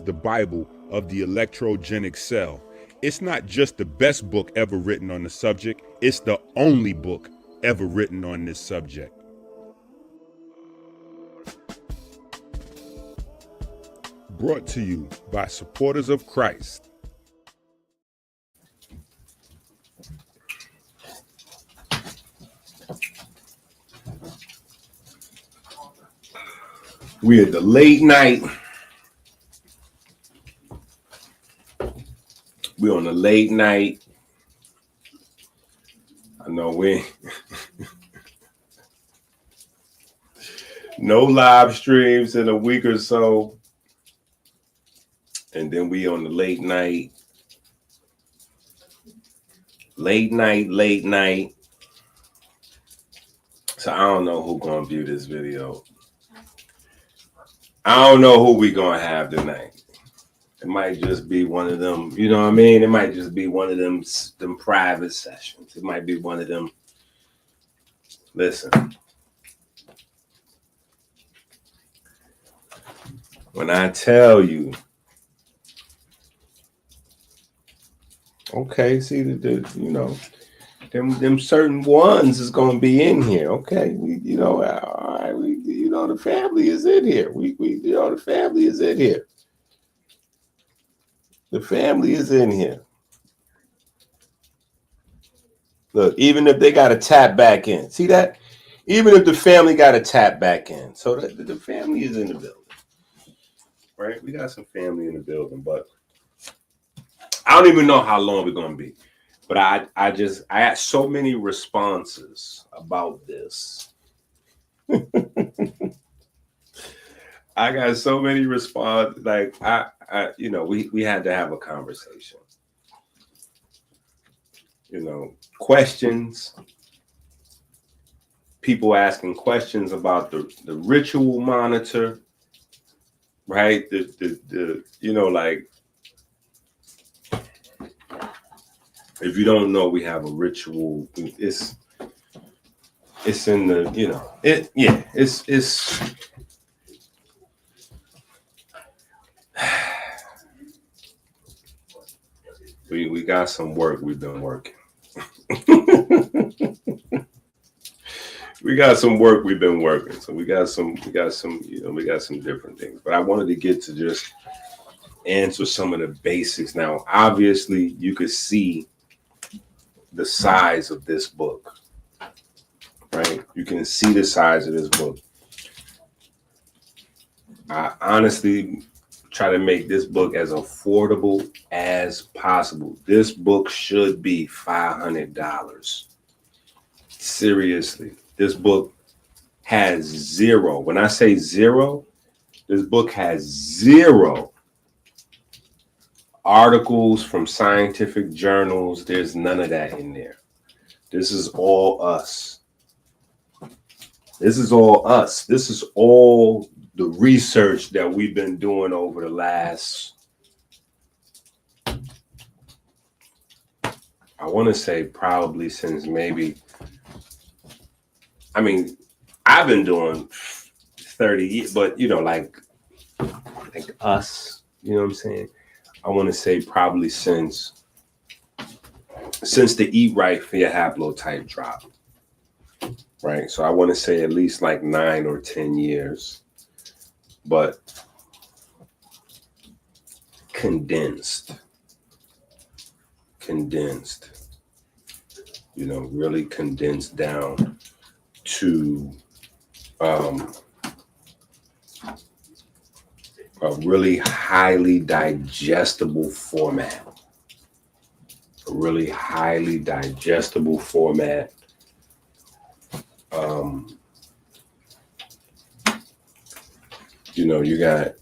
the Bible of the electrogenic cell. It's not just the best book ever written on the subject, it's the only book ever written on this subject. Brought to you by supporters of Christ. We at the late night. We on the late night. I know we no live streams in a week or so. And then we on the late night. Late night. So I don't know who's gonna view this video. I don't know who we gonna have tonight. It might just be one of them, you know what I mean? It might just be one of them private sessions. It might be one of them. Listen. When I tell you, okay, see the you know, them certain ones is gonna be in here. Okay, you know, all right, you know, the family is in here. We you know, the family is in here. The family is in here. Look, even if they got to tap back in, see that? Even if the family got to tap back in, so the family is in the building, right? We got some family in the building, but I don't even know how long we're gonna be. But I had so many responses about this. I got so many responses. Like I you know, we had to have a conversation. You know, questions. People asking questions about the ritual monitor, right? The you know, like, if you don't know, we have a ritual. It's in the, you know, it's we got some work we've been working. We got some work we've been working. So we got some, you know, we got some different things. But I wanted to get to just answer some of the basics. Now, obviously, you could see the size of this book, right? You can see the size of this book. I honestly try to make this book as affordable as possible. This book should be $500. Seriously, this book has zero. When I say zero, this book has zero articles from scientific journals. There's none of that in there. This is all us. This is all us. This is all the research that we've been doing over the last, I want to say probably since maybe, I mean, I've been doing 30 years, but you know, like us, you know what I'm saying? I want to say probably since the Eat Right for Your Haplotype drop, right? So I want to say at least like 9 or 10 years, but condensed, you know, really condensed down to a really highly digestible format. A really highly digestible format. You know, you got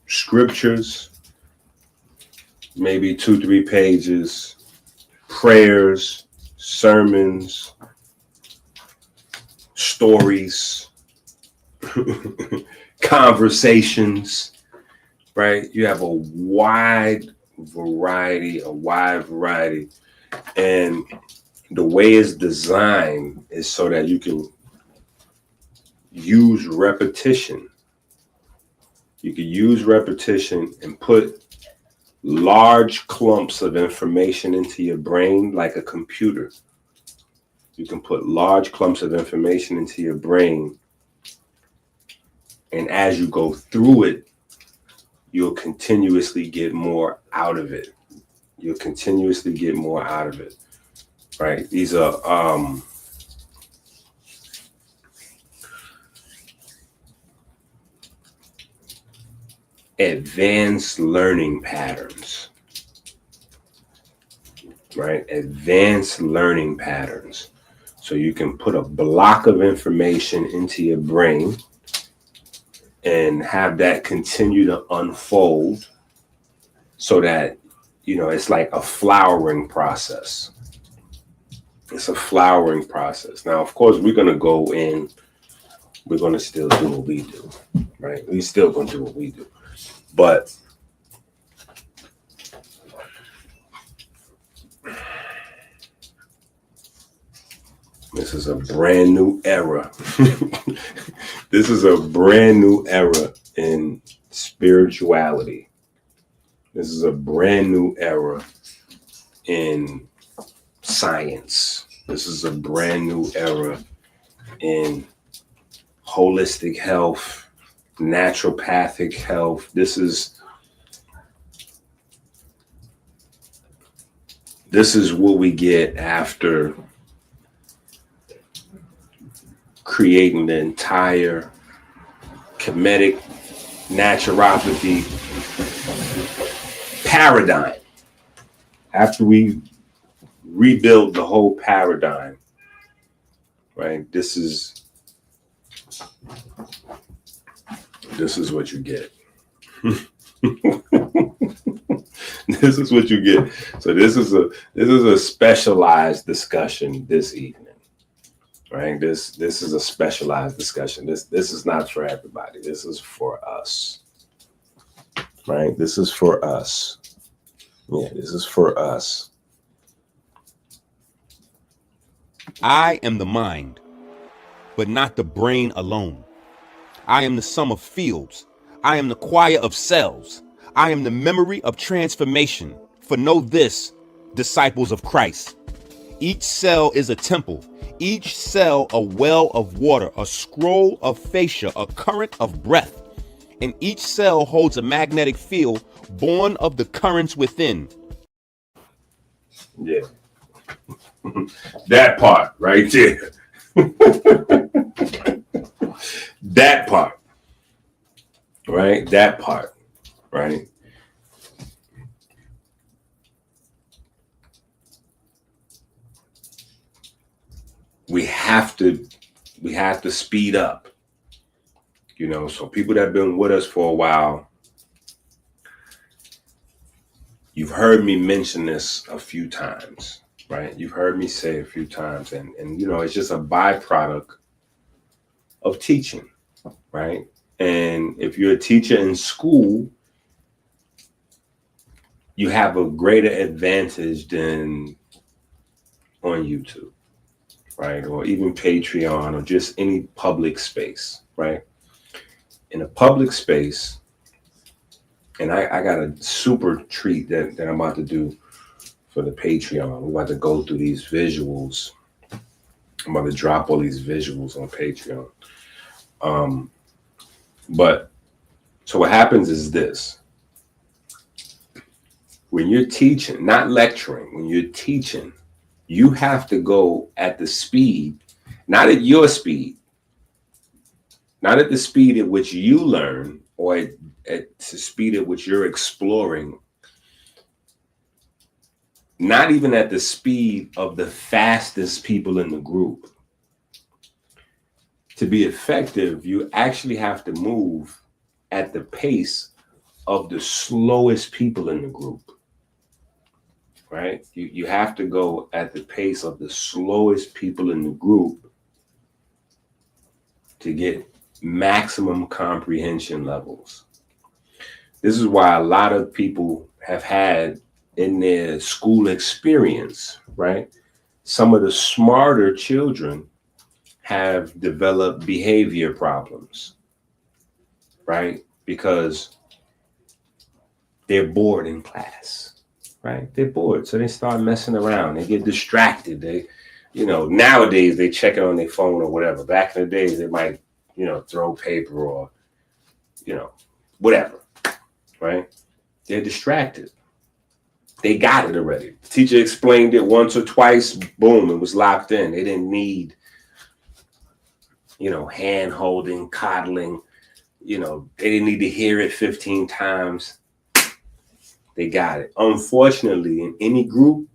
scriptures, maybe 2-3 pages, prayers, sermons, stories, conversations, right? You have a wide variety. And the way it's designed is so that you can use repetition. You could use repetition and put large clumps of information into your brain like a computer. You can put large clumps of information into your brain, and as you go through it, you'll continuously get more out of it. You'll continuously get more out of it, right? These are advanced learning patterns, right? Advanced learning patterns. So you can put a block of information into your brain and have that continue to unfold so that, you know, it's like a flowering process. It's a flowering process. Now, of course, we're going to go in, we're going to still do what we do, right? We still going to do what we do. But this is a brand new era. This is a brand new era in spirituality. This is a brand new era in science. This is a brand new era in holistic health, naturopathic health. This is what we get after creating the entire Kemetic naturopathy paradigm. After we rebuild the whole paradigm, right? This is what you get. This is what you get. So this is a specialized discussion this evening. Right? This is a specialized discussion. This is not for everybody. This is for us. Right? This is for us. Yeah, this is for us. I am the mind, but not the brain alone. I am the sum of fields. I am the choir of cells. I am the memory of transformation. For know this, disciples of Christ. Each cell is a temple. Each cell a well of water, a scroll of fascia, a current of breath. And each cell holds a magnetic field born of the currents within. Yeah. That part right there. That part. Right? That part. Right? We have to speed up. You know, so people that have been with us for a while, you've heard me mention this a few times, right? You've heard me say a few times, and you know, it's just a byproduct of teaching, right? And if you're a teacher in school, you have a greater advantage than on YouTube, right? Or even Patreon, or just any public space, right? In a public space, and I got a super treat that I'm about to do for the Patreon. We're about to go through these visuals. I'm about to drop all these visuals on Patreon. But so what happens is this. When you're teaching, not lecturing, when you're teaching, you have to go at the speed, not at your speed, not at the speed at which you learn, or at the speed at which you're exploring, not even at the speed of the fastest people in the group. To be effective, you actually have to move at the pace of the slowest people in the group, right? You have to go at the pace of the slowest people in the group to get maximum comprehension levels. This is why a lot of people have had in their school experience, right? Some of the smarter children have developed behavior problems, right? because they're bored in class, right? They're bored, so they start messing around. They get distracted. They, nowadays they check it on their phone or whatever. Back in the days, they might, throw paper or, whatever, right? They're distracted. They got it already. The teacher explained it once or twice, boom, it was locked in. They didn't need, hand holding, coddling. They didn't need to hear it 15 times. They got it. Unfortunately, in any group,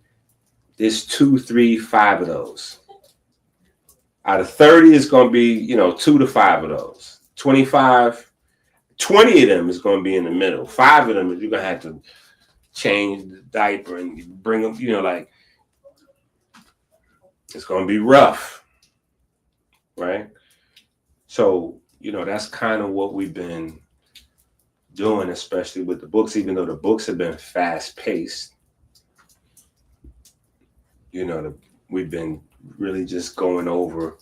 there's 2, 3, 5 of those. Out of 30, it's going to be, 2 to 5 of those. 25, 20 of them is going to be in the middle. 5 of them, you're going to have to change the diaper and bring them, it's going to be rough, right? So, that's kind of what we've been doing, especially with the books, even though the books have been fast paced. We've been really just going over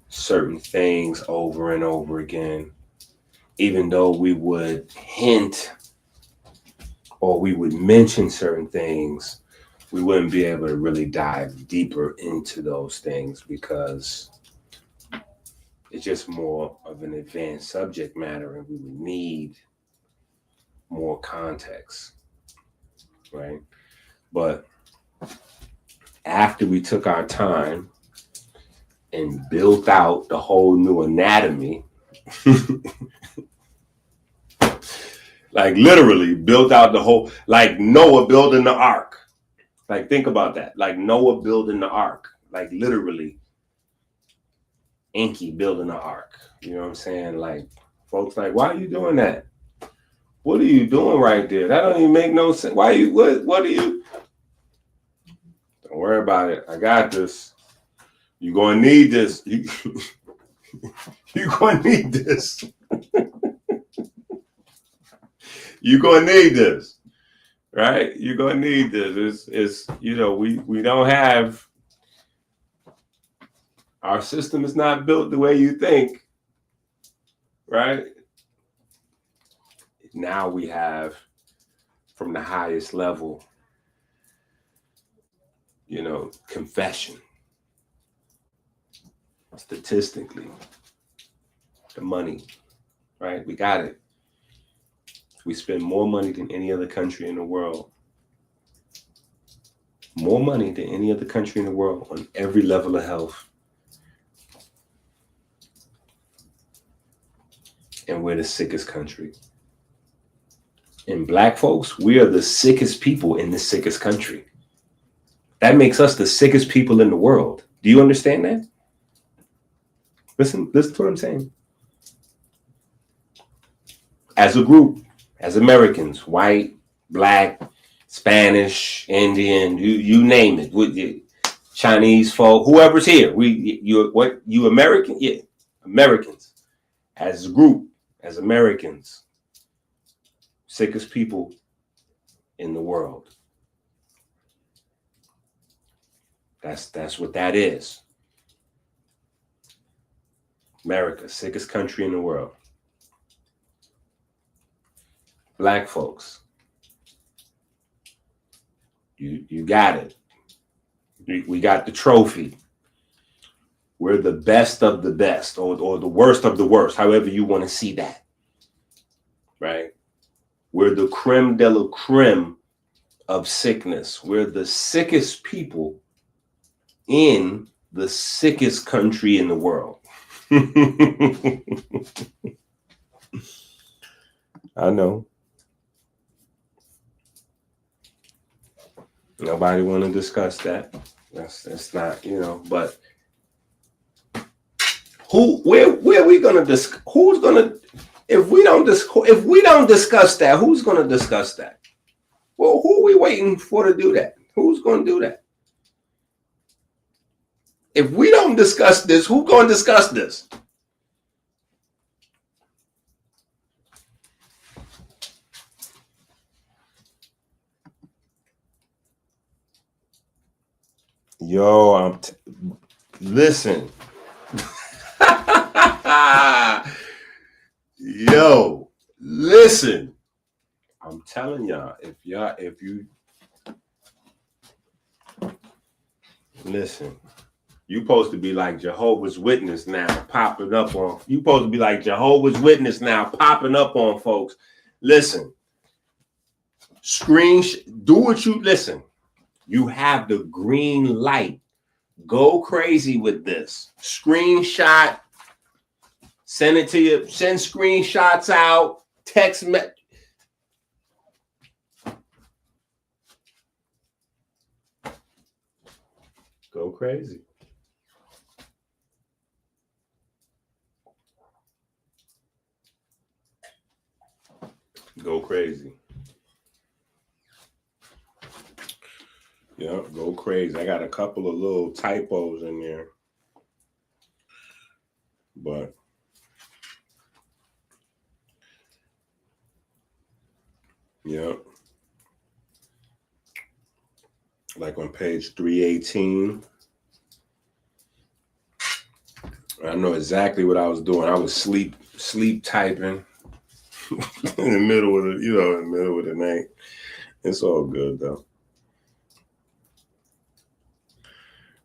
certain things over and over again, even though we would hint or we would mention certain things, we wouldn't be able to really dive deeper into those things because it's just more of an advanced subject matter and we would need more context, right? But after we took our time and built out the whole new anatomy, like literally built out the whole, like Noah building the ark. Like think about that. Like Noah building the ark. Like literally Enki building the ark. You know what I'm saying? Like folks like, why are you doing that? What are you doing right there? That don't even make no sense. Why are you, what are you? Don't worry about it. I got this. You're going to need this. You're going to need this. You're going to need this, right? You're going to need this. It's we don't have, our system is not built the way you think, right? Now we have, from the highest level, confession. Statistically, the money, right? We got it. We spend more money than any other country in the world. More money than any other country in the world on every level of health. And we're the sickest country. And Black folks, we are the sickest people in the sickest country. That makes us the sickest people in the world. Do you understand that? Listen to what I'm saying. As a group, as Americans, white, Black, Spanish, Indian, you name it, with Chinese folk, whoever's here, you American? Yeah, Americans. As a group, as Americans, sickest people in the world. That's what that is. America, sickest country in the world. Black folks, you got it. We got the trophy. We're the best of the best, or the worst of the worst, however you want to see that, right? We're the creme de la creme of sickness. We're the sickest people in the sickest country in the world. I know. Nobody want to discuss that. That's not, but where we gonna discuss? Who's gonna, if we don't discuss that, who's gonna discuss that? Well, who are we waiting for to do that? Who's gonna do that? If we don't discuss this, who's gonna discuss this? Yo, listen. Yo, Listen, I'm telling y'all, if you listen, you supposed to be like Jehovah's Witness now, popping up on. You supposed to be like Jehovah's Witness now, popping up on folks. Listen, do what you listen. You have the green light. Go crazy with this. Screenshot. Send it to you. Send screenshots out. Text me. Go crazy. Go crazy. Yeah, go crazy. I got a couple of little typos in there. But yeah. Like on page 318. I know exactly what I was doing. I was sleep typing in the middle of the night. It's all good though.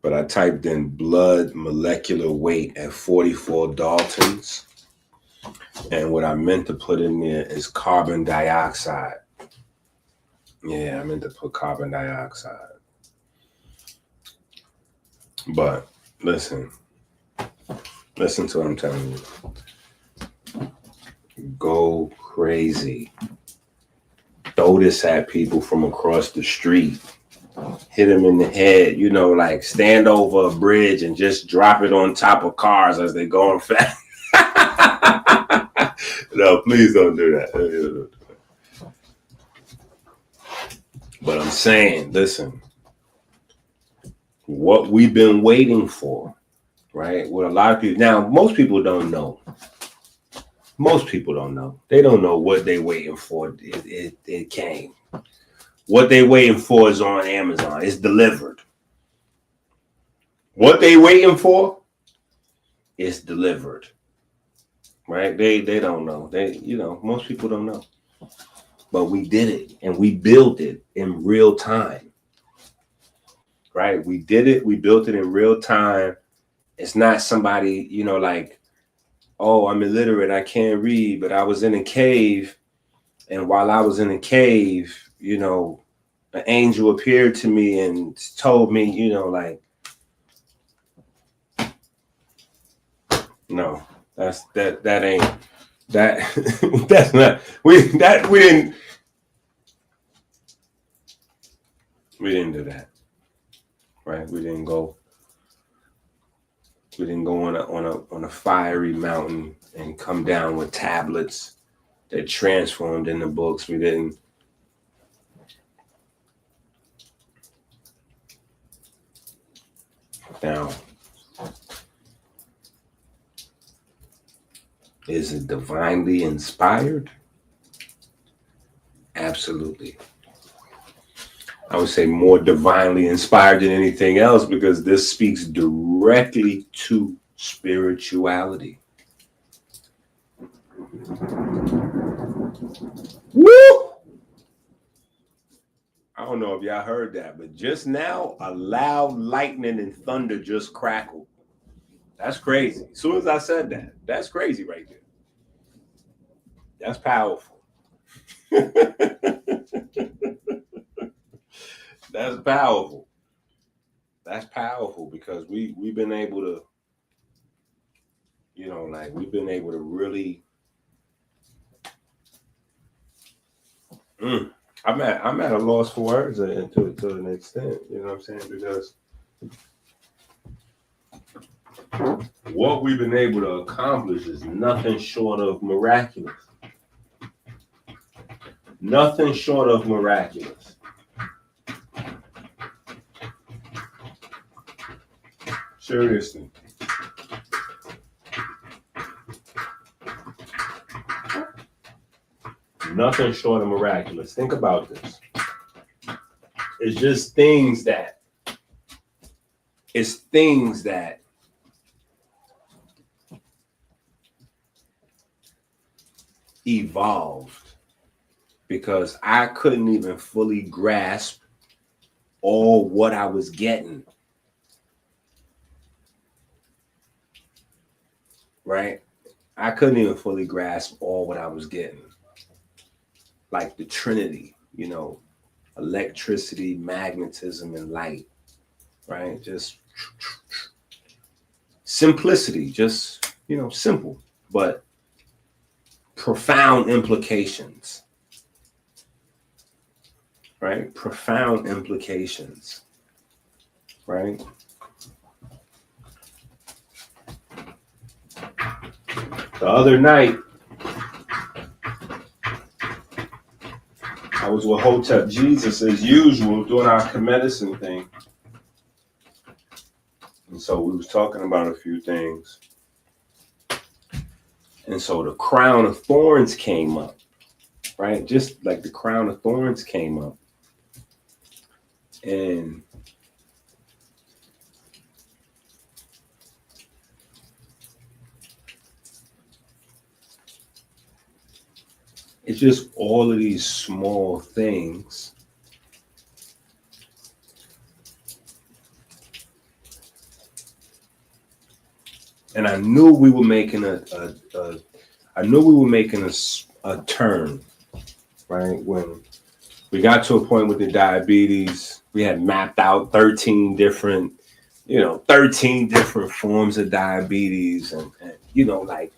But I typed in blood molecular weight at 44 Daltons. And what I meant to put in there is carbon dioxide. Yeah, I meant to put carbon dioxide. But listen to what I'm telling you. Go crazy. Throw this at people from across the street. Hit them in the head, like stand over a bridge and just drop it on top of cars as they're going fast. No, please don't do that. But I'm saying, listen, what we've been waiting for, right? What a lot of people, now, most people don't know. Most people don't know. They don't know what they're waiting for. It came. What they waiting for is on Amazon. It's delivered. What they waiting for is delivered. Right? They don't know. Most people don't know. But we did it and we built it in real time. Right? We did it. We built it in real time. It's not somebody, like, oh, I'm illiterate. I can't read, but I was in a cave. And while I was in a cave, an angel appeared to me and told me, like, no, that ain't that. That's not we didn't do that, right? We didn't go on a fiery mountain and come down with tablets that transformed into books. We didn't. Now, is it divinely inspired? Absolutely. I would say more divinely inspired than anything else, because this speaks directly to spirituality. Woo! I don't know if y'all heard that, but just now a loud lightning and thunder just crackled. That's crazy. As soon as I said that, that's crazy right there. That's powerful. That's powerful. That's powerful, because we've been able to, we've been able to really. I'm at a loss for words to an extent. You know what I'm saying? Because what we've been able to accomplish is nothing short of miraculous. Nothing short of miraculous. Seriously. Nothing short of miraculous. Think about this. It's just things that evolved because I couldn't even fully grasp all what I was getting. Right? I couldn't even fully grasp all what I was getting. Like the Trinity, you know, electricity, magnetism, and light. Right? Just simplicity, just, you know, simple, but profound implications. Right? Profound implications. Right? The other night, I was with Hotep Jesus as usual doing our medicine thing. And so we was talking about a few things. And so the crown of thorns came up, right? Just like the crown of thorns came up. And it's just all of these small things. And I knew we were making a turn, right? When we got to a point with the diabetes, we had mapped out 13 different forms of diabetes, and you know, like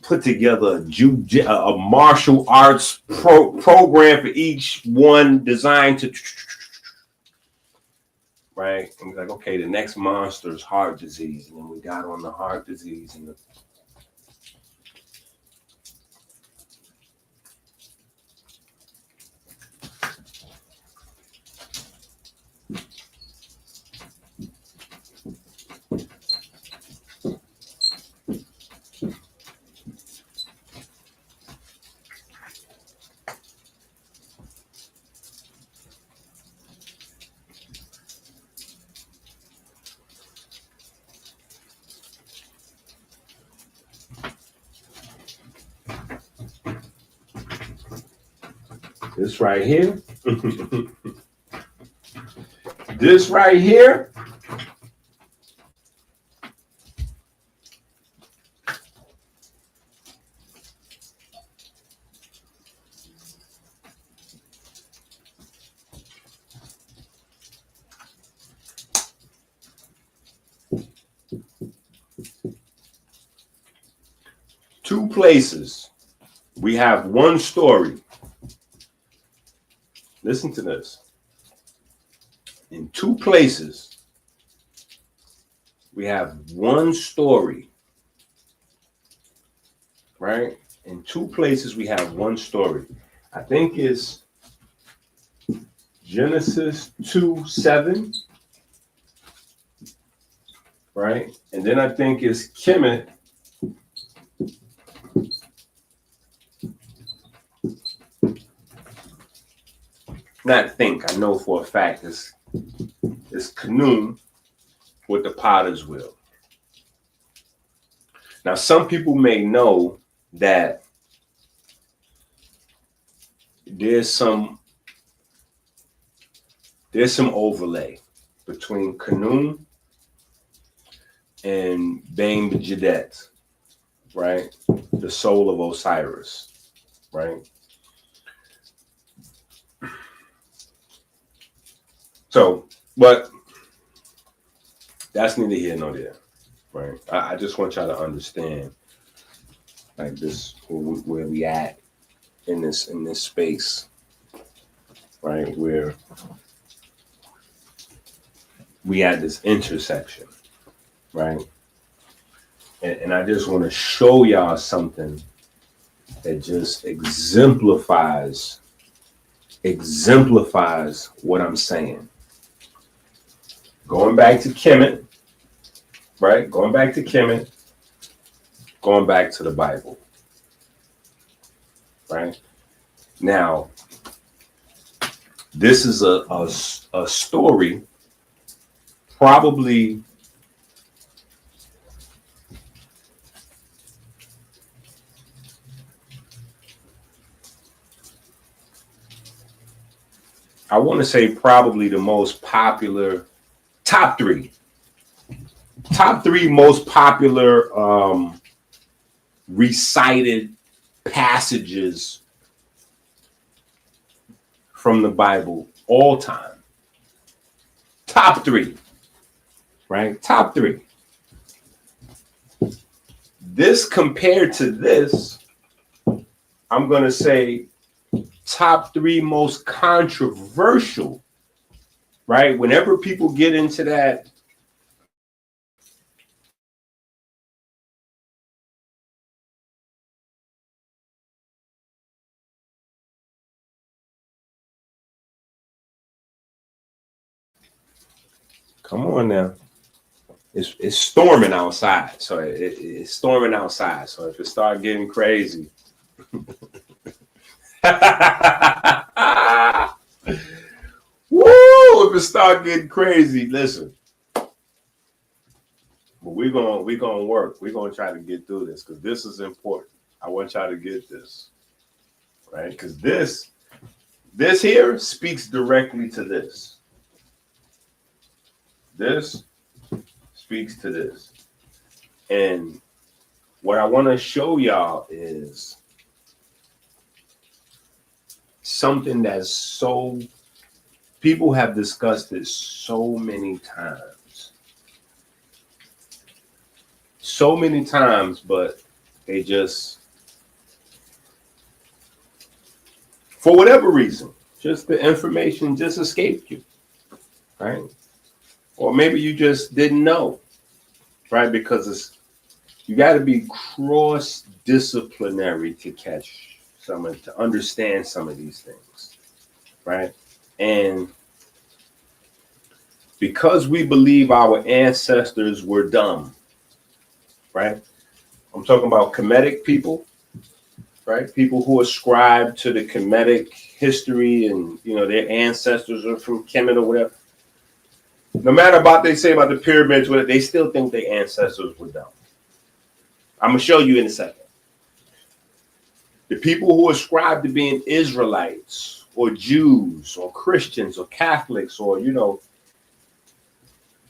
put together a martial arts program for each one designed to, right? And we're like, okay, the next monster is heart disease. And then we got on the heart disease and this right here, this right here, two places. We have one story. Listen to this. In two places, we have one story, right? In two places, we have one story. I think it's Genesis 2:7, right? And then I think it's Kemet. Not think, I know for a fact it's Canaan with the potter's wheel. Now, some people may know that there's some overlay between Canaan and Bane B'Jedet, right? The soul of Osiris, right? So, but that's neither here nor there, right? I just want y'all to understand, like this, where we at in this space, right? Where we at this intersection, right? And I just want to show y'all something that just exemplifies what I'm saying. Going back to Kemet, right? Going back to Kemet, going back to the Bible, right? Now, this is a story probably I want to say probably the most popular, top three most popular recited passages from the Bible all time. Top three, right? Top three. This compared to this, I'm going to say top three most controversial, right? Whenever people get into that, come on now. It's storming outside. So it's storming outside. So if it start getting crazy. Woo! If it start getting crazy, listen. But we're gonna work. We're gonna try to get through this because this is important. I want y'all to get this, right? Because this here speaks directly to this. This speaks to this. And what I want to show y'all is something that's so, people have discussed this so many times. So many times, but they just, for whatever reason, just the information just escaped you, right? Or maybe you just didn't know, right? Because it's, you got to be cross-disciplinary to catch some, to understand some of these things, right? And because we believe our ancestors were dumb, right? I'm talking about Kemetic people, right? People who ascribe to the Kemetic history and, you know, their ancestors are from Kemet or whatever. No matter what they say about the pyramids, they still think their ancestors were dumb. I'm going to show you in a second. The people who ascribe to being Israelites or Jews or Christians or Catholics, or, you know,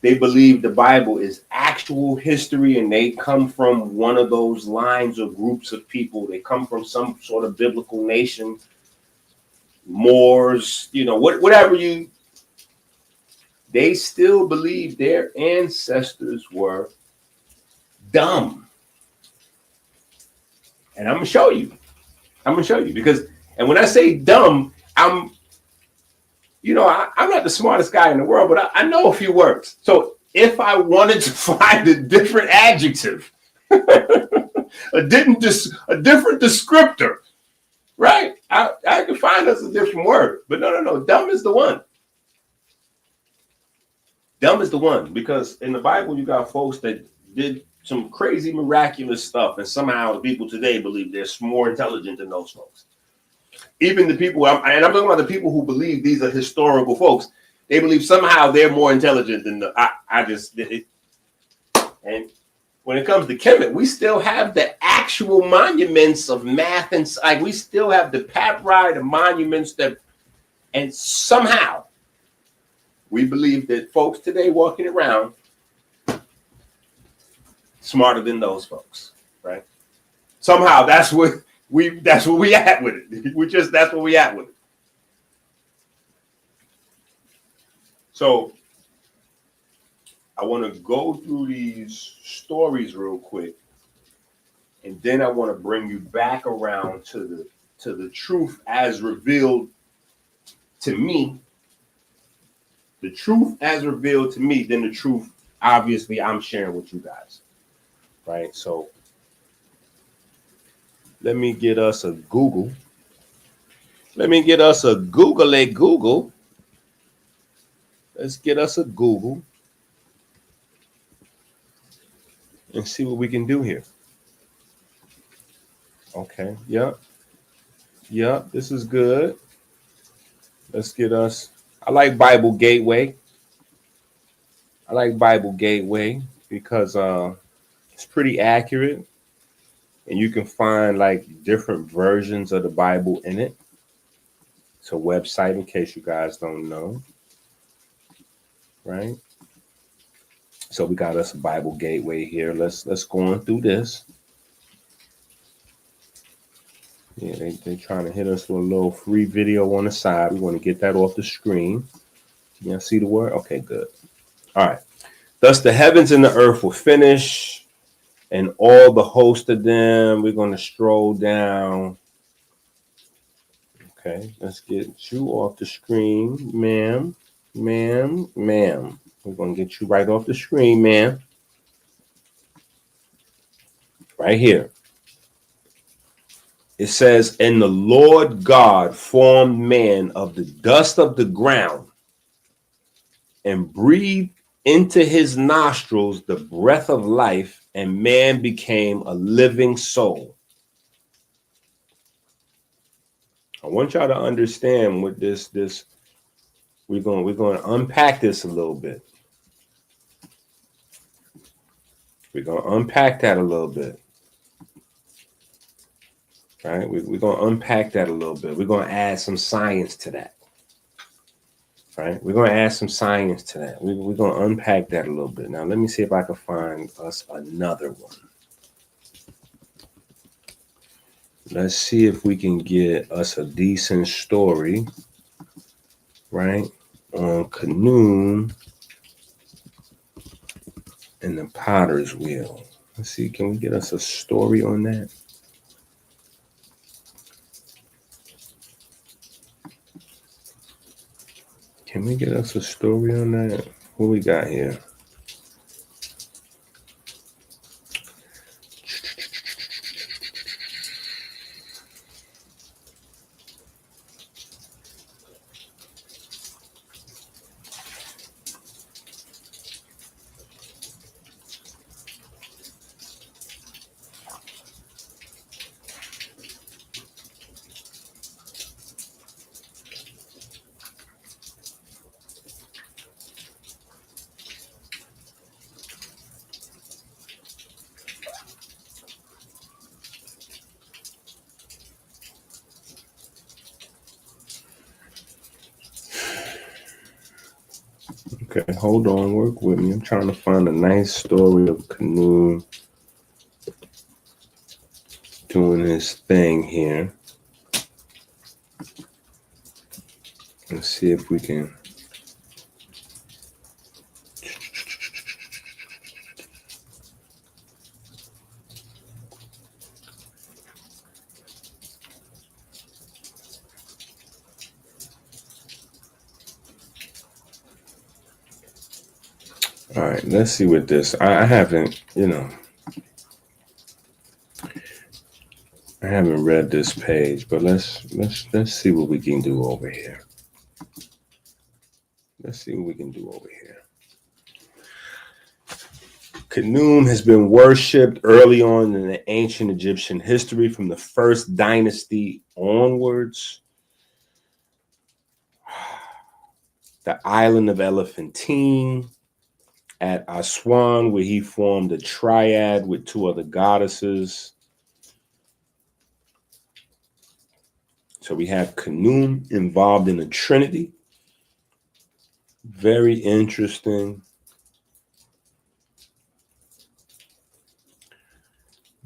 they believe the Bible is actual history and they come from one of those lines or groups of people. They come from some sort of biblical nation, Moors, you know, whatever you, they still believe their ancestors were dumb. And I'm going to show you. I'm going to show you because, and when I say dumb, I'm, you know, I'm not the smartest guy in the world, but I know a few words. So if I wanted to find a different adjective, a different descriptor, right? I could find us a different word, but no. Dumb is the one. Dumb is the one, because in the Bible, you got folks that did some crazy miraculous stuff. And somehow the people today believe they're more intelligent than those folks. Even the people, and I'm talking about the people who believe these are historical folks. They believe somehow they're more intelligent than the, and when it comes to Kemet, we still have the actual monuments of math and like we still have the papyri, the monuments that, and somehow we believe that folks today walking around smarter than those folks, right? Somehow that's what we at with it. That's where we at with it. So I want to go through these stories real quick, and then I want to bring you back around to the truth as revealed to me. The truth as revealed to me, then the truth obviously I'm sharing with you guys, right? So let me get us a Google. Let me get us a Google. Let's get us a Google and see what we can do here. Okay. Yep. This is good. Let's get us. I like Bible Gateway. Because it's pretty accurate, and you can find like different versions of the Bible in it. It's a website in case you guys don't know, right? So we got us a Bible gateway here. Let's go on through this. Yeah, they trying to hit us with a little free video on the side. We want to get that off the screen. You see the word? Okay, good. All right. Thus the heavens and the earth will finish, and all the host of them. We're going to stroll down. Okay, let's get you off the screen, ma'am. Ma'am. We're going to get you right off the screen, ma'am. Right here. It says, and the Lord God formed man of the dust of the ground and breathed into his nostrils the breath of life, and man became a living soul. I want y'all to understand what this we're going to unpack this a little bit. We're going to unpack that a little bit. Right? We're going to unpack that a little bit. We're going to add some science to that. Right? We're going to add some science to that. We're going to unpack that a little bit. Now, let me see if I can find us another one. Let's see if we can get us a decent story, right, on Canoe and the Potter's Wheel. Let's see, can we get us a story on that? Can we get us a story on that? What we got here? Okay, hold on, work with me. I'm trying to find a nice story of Canoe doing his thing here. Let's see if we can. All right, let's see what this. I haven't, I haven't read this page, but let's see what we can do over here. Let's see what we can do over here. Khnum has been worshipped early on in the ancient Egyptian history, from the first dynasty onwards. The island of Elephantine, at Aswan, where he formed a triad with two other goddesses. So we have Khnum involved in a trinity. Very interesting.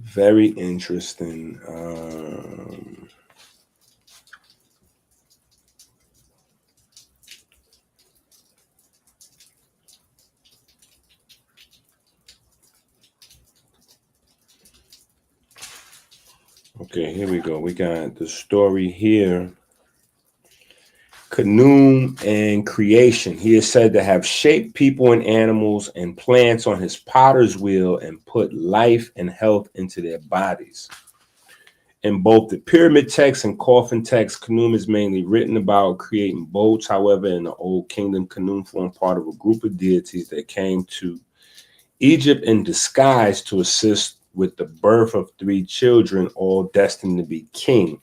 Very interesting. Okay, here we go. We got the story here. Khnum and creation. He is said to have shaped people and animals and plants on his potter's wheel and put life and health into their bodies. In both the pyramid text and coffin text, Khnum is mainly written about creating boats. However, in the Old Kingdom, Khnum formed part of a group of deities that came to Egypt in disguise to assist with the birth of 3 children, all destined to be king.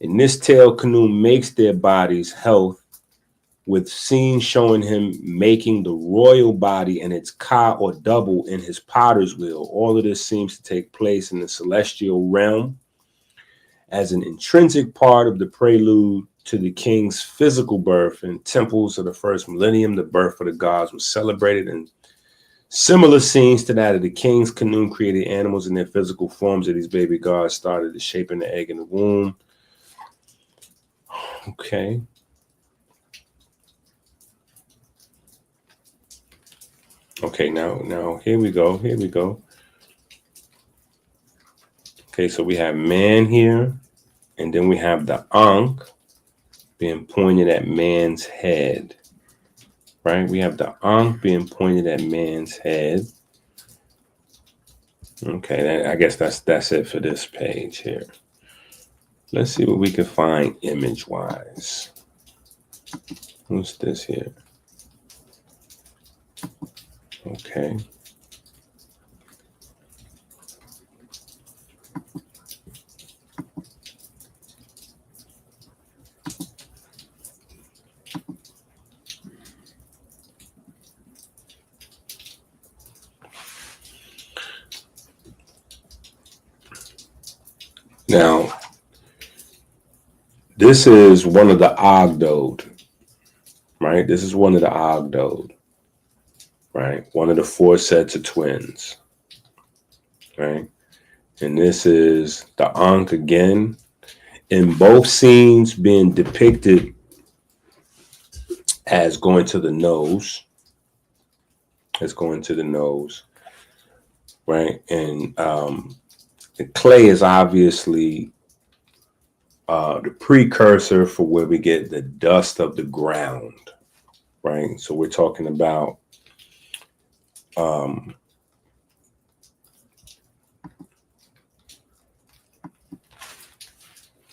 In this tale, Khnum makes their bodies health, with scenes showing him making the royal body and its ka or double in his potter's wheel. All of this seems to take place in the celestial realm. as an intrinsic part of the prelude to the king's physical birth. In temples of the first millennium, the birth of the gods was celebrated in similar scenes to that of the kings. Khnum created animals in their physical forms of these baby gods, started the shaping the egg in the womb. Okay. Okay, now here we go. Okay, so we have man here, and then we have the Ankh being pointed at man's head, right? We have the Ankh being pointed at man's head. Okay, I guess that's it for this page here. Let's see what we can find image-wise. What's this here? Okay. Now, this is one of the Ogdode, right? This is one of the Ogdode, right? One of the 4 sets of twins, right? And this is the Ankh again, in both scenes being depicted as going to the nose. It's going to the nose, right? And the clay is obviously the precursor for where we get the dust of the ground, right? So we're talking about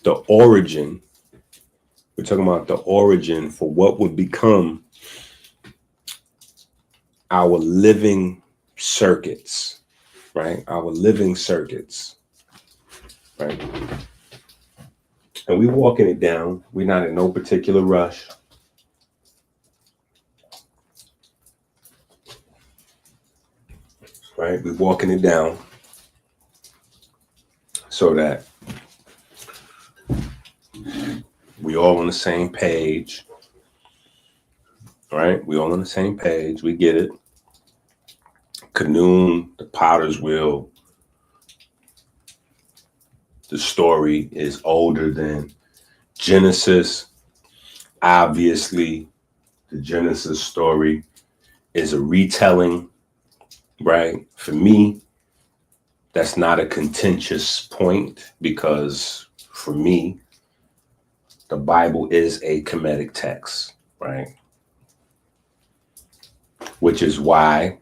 the origin. We're talking about the origin for what would become our living circuits, right? Our living circuits, right? And we're walking it down. We're not in no particular rush. Right? We're walking it down so that we all on the same page. Right? We all on the same page. We get it. Khnum, the potter's wheel. The story is older than Genesis. Obviously, the Genesis story is a retelling, right? For me, that's not a contentious point, because for me, the Bible is a Kemetic text, right? Which is why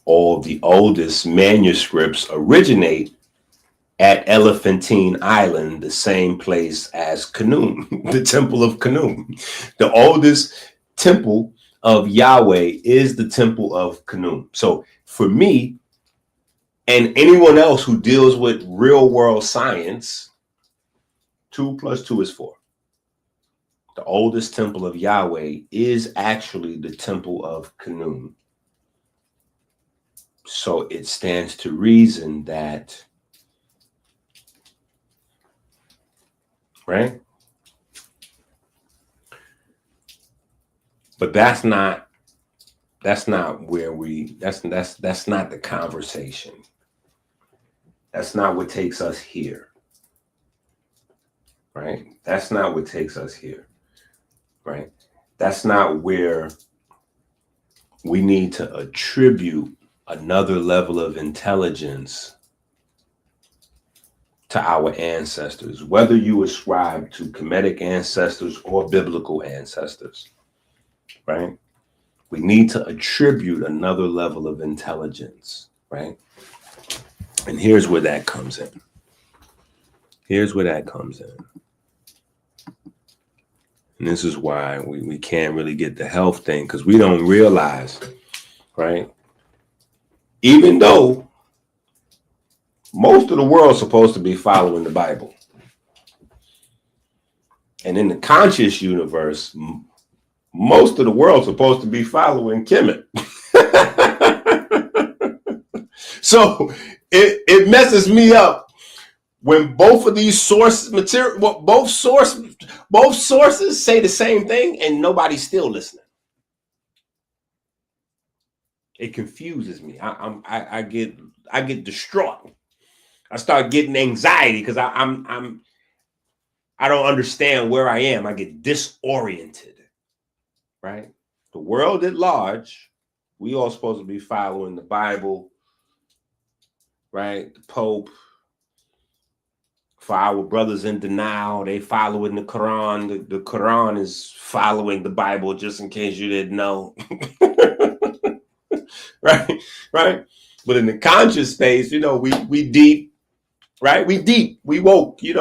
all the oldest manuscripts originate at Elephantine Island, the same place as Khnum, the Temple of Khnum. The oldest temple of Yahweh is the Temple of Khnum. So for me, and anyone else who deals with real world science, 2 + 2 is 4. The oldest temple of Yahweh is actually the Temple of Khnum. So it stands to reason that, right? But that's not where that's not the conversation. That's not what takes us here. Right? That's not what takes us here. Right? That's not where we need to attribute another level of intelligence to our ancestors, whether you ascribe to Kemetic ancestors or biblical ancestors, right? We need to attribute another level of intelligence, right? And here's where that comes in. And this is why we can't really get the health thing, because we don't realize, right? Even though most of the world is supposed to be following the Bible. And in the conscious universe, most of the world is supposed to be following Kemet. So it messes me up when both of these sources material, both sources say the same thing, and nobody's still listening. It confuses me. I get distraught. I start getting anxiety because I don't understand where I am. I get disoriented. Right? The world at large, we all supposed to be following the Bible, right? The Pope. For our brothers in denial, they follow in the Quran. The Quran is following the Bible, just in case you didn't know. Right? But in the conscious space, we deep, right? We deep, we woke, we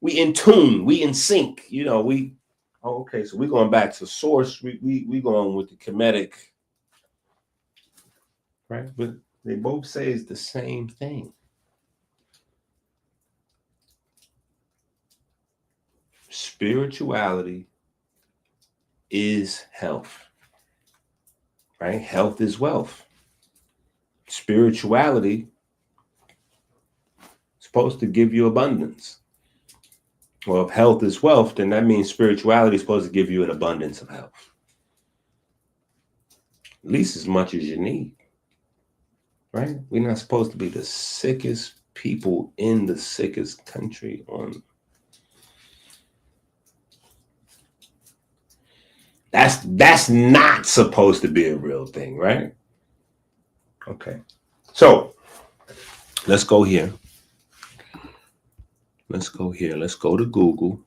in tune, we in sync, okay, so we're going back to source. We going with the Kemetic, right? But they both say it's the same thing. Spirituality is health, right? Health is wealth. Spirituality is supposed to give you abundance. Well, if health is wealth, then that means spirituality is supposed to give you an abundance of health. At least as much as you need, right? We're not supposed to be the sickest people in the sickest country on. That's not supposed to be a real thing, right? Okay. So let's go here. Let's go to Google.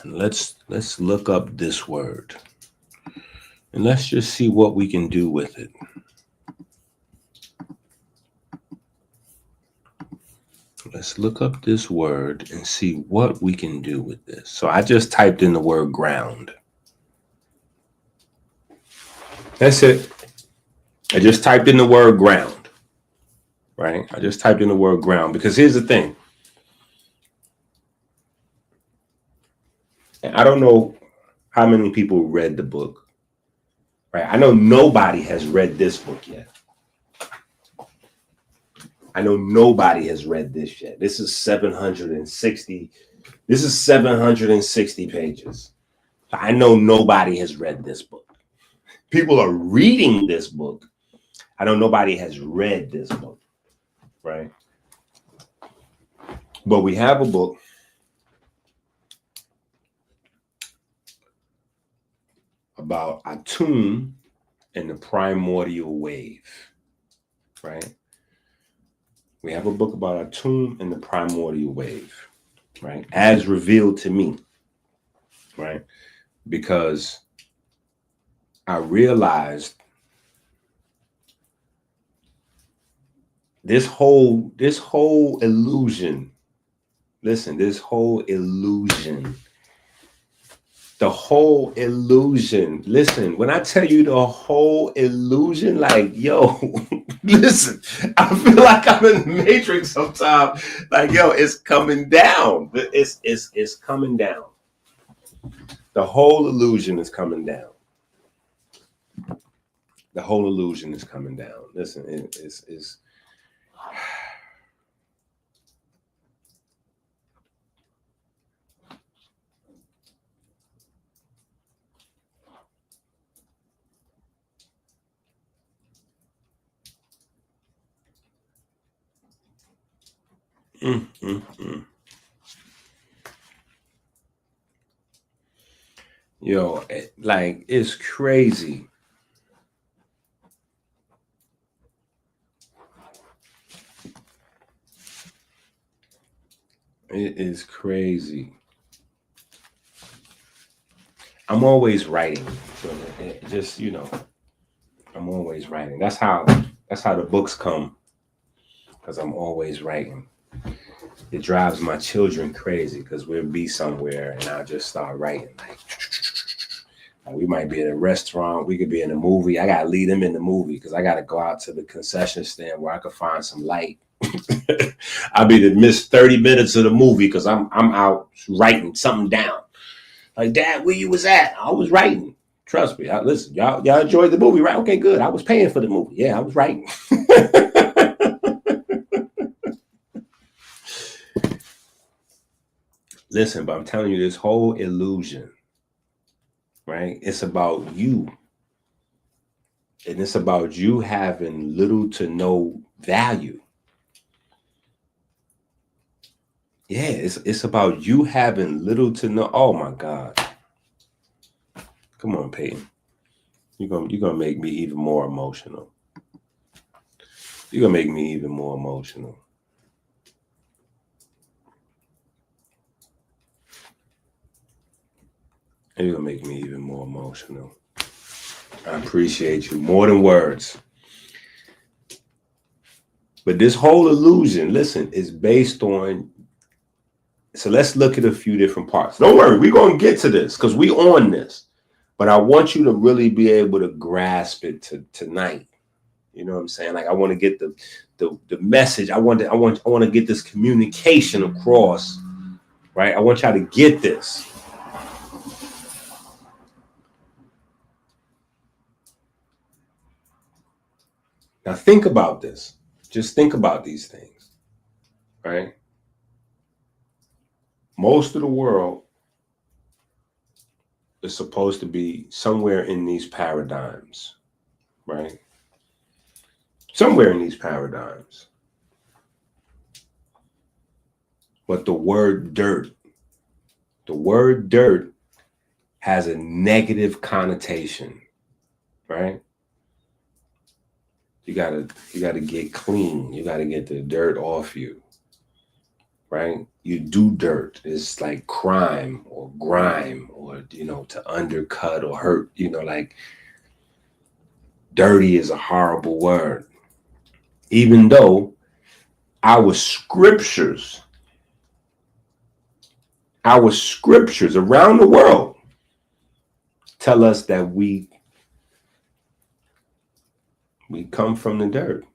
And let's look up this word. And let's just see what we can do with it. Let's look up this word and see what we can do with this. So I just typed in the word ground. That's it. I just typed in the word ground, right? I just typed in the word ground because here's the thing. I don't know how many people read the book, right? I know nobody has read this book yet. I know nobody has read this yet. This is 760. This is 760 pages. I know nobody has read this book. People are reading this book. I know nobody has read this book, right? But we have a book about Atum and the primordial wave, right? We have a book about Atum and the primordial wave, right? As revealed to me, right? Because I realized this whole illusion. Listen, this whole illusion. The whole illusion. Listen, when I tell you the whole illusion, like, yo, listen, I feel like I'm in the Matrix sometimes. Like, yo, it's coming down. It's coming down. The whole illusion is coming down. The whole illusion is coming down. Listen, it's Yo, like, it's crazy. It is crazy. I'm always writing. So just, I'm always writing. That's how the books come. Because I'm always writing. It drives my children crazy because we'll be somewhere and I'll just start writing. Like we might be at a restaurant, we could be in a movie. I gotta lead them in the movie because I gotta go out to the concession stand where I could find some light. I'll be to miss 30 minutes of the movie because I'm out writing something down. Like, Dad, where you was at? I was writing. Trust me. Listen, y'all enjoyed the movie, right? Okay, good. I was paying for the movie. Yeah, I was writing. Listen, but I'm telling you, this whole illusion, right? It's about you. And it's about you having little to no value. Yeah, it's about you having little to no. Oh my God. Come on, Peyton. You're gonna make me even more emotional. You're gonna make me even more emotional. You're gonna make me even more emotional. I appreciate you more than words. But this whole illusion, listen, is based on. So let's look at a few different parts. Don't worry, we're gonna get to this because we on this. But I want you to really be able to grasp it tonight. You know what I'm saying? Like I want to get the message. I want to get this communication across. Right? I want y'all to get this. Now think about this. Just think about these things. Right? Most of the world is supposed to be somewhere in these paradigms. Right? Somewhere in these paradigms. But the word dirt has a negative connotation, right? You gotta get clean. You gotta get the dirt off you, right? You do dirt. It's like crime or grime or, to undercut or hurt, like dirty is a horrible word. Even though our scriptures around the world tell us that we come from the dirt.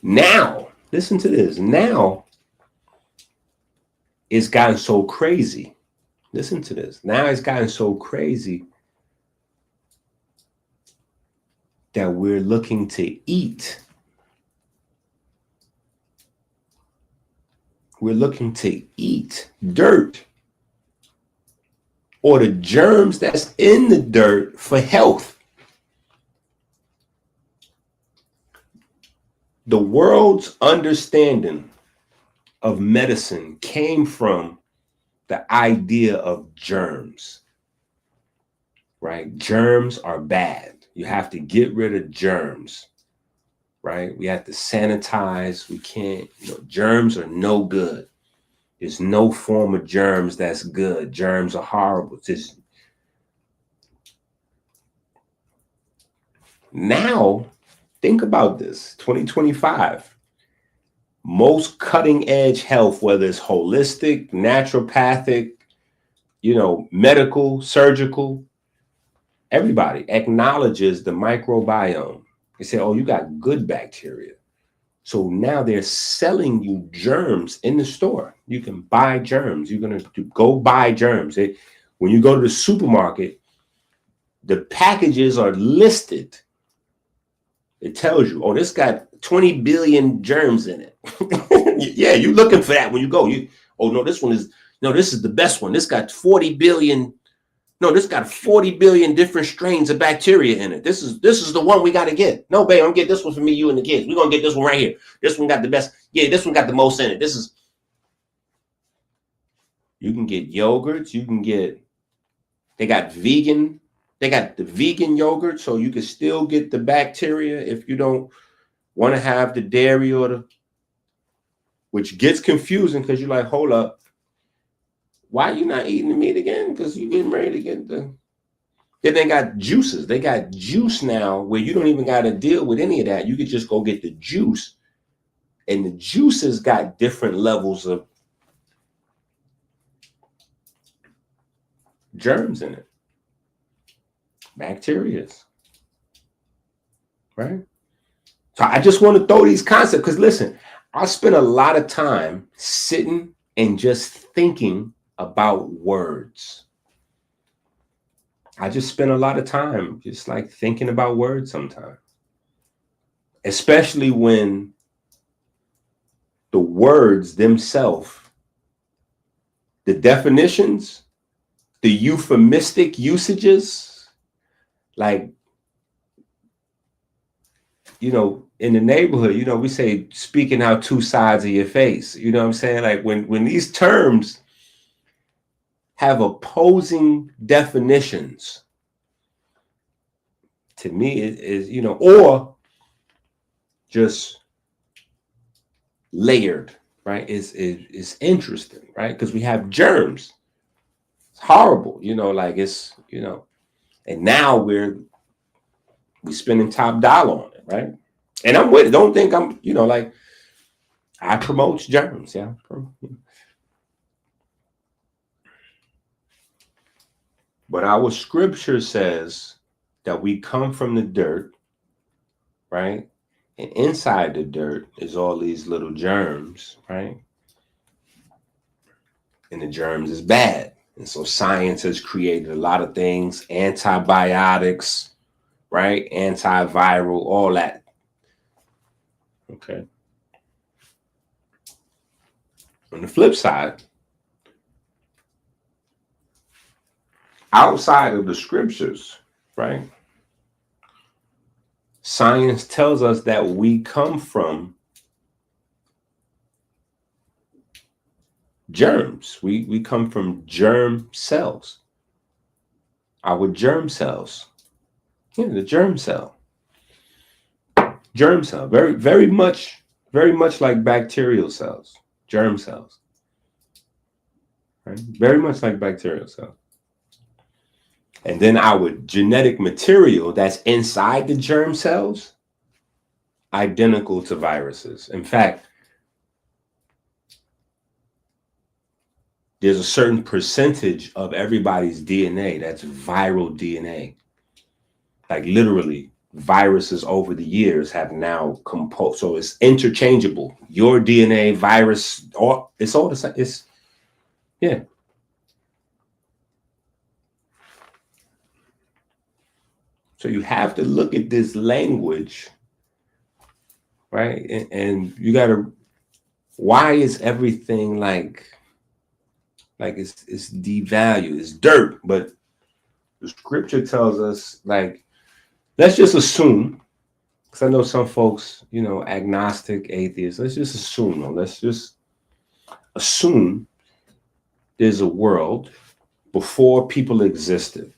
Now, listen to this. Now it's gotten so crazy. Listen to this. Now it's gotten so crazy that we're looking to eat. We're looking to eat dirt or the germs that's in the dirt for health. The world's understanding of medicine came from the idea of germs, right? Germs are bad. You have to get rid of germs, right? We have to sanitize. We can't, germs are no good. There's no form of germs that's good. Germs are horrible. Now, think about this, 2025. Most cutting edge health, whether it's holistic, naturopathic, medical, surgical, everybody acknowledges the microbiome. They say, oh, you got good bacteria. So now they're selling you germs in the store. You can buy germs. You're going to go buy germs. When you go to the supermarket, the packages are listed. It tells you, oh, this got 20 billion germs in it. Yeah, you're looking for that when you go. This is the best one. This got 40 billion. No, this got 40 billion different strains of bacteria in it. This is the one we got to get. No, babe, I'm getting this one for me, you, and the kids. We're going to get this one right here. This one got the best. Yeah, this one got the most in it. You can get yogurts. They got the vegan yogurt, so you can still get the bacteria if you don't want to have the dairy which gets confusing because you're like, hold up. Why are you not eating the meat again? Because you're getting ready to get Then they got juices. They got juice now where you don't even got to deal with any of that. You could just go get the juice. And the juices got different levels of germs in it. Bacteria. Right? So I just want to throw these concepts because listen, I spent a lot of time sitting and just thinking about words. I just spend a lot of time just like thinking about words sometimes. Especially when the words themselves, the definitions, the euphemistic usages, like, you know, in the neighborhood, you know, we say speaking out two sides of your face. You know what I'm saying? Like when these terms have opposing definitions, to me, it is, you know, or just layered, right? Is interesting, right? Because we have germs. It's horrible, you know, like it's, you know, and now we're spending top dollar on it, right? And I'm with it. Don't think I'm, you know, like I promote germs, yeah. But our scripture says that we come from the dirt, right? And inside the dirt is all these little germs, right? And the germs is bad. And so science has created a lot of things, antibiotics, right? Antiviral, all that. Okay. On the flip side, outside of the scriptures, right? Science tells us that we come from germs. We come from germ cells. Our germ cells. Yeah, the germ cell. Germ cell. Very much like bacterial cells. Germ cells. Right? Very much like bacterial cells. And then our genetic material that's inside the germ cells, identical to viruses. In fact, there's a certain percentage of everybody's DNA that's viral DNA. Like literally, viruses over the years have now composed. So it's interchangeable. Your DNA, virus, or it's all the same. It's, yeah. So you have to look at this language, right? And you got to, why is everything like it's devalued, it's dirt? But the scripture tells us, like, let's just assume, because I know some folks, you know, agnostic, atheists, let's just assume, let's just assume there's a world before people existed,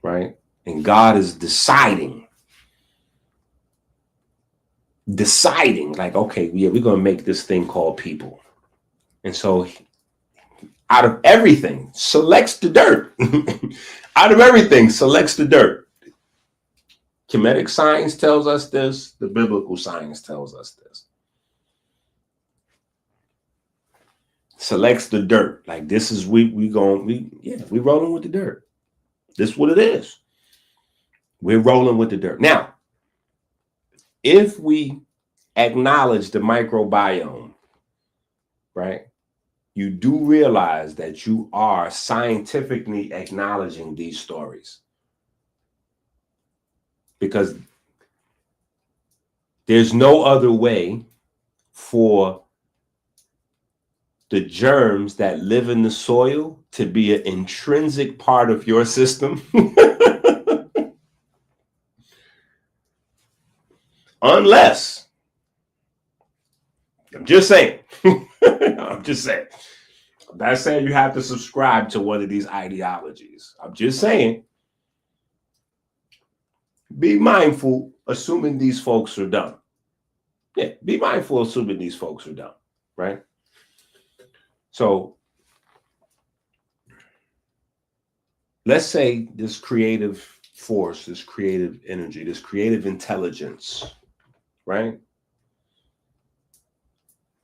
right? And God is deciding, like, okay, yeah, we're going to make this thing called people. And so out of everything, selects the dirt. Out of everything, selects the dirt. Kemetic science tells us this. The biblical science tells us this. Selects the dirt. Like, this is, we rolling with the dirt. This is what it is. We're rolling with the dirt. Now, if we acknowledge the microbiome, right, you do realize that you are scientifically acknowledging these stories. Because there's no other way for the germs that live in the soil to be an intrinsic part of your system. Unless, I'm just saying, I'm not saying you have to subscribe to one of these ideologies. I'm just saying, be mindful, assuming these folks are dumb. Yeah, be mindful, assuming these folks are dumb, right? So let's say this creative force, this creative energy, this creative intelligence, right?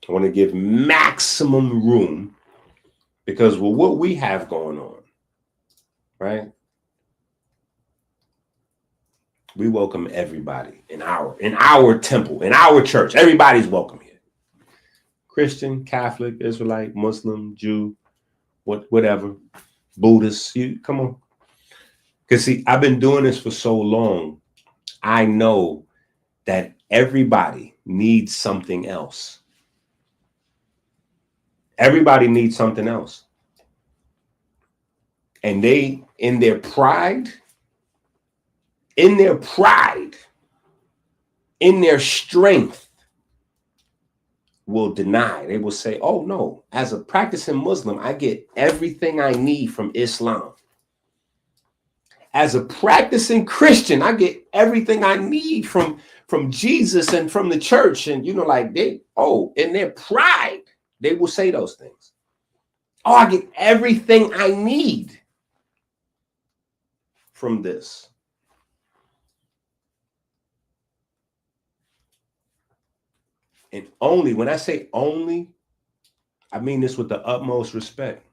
I want to give maximum room, because with what we have going on, right? We welcome everybody in our temple, in our church. Everybody's welcome here. Christian, Catholic, Israelite, Muslim, Jew, whatever, Buddhist, you come on. Because see, I've been doing this for so long. I know that everybody needs something else. Everybody needs something else. And they, in their pride, in their strength, will deny. They will say, oh no, as a practicing Muslim, I get everything I need from Islam. As a practicing Christian, I get everything I need from Jesus and from the church. And, like in their pride, they will say those things. Oh, I get everything I need from this. And only, when I say only, I mean this with the utmost respect.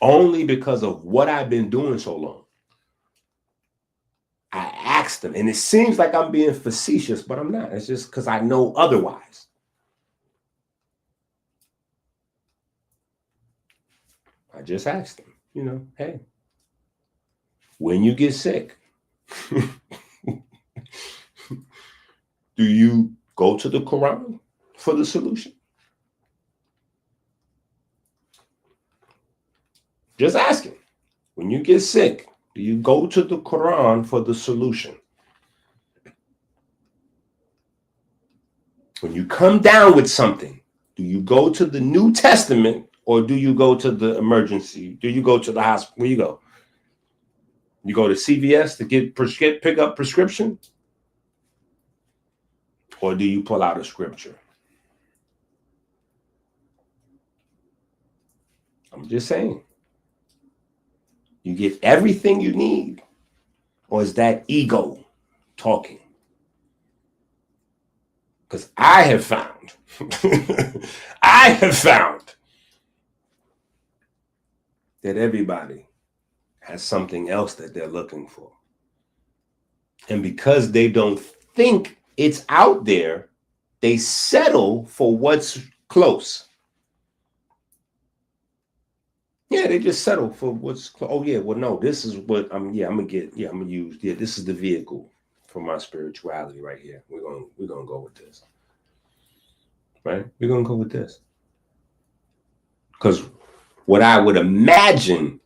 Only because of what I've been doing so long. I asked them, and it seems like I'm being facetious, but I'm not. It's just because I know otherwise. I just asked them, hey, when you get sick, do you go to the Quran for the solution? Just asking. When you get sick, do you go to the Quran for the solution? When you come down with something, do you go to the New Testament or do you go to the emergency? Do you go to the hospital? Where you go? You go to CVS to pick up prescription? Or do you pull out a scripture? I'm just saying. You get everything you need, or is that ego talking? Because I have found that everybody has something else that they're looking for. And because they don't think it's out there, they settle for what's close. Yeah, they just settle for what's close. Oh yeah, well no, this is what I'm gonna use. Yeah, this is the vehicle for my spirituality right here. We're gonna go with this. Right? We're gonna go with this. Because what I would imagine,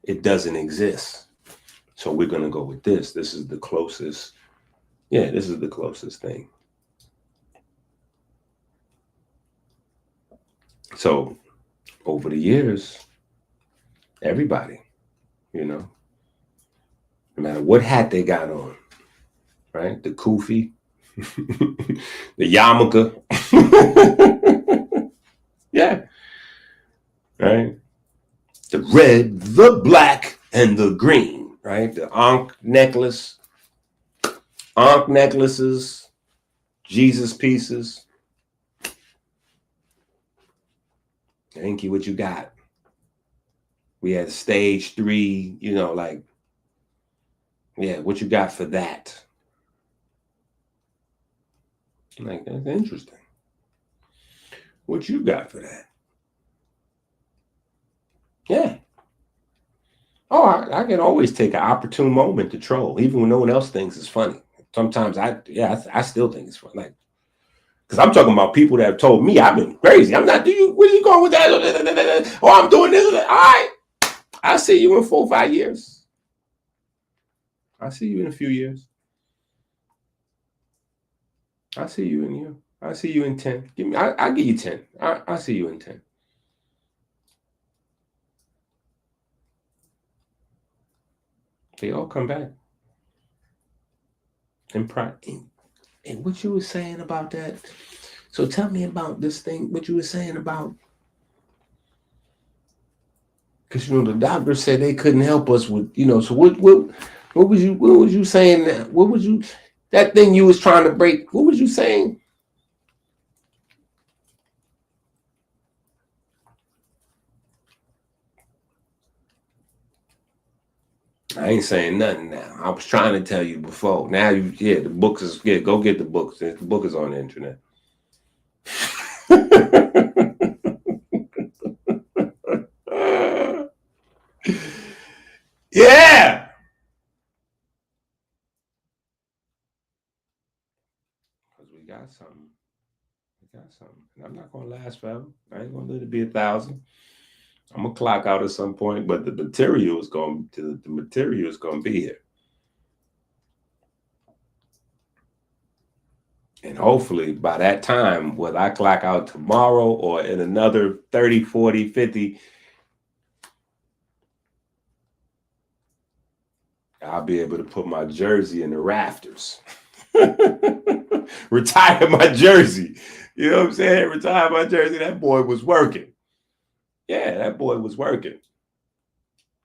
it doesn't exist. So we're gonna go with this. This is the closest. Yeah, this is the closest thing. So over the years, everybody, no matter what hat they got on, right? The kufi, the yarmulke, yeah, right? The red, the black, and the green, right? The Ankh necklaces, Jesus pieces. Thank you, what you got? We had stage 3, what you got for that? Like, that's interesting. What you got for that? Yeah. Oh, I can always take an opportune moment to troll, even when no one else thinks it's funny. Sometimes I still think it's funny. Like, because I'm talking about people that have told me I've been crazy. I'm not, where are you going with that? Oh, I'm doing this. All right. I'll see you in 4 or 5 years. I'll see you in a few years. I'll see you in here. I'll see you in 10. I'll give you 10. I'll see you in 10. They all come back. And what you were saying about that? So tell me about this thing, what you were saying about, because the doctor said they couldn't help us with, so what was you saying that? That thing you was trying to break, what was you saying? I ain't saying nothing now. I was trying to tell you before. Now the books is, go get the books. The book is on the internet. Yeah. Because we got something. got something. And I'm not gonna last forever. I ain't gonna let it be 1,000. I'm gonna clock out at some point, but the material is gonna be here. And hopefully by that time, whether I clock out tomorrow or in another 30, 40, 50, I'll be able to put my jersey in the rafters. Retire my jersey. You know what I'm saying? Retire my jersey. That boy was working. Yeah, that boy was working.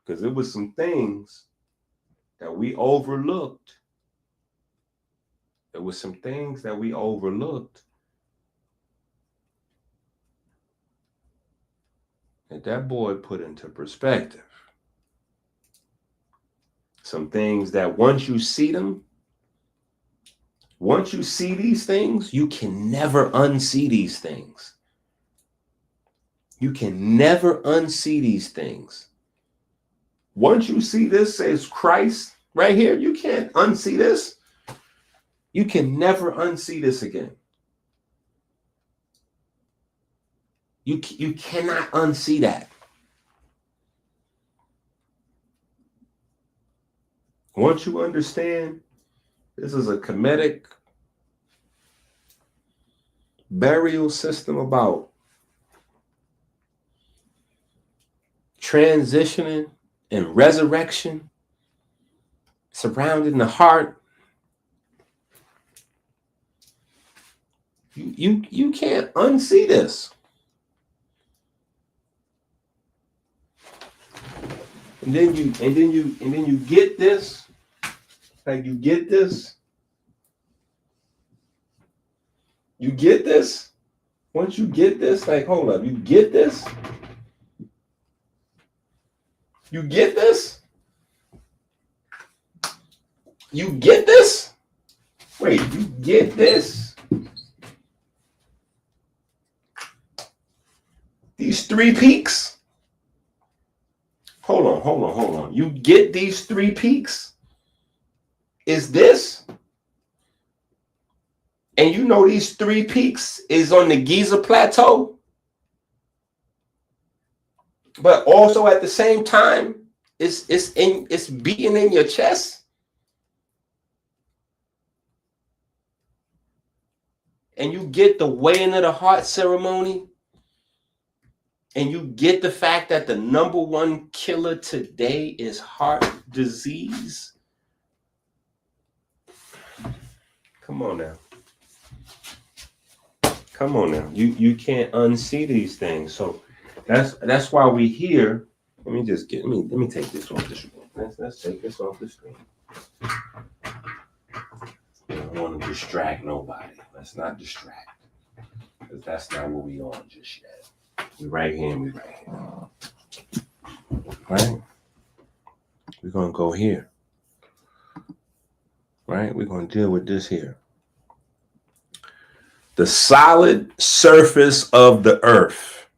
Because it was some things that we overlooked. There was some things that we overlooked. That boy put into perspective. Some things that once you see them, once you see these things, you can never unsee these things. You can never unsee these things. Once you see this says Christ right here, you can't unsee this. You can never unsee this again. You cannot unsee that. Once you understand this is a Kemetic burial system about transitioning and resurrection surrounding the heart, you can't unsee this. And then you get this. Like you get this. You get this. Once you get this, like hold up, you get this. You get this. You get this. Wait, you get this. These 3 peaks. Hold on. You get these 3 peaks? Is this? And you know these 3 peaks is on the Giza Plateau? But also at the same time, it's beating in your chest. And you get the weighing of the heart ceremony. And you get the fact that the #1 killer today is heart disease. Come on now. You can't unsee these things. So that's why we here. Let me take this off the screen. Let's take this off the screen. I don't want to distract nobody. Let's not distract. Because that's not what we on just yet. We right here. Right? We're going to go here. Right? We're going to deal with this here. The solid surface of the earth.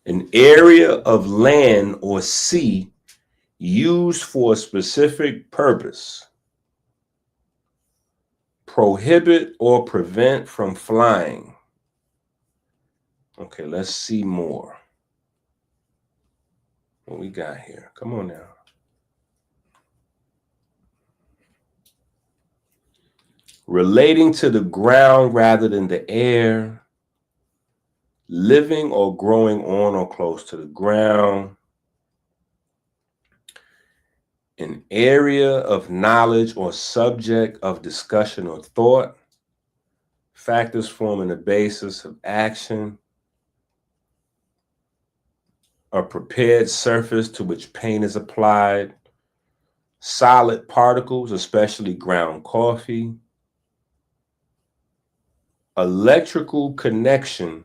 An area of land or sea used for a specific purpose. Prohibit or prevent from flying. Okay, let's see more. What we got here? Come on now. Relating to the ground rather than the air. Living or growing on or close to the ground. An area of knowledge or subject of discussion or thought. Factors forming the basis of action. A prepared surface to which paint is applied. Solid particles, especially ground coffee. Electrical connection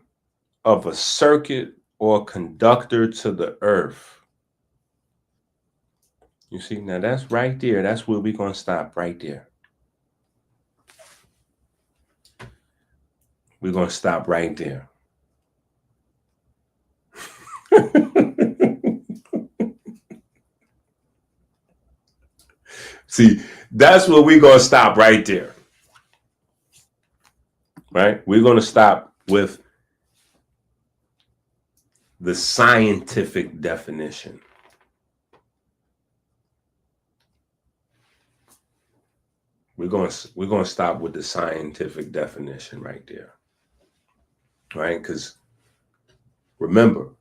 of a circuit or conductor to the earth. You see, now that's right there. That's where we're going to stop right there. We're going to stop right there. See, that's where we're going to stop right there. right? We're going to stop with the scientific definition. We're going to stop with the scientific definition right there, right? Because remember,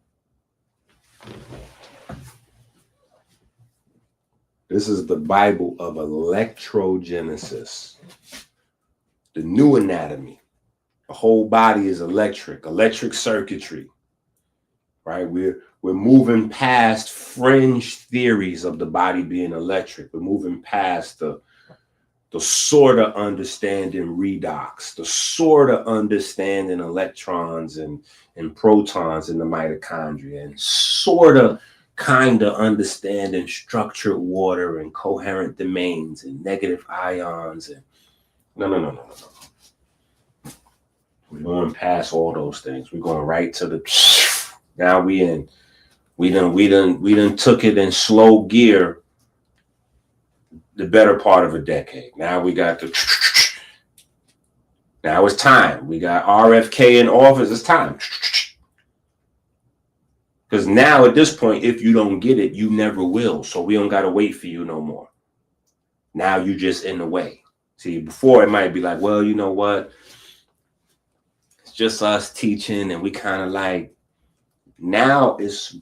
this is the Bible of electrogenesis, the new anatomy. The whole body is electric circuitry, right? We're moving past fringe theories of the body being electric. We're moving past the sort of understanding redox, the sort of understanding electrons and protons in the mitochondria, and sort of kind of understanding structured water and coherent domains and negative ions. And no. We're going past all those things. We're going right to the, now we done took it in slow gear the better part of a decade. Now we got the, now it's time. We got RFK in office. It's time. Because now at this point, if you don't get it, you never will. So we don't got to wait for you no more. Now you just in the way. See, before it might be like, well, you know what? It's just us teaching and we kind of like, now it's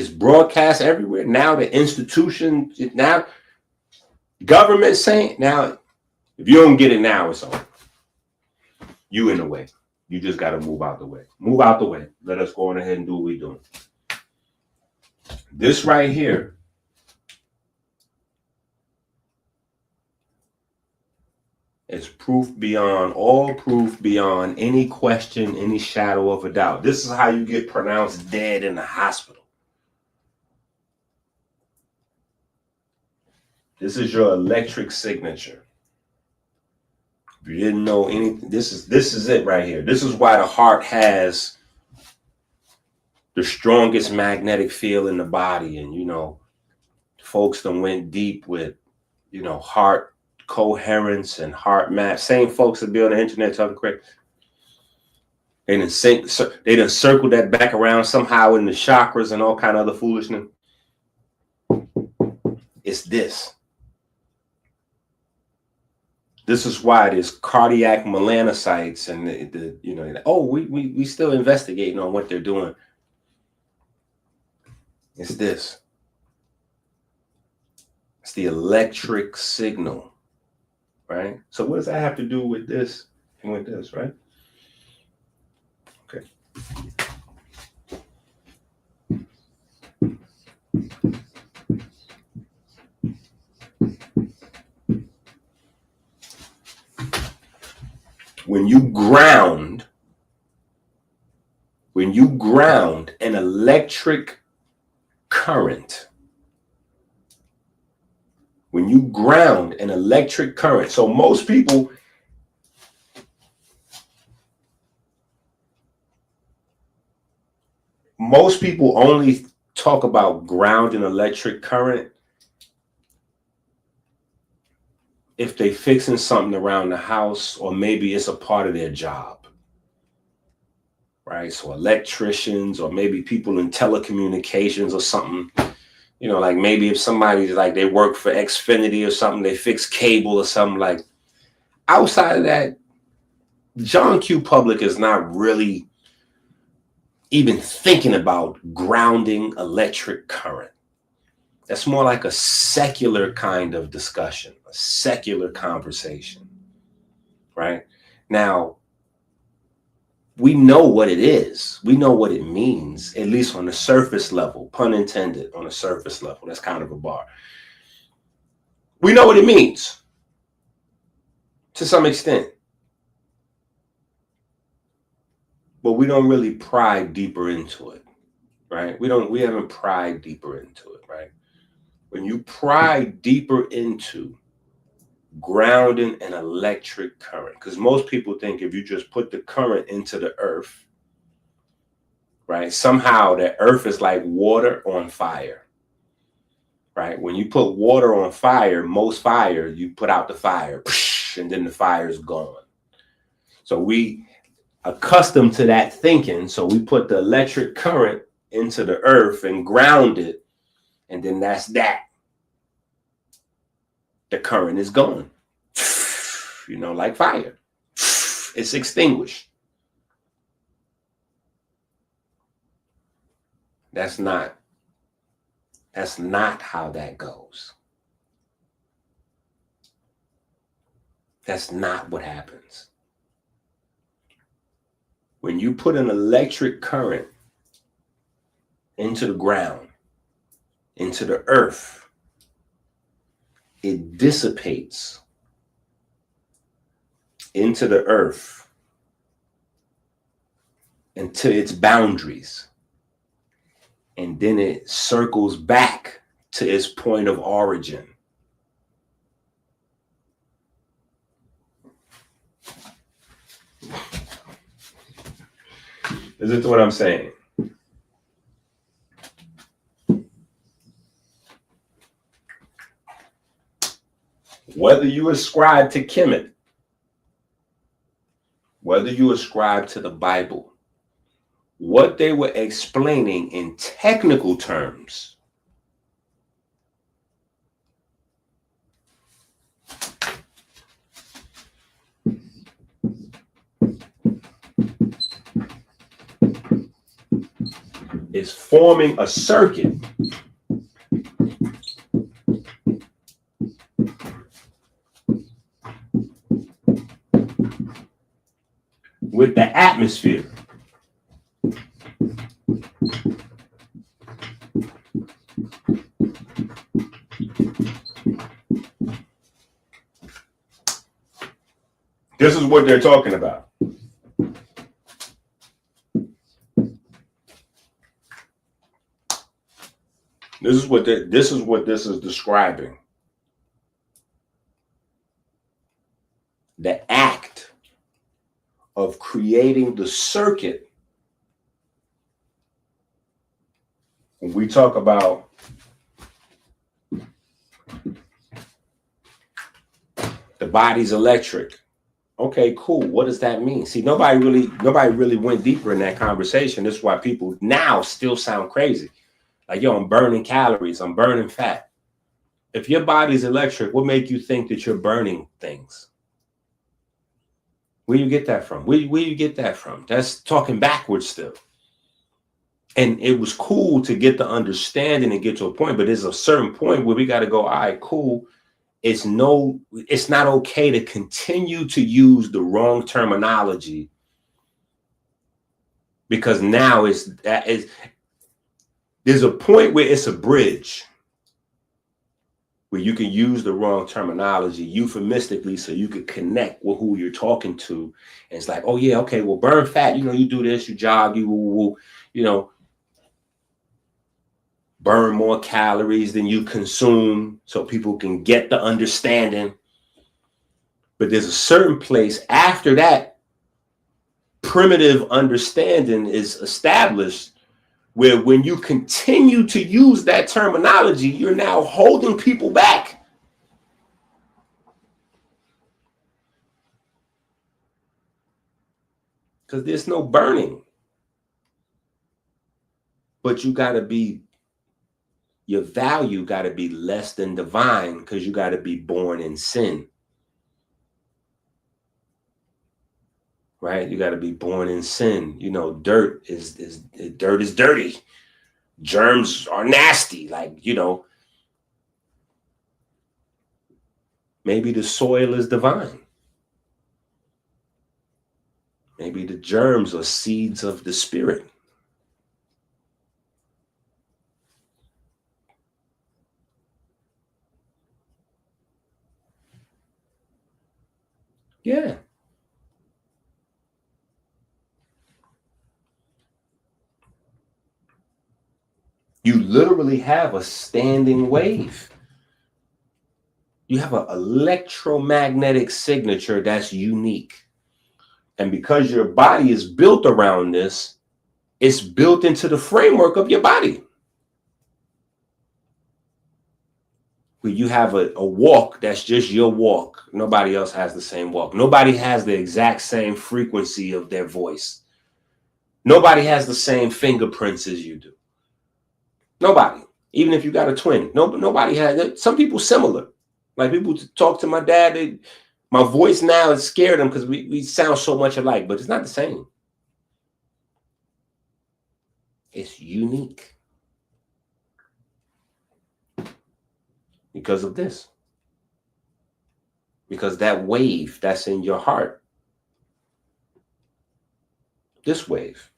broadcast everywhere. Now the institution, now government saying, now if you don't get it now, it's over. You in the way. You just got to move out the way. Move out the way. Let us go on ahead and do what we're doing. This right here is proof beyond any question, any shadow of a doubt. This is how you get pronounced dead in the hospital. This is your electric signature. If you didn't know anything, this is it right here. This is why the heart has the strongest magnetic field in the body. And, you know, folks that went deep with, you know, heart coherence and heart map. Same folks that be on the internet talking correct. They done circled that back around somehow in the chakras and all kind of other foolishness. It's this. This is why there's cardiac melanocytes and the you know, we still investigating on what they're doing. It's this. It's the electric signal, right? So what does that have to do with this and with this, right? Okay. When you ground an electric current, so most people only talk about grounding electric current if they fixing something around the house, or maybe it's a part of their job, right? So electricians, or maybe people in telecommunications or something, you know, like maybe if somebody's like, they work for Xfinity or something, they fix cable or something. Like outside of that, John Q. Public is not really even thinking about grounding electric current. That's more like a secular kind of discussion, a secular conversation, right? Now, we know what it is. We know what it means, at least on the surface level, pun intended, on the surface level. That's kind of a bar. We know what it means to some extent, but we don't really pry deeper into it, right? We haven't pried deeper into it, right? When you pry deeper into grounding an electric current, because most people think if you just put the current into the earth, right, somehow the earth is like water on fire, right? When you put water on fire, most fire, you put out the fire, and then the fire is gone. So we accustomed to that thinking. So we put the electric current into the earth and ground it. And then that's that. The current is gone. You know, like fire. It's extinguished. That's not how that goes. That's not what happens. When you put an electric current into the ground, into the earth, it dissipates into the earth into its boundaries. And then it circles back to its point of origin. Is this what I'm saying? Whether you ascribe to Kemet, whether you ascribe to the Bible, what they were explaining in technical terms is forming a circuit with the atmosphere. This is what they're talking about. This is what this is describing. The act of creating the circuit. When we talk about the body's electric. Okay, cool. What does that mean? See, nobody really went deeper in that conversation. This is why people now still sound crazy. Like, yo, I'm burning calories, I'm burning fat. If your body's electric, what make you think that you're burning things? Where you get that from? Where you get that from? That's talking backwards still. And it was cool to get the understanding and get to a point, but there's a certain point where we got to go, all right, cool. It's not okay to continue to use the wrong terminology, because now there's a point where it's a bridge where you can use the wrong terminology euphemistically so you can connect with who you're talking to. And it's like, oh yeah, okay, well, burn fat, you do this, you jog, you burn more calories than you consume so people can get the understanding. But there's a certain place after that primitive understanding is established where when you continue to use that terminology, you're now holding people back. Because there's no burning. But your value got to be less than divine, because you got to be born in sin. Right? You got to be born in sin. Dirt is dirty. Germs are nasty. Maybe the soil is divine. Maybe the germs are seeds of the spirit. Yeah. You literally have a standing wave. You have an electromagnetic signature that's unique. And because your body is built around this, it's built into the framework of your body. where you have a walk that's just your walk. Nobody else has the same walk. Nobody has the exact same frequency of their voice. Nobody has the same fingerprints as you do. Nobody. Even if you got a twin. Nobody has. Some people similar. Like people talk to my dad. My voice now has scared them because we sound so much alike, but it's not the same. It's unique. Because of this. Because that wave that's in your heart, this wave,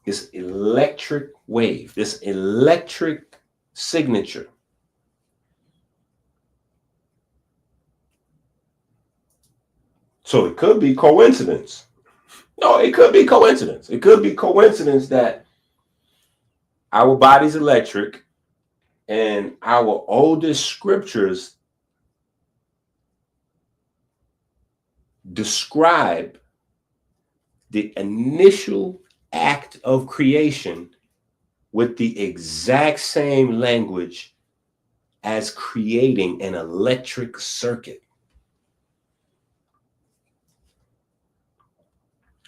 this electric wave, this electric signature, so it could be coincidence. No, it could be coincidence. It could be coincidence that our body's electric and our oldest scriptures describe the initial act of creation with the exact same language as creating an electric circuit.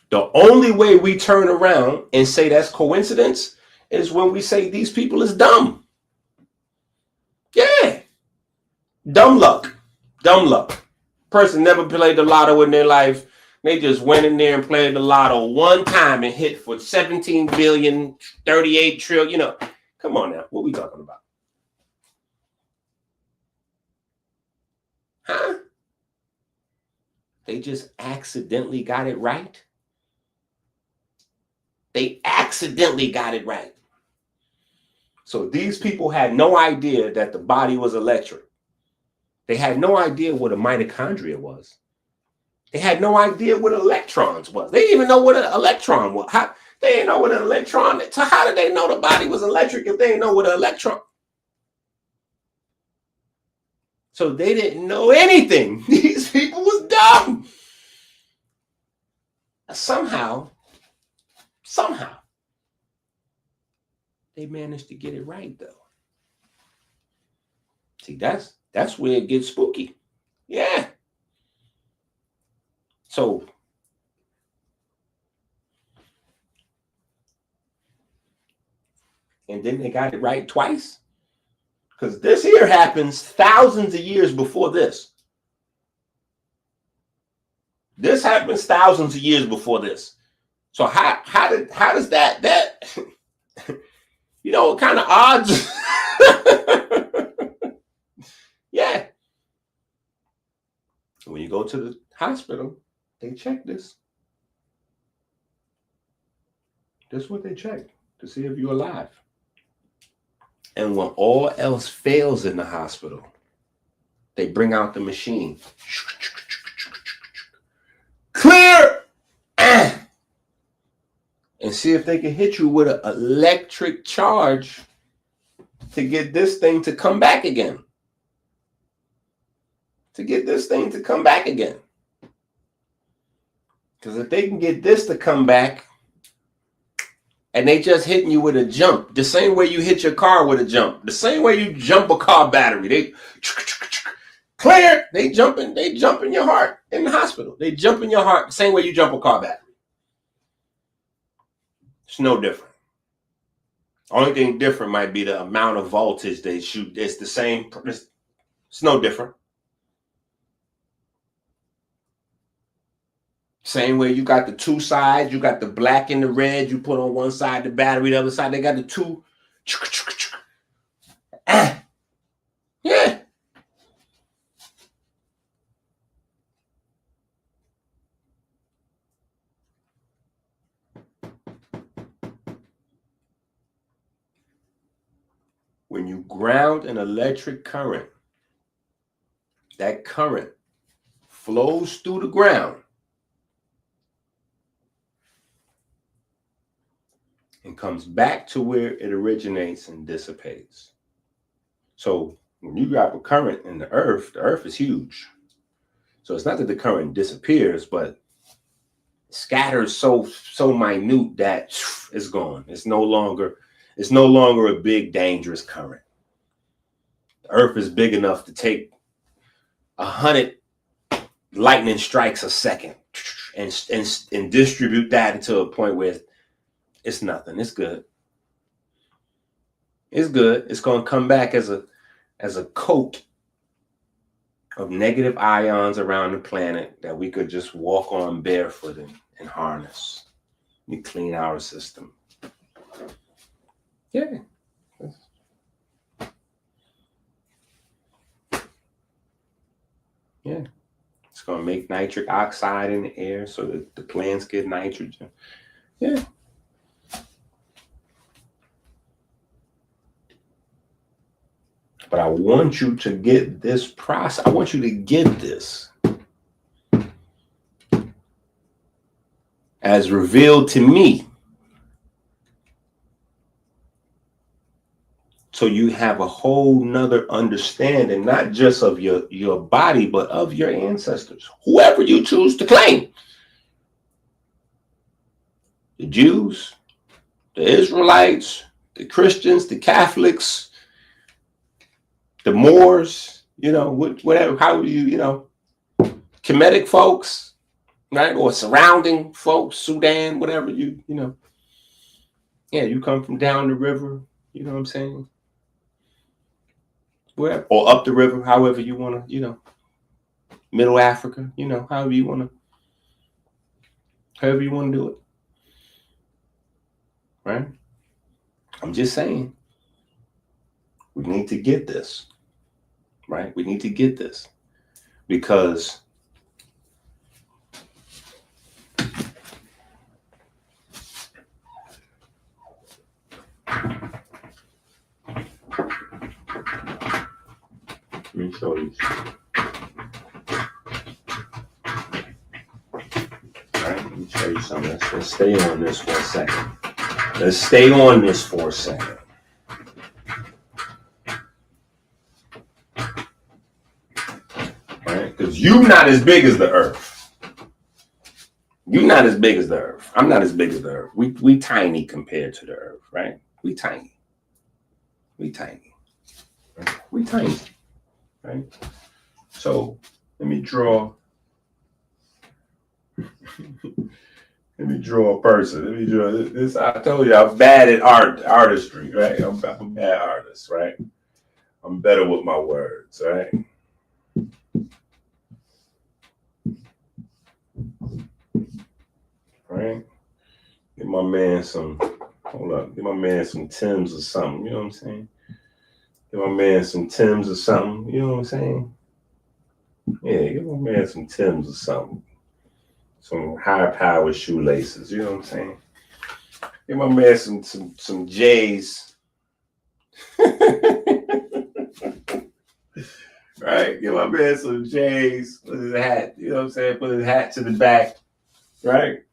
The only way we turn around and say that's coincidence is when we say these people is dumb. Yeah. Dumb luck. Dumb luck. Person never played the lotto in their life. They just went in there and played the lotto one time and hit for 17 billion, 38 trillion. You know, come on now. What are we talking about? Huh? They just accidentally got it right. They accidentally got it right. So these people had no idea that the body was electric. They had no idea what a mitochondria was. They had no idea what electrons was. They didn't even know what an electron was. They didn't know what an electron. So how did they know the body was electric if they didn't know what an electron? So they didn't know anything. These people was dumb. Somehow, they managed to get it right though. See, that's where it gets spooky. Yeah. So and then they got it right twice. Because this here happens thousands of years before this. This happens thousands of years before this. So how does that you know what kind of odds? Yeah. When you go to the hospital, they check this. This is what they check to see if you're alive. And when all else fails in the hospital, they bring out the machine. Clear! And see if they can hit you with an electric charge to get this thing to come back again. Because if they can get this to come back, and they just hitting you with a jump, the same way you hit your car with a jump, the same way you jump a car battery, they clear, they jump in your heart in the hospital. They jump in your heart the same way you jump a car battery. It's no different. Only thing different might be the amount of voltage they shoot. It's the same. It's no different. Same way you got the two sides, you got the black and the red, you put on one side the battery, the other side, they got the two. Yeah. When you ground an electric current, that current flows through the ground and comes back to where it originates and dissipates. So when you drop a current in the earth is huge. So it's not that the current disappears, but scatters so minute that it's gone. It's no longer a big dangerous current. The Earth is big enough to take 100 lightning strikes a second and distribute that into a point where it's nothing. It's good. It's good. It's going to come back as a coat of negative ions around the planet that we could just walk on barefoot and harness. We clean our system. Yeah. Yeah. It's going to make nitric oxide in the air so that the plants get nitrogen. Yeah. But I want you to get this process. I want you to get this as revealed to me. So you have a whole nother understanding, not just of your body, but of your ancestors, whoever you choose to claim. The Jews, the Israelites, the Christians, the Catholics, the Moors, whatever, how you, Kemetic folks, right? Or surrounding folks, Sudan, whatever yeah, you come from down the river, you know what I'm saying? Wherever, or up the river, however you want to, Middle Africa, however you want to do it. Right? I'm just saying, we need to get this. Right? We need to get this because let me show you. All right, let me show you something. Let's stay on this for a second. Let's stay on this for a second. Because you're not as big as the Earth. You're not as big as the Earth. I'm not as big as the Earth. We tiny compared to the Earth, right? We tiny. Right? We tiny, right? So let me draw. Let me draw a person. Let me draw this. I told you I'm bad at artistry, right? I'm a bad artist, right? I'm better with my words, right? Right? Give my man some, hold up, give my man some Timbs or something, you know what I'm saying? Give my man some Timbs or something, you know what I'm saying? Yeah, give my man some Timbs or something. Some high power shoelaces, you know what I'm saying? Give my man some J's. Right? Give my man some J's, put his hat, you know what I'm saying? Put his hat to the back, right?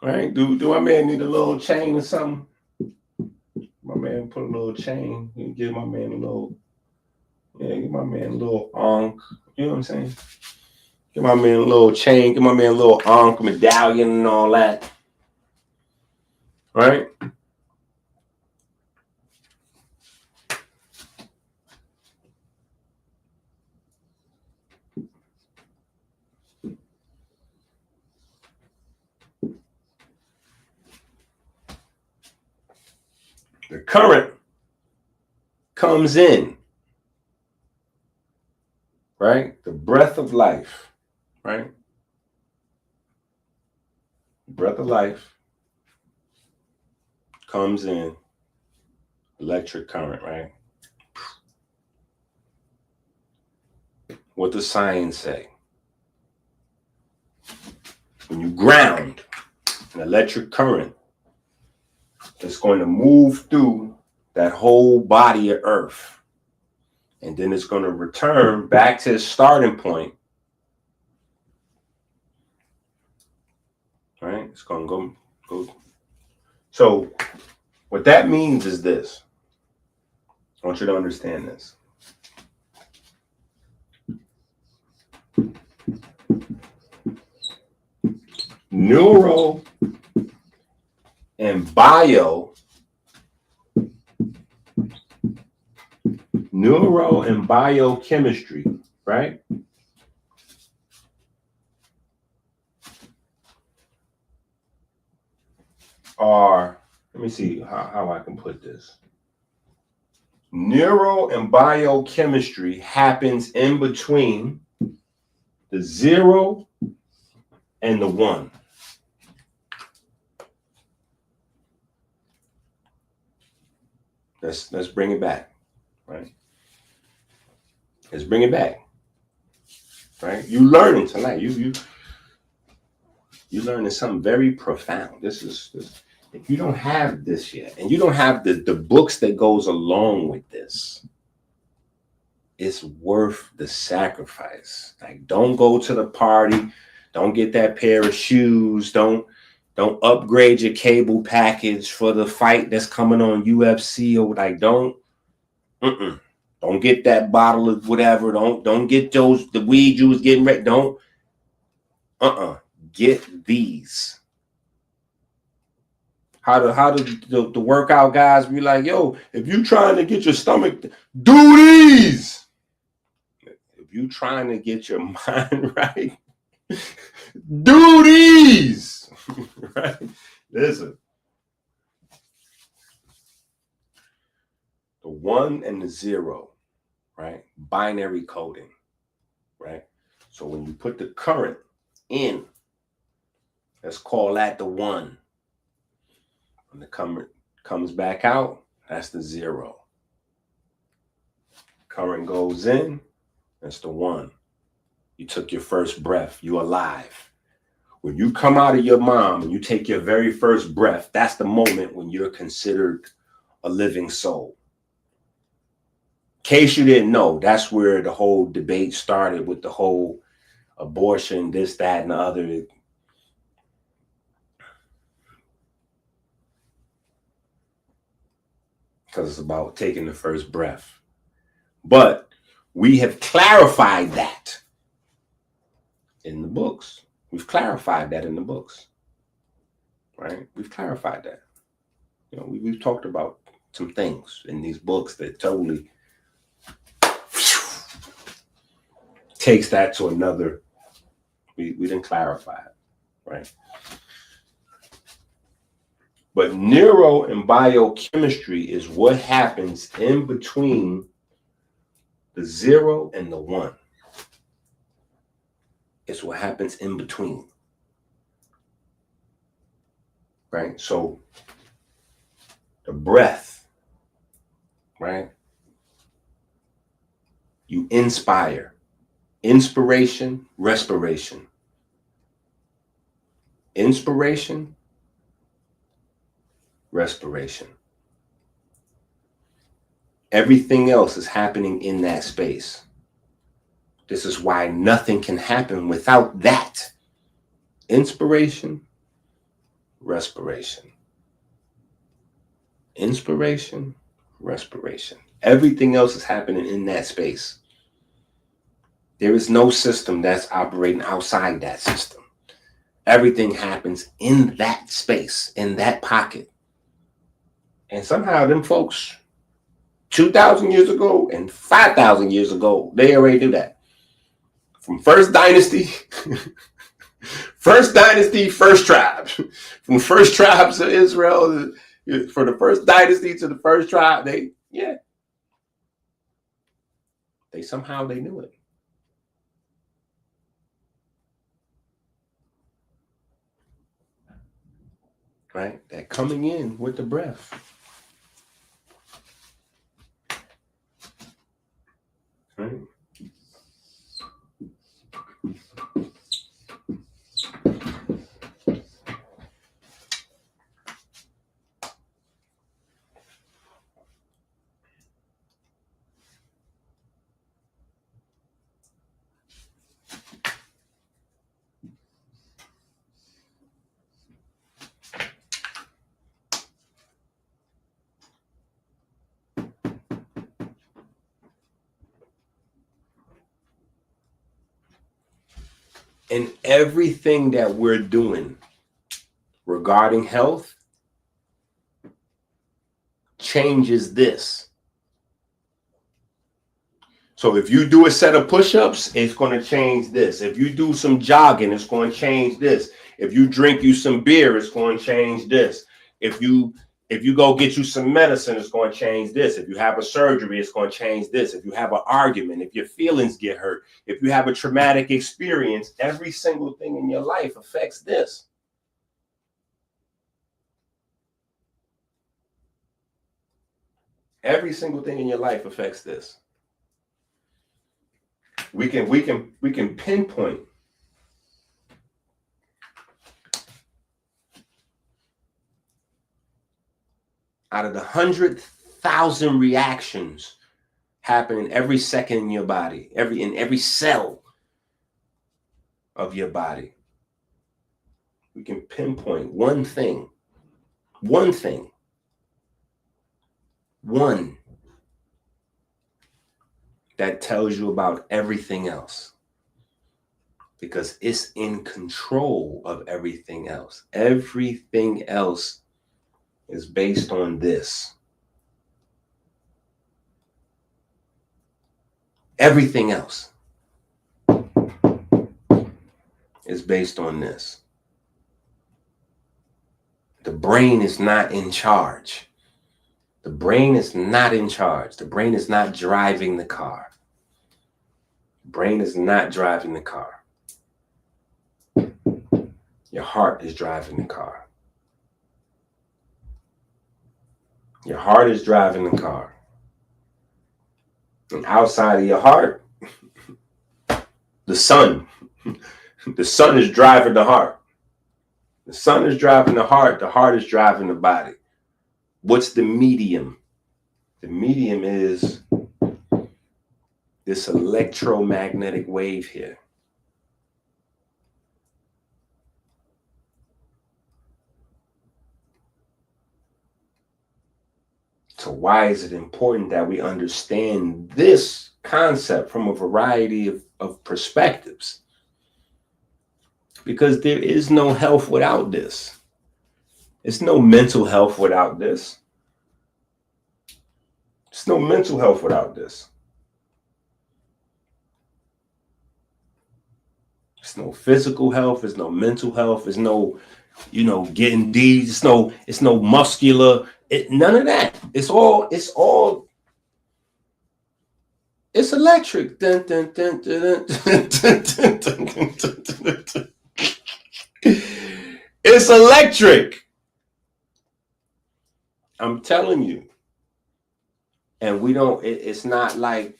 Right? Do my man need a little chain or something? My man put a little chain. You give my man a little, give my man a little ankh. You know what I'm saying? Give my man a little chain. Give my man a little ankh medallion and all that. Right? The current comes in, right? The breath of life, right? Breath of life comes in, electric current, right? What does science say? When you ground an electric current, it's going to move through that whole body of Earth. And then it's going to return back to its starting point. Right? It's going to go. So what that means is this. I want you to understand this. Neuro and bio neuro and biochemistry, right? Are, let me see how I can put this. Neuro and biochemistry happens in between the 0 and the 1. Let's bring it back, right? Let's bring it back, right? You learning tonight. You learning something very profound. This. If you don't have this yet, and you don't have the books that goes along with this, it's worth the sacrifice. Like, don't go to the party. Don't get that pair of shoes. Don't upgrade your cable package for the fight that's coming on UFC, or like, don't get that bottle of whatever. Don't get the weed you was getting ready. Don't get these. How the workout guys be like, yo, if you trying to get your stomach, do these. If you trying to get your mind right, do these. Right? Listen. The 1 and the 0, right? Binary coding, right? So when you put the current in, let's call that the 1. When the current comes back out, that's the 0. Current goes in, that's the 1. You took your first breath, you're alive. When you come out of your mom and you take your very first breath, that's the moment when you're considered a living soul. In case you didn't know, that's where the whole debate started with the whole abortion, this, that, and the other. Because it's about taking the first breath. But we have clarified that in the books. We've clarified that in the books, right? We've clarified that. You know, we've talked about some things in these books that totally takes that to another. We didn't clarify it, right? But neuro and biochemistry is what happens in between the 0 and the 1. It's what happens in between, right? So the breath, right? You inspire, inspiration, respiration. Inspiration, respiration. Everything else is happening in that space. This is why nothing can happen without that. Inspiration, respiration. Inspiration, respiration. Everything else is happening in that space. There is no system that's operating outside that system. Everything happens in that space, in that pocket. And somehow them folks 2,000 years ago and 5,000 years ago, they already do that. From first dynasty, first tribe. From first tribes of Israel, for the first dynasty to the first tribe, they somehow they knew it. Right? That coming in with the breath. Right? And everything that we're doing regarding health changes this. So if you do a set of push-ups, it's going to change this. If you do some jogging, it's going to change this. If you drink you some beer, it's going to change this. If you go get you some medicine, it's going to change this. If you have a surgery, it's going to change this. If you have an argument, if your feelings get hurt, if you have a traumatic experience, every single thing in your life affects this. Every single thing in your life affects this. We can pinpoint out of the 100,000 reactions happening every second in your body, in every cell of your body. We can pinpoint one thing that tells you about everything else, because it's in control of everything else. Everything else is based on this. Everything else is based on this. The brain is not in charge. The brain is not in charge. The brain is not driving the car. The brain is not driving the car. Your heart is driving the car. Your heart is driving the car. And outside of your heart, the sun. The sun is driving the heart. The sun is driving the heart is driving the body. What's the medium? The medium is this electromagnetic wave here. So why is it important that we understand this concept from a variety of perspectives? Because there is no health without this. There's no mental health without this. There's no mental health without this. There's no physical health. There's no mental health. There's no, getting these. It's no muscular. None of that. It's electric. Dun, dun, dun, dun, dun, dun, dun, dun, dun, dun. It's electric. I'm telling you. And we don't, it's not like,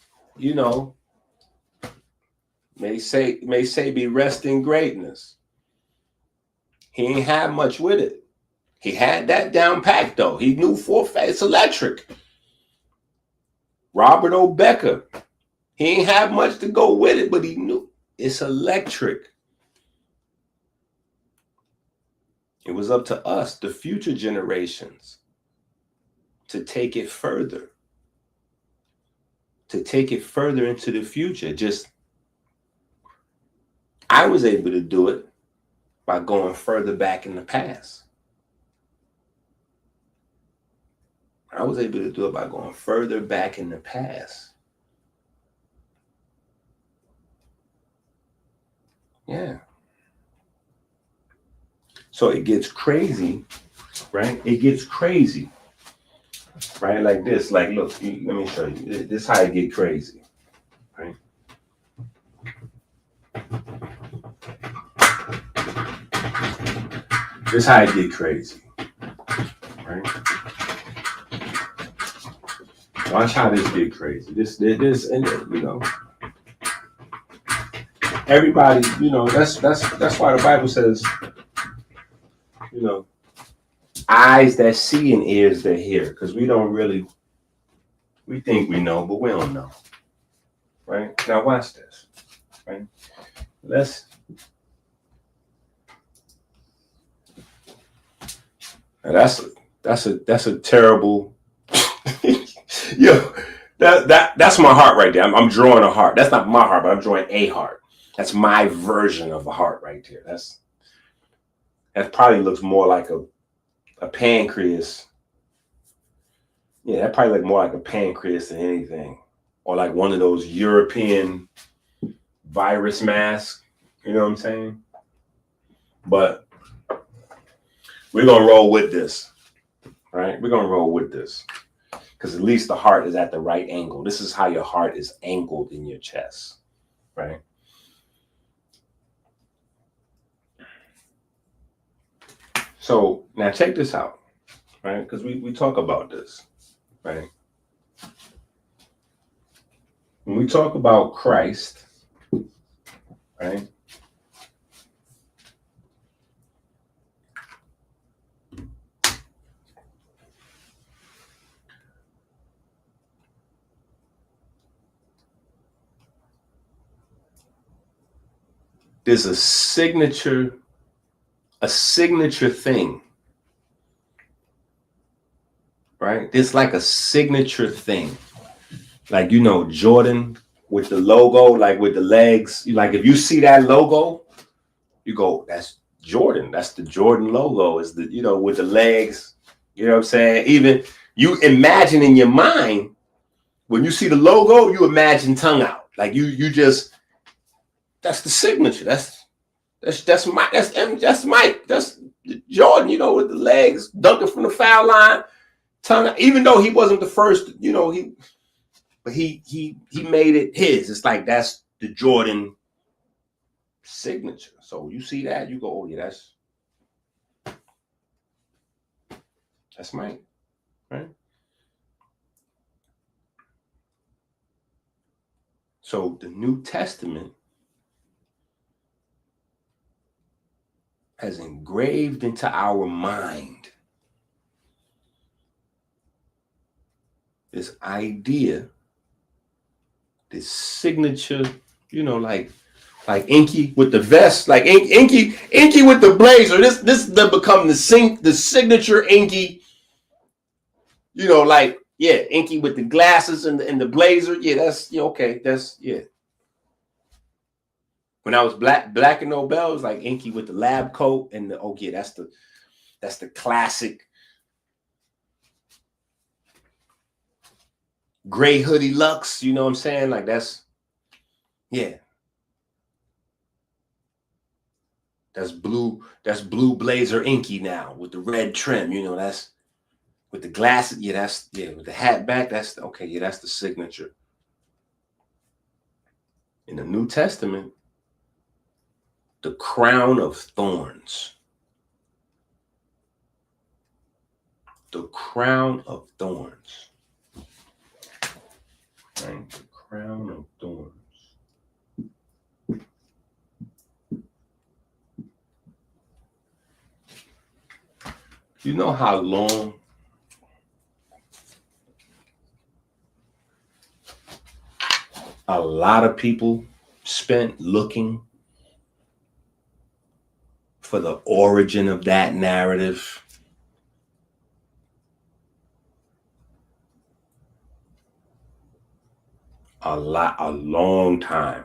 may say be rest in greatness. He ain't had much with it. He had that down packed though. He knew for a fact it's electric. Robert O. Becker, he ain't had much to go with it, but he knew it's electric. It was up to us, the future generations, to take it further. To take it further into the future. I was able to do it by going further back in the past. I was able to do it by going further back in the past. Yeah. So it gets crazy, right? It gets crazy, right? Like this, like, look, let me show you. This is how it get crazy, right? This is how it get crazy, right? Watch how this get crazy. This, and everybody, that's why the Bible says, eyes that see and ears that hear, because we think we know, but we don't know, right? Now watch this, right? That's a terrible, that's my heart right there. I'm drawing a heart. That's not my heart, but I'm drawing a heart. That's my version of a heart right there. That probably looks more like a pancreas. Yeah, that probably look more like a pancreas than anything. or like one of those European virus masks. You know what I'm saying? But we're going to roll with this, right? We're going to roll with this because at least the heart is at the right angle. This is how your heart is angled in your chest, right? So now check this out, right? Because we talk about this, right? When we talk about Christ, right? There's a signature thing, right? It's like a signature thing. Like, you know, Jordan with the logo, like with the legs. Like if you see that logo, you go, that's Jordan. That's the Jordan logo, is the, you know, with the legs. You know what I'm saying? Even you imagine in your mind, when you see the logo, you imagine tongue out. Like you just, that's the signature. That's Mike. That's Mike. That's Jordan, you know, with the legs, dunking from the foul line, tongue out. Even though he wasn't the first, you know, he made it his. It's like that's the Jordan signature. So you see that, you go, oh yeah, that's Mike, right? So the New Testament has engraved into our mind this idea, this signature, you know, like Inky with the vest, like Inky with the blazer. This then become the signature Inky, you know, like, yeah, Inky with the glasses and the blazer. Yeah, that's, yeah, okay, that's, yeah. When I was black and Nobel, it was like Inky with the lab coat and the, oh yeah, that's the classic gray hoodie Lux, you know what I'm saying? Like that's, yeah. That's blue blazer Inky now with the red trim, you know, that's with the glasses, yeah, that's, yeah, with the hat back, that's, okay, yeah, that's the signature. In the New Testament, the crown of thorns. The crown of thorns. Right? The crown of thorns. You know how long a lot of people spent looking for the origin of that narrative? A long time.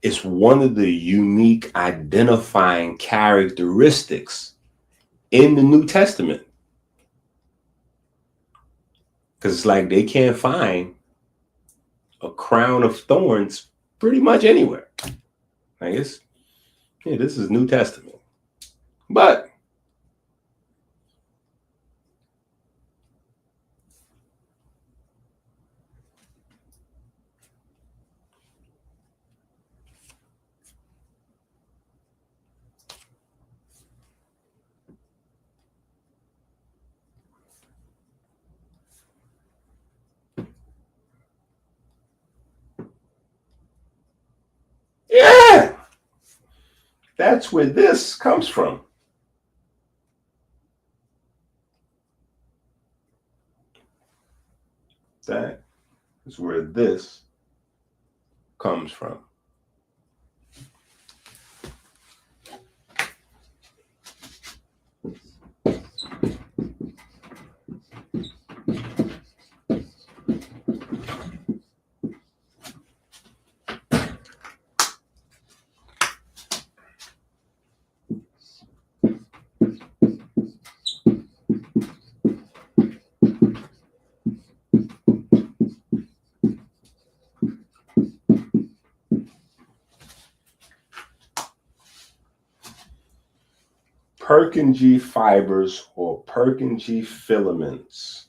It's one of the unique identifying characteristics in the New Testament. Because it's like they can't find a crown of thorns pretty much anywhere. I guess, yeah, this is New Testament. But yeah, that's where this comes from. That is where this comes from. Purkinje fibers or Purkinje filaments,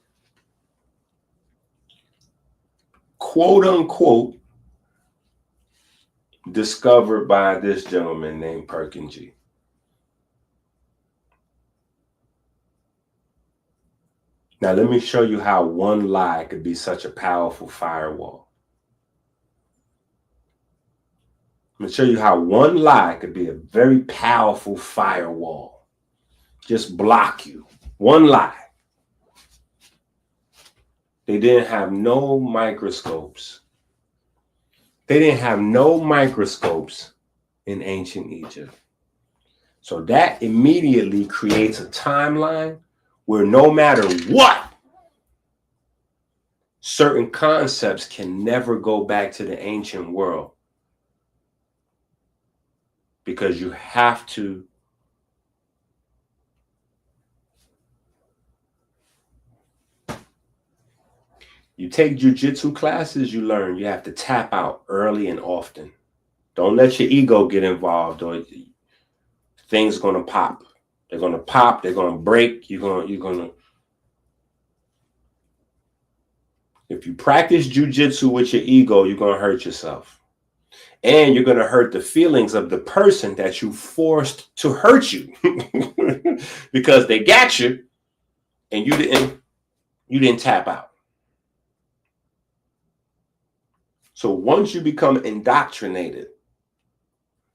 quote unquote, discovered by this gentleman named Purkinje. Now, let me show you how one lie could be such a powerful firewall. I'm going to show you how one lie could be a very powerful firewall. Just block you. One lie. They didn't have no microscopes. They didn't have no microscopes in ancient Egypt. So that immediately creates a timeline where no matter what, certain concepts can never go back to the ancient world. Because you have to you take jujitsu classes, you learn you have to tap out early and often. Don't let your ego get involved or things are gonna pop. They're gonna pop, they're gonna break, you're gonna if you practice jujitsu with your ego, you're gonna hurt yourself. And you're going to hurt the feelings of the person that you forced to hurt you because they got you and you didn't tap out. So once you become indoctrinated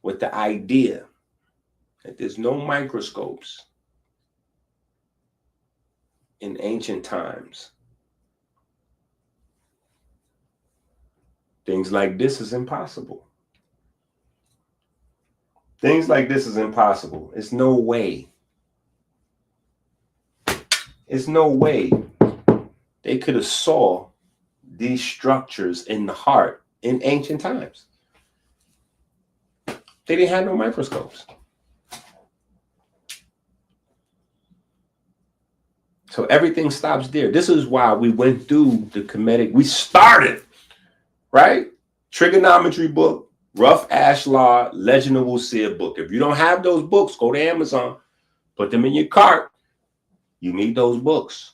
with the idea that there's no microscopes in ancient times, things like this is impossible. Things like this is impossible. It's no way. It's no way they could have saw these structures in the heart in ancient times. They didn't have no microscopes. So everything stops there. This is why we went through the Kemetic. We started, right? Trigonometry book, Rough Ash Law, Legend of Wusia book. If you don't have those books, go to Amazon, put them in your cart. You need those books.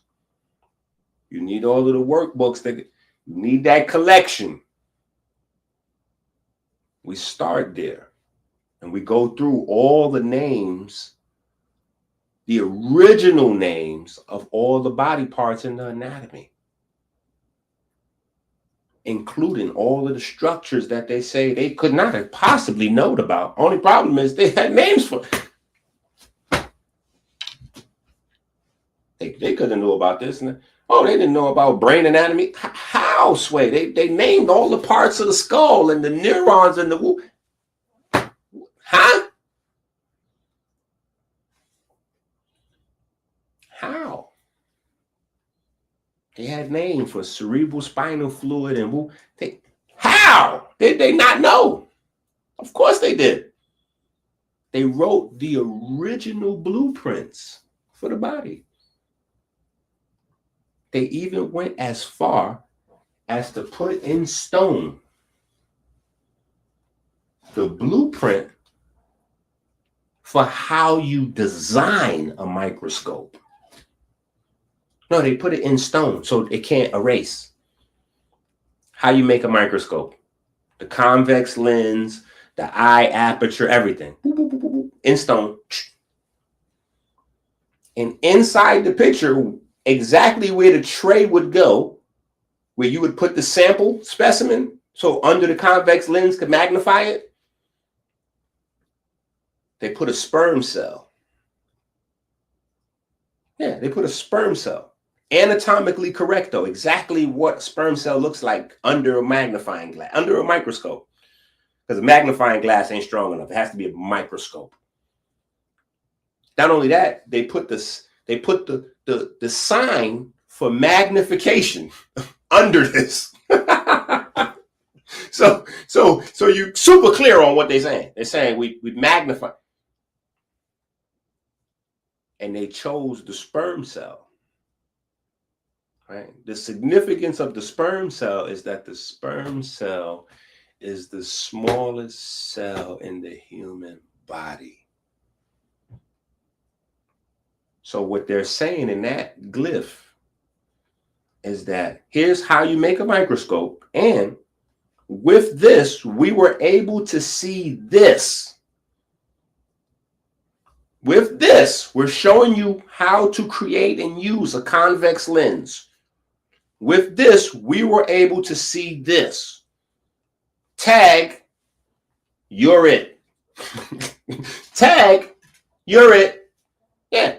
You need all of the workbooks. You need that collection. We start there and we go through all the names, the original names of all the body parts in the anatomy, including all of the structures that they say they could not have possibly known about. Only problem is they had names for it. They couldn't know about this. They didn't know about brain anatomy. How, Sway? They named all the parts of the skull and the neurons and the... Huh? How? They had names for cerebral spinal fluid and... How? Did they not know? Of course they did. They wrote the original blueprints for the body. They even went as far as to put in stone the blueprint for how you design a microscope. No, they put it in stone so it can't erase. How you make a microscope. The convex lens, the eye aperture, everything. In stone. And inside the picture, exactly where the tray would go, where you would put the sample specimen, so under the convex lens could magnify it, they put a sperm cell. Yeah, they put a sperm cell. Anatomically correct, though, exactly what a sperm cell looks like under a magnifying glass, under a microscope. Because a magnifying glass ain't strong enough. It has to be a microscope. Not only that, they put the sign for magnification under this. So you super clear on what they're saying. They're saying we magnify. And they chose the sperm cell. Right? The significance of the sperm cell is that the sperm cell is the smallest cell in the human body. So what they're saying in that glyph is that here's how you make a microscope, and with this, we were able to see this. With this, we're showing you how to create and use a convex lens. With this, we were able to see this. Tag, you're it. Tag, you're it. Yeah.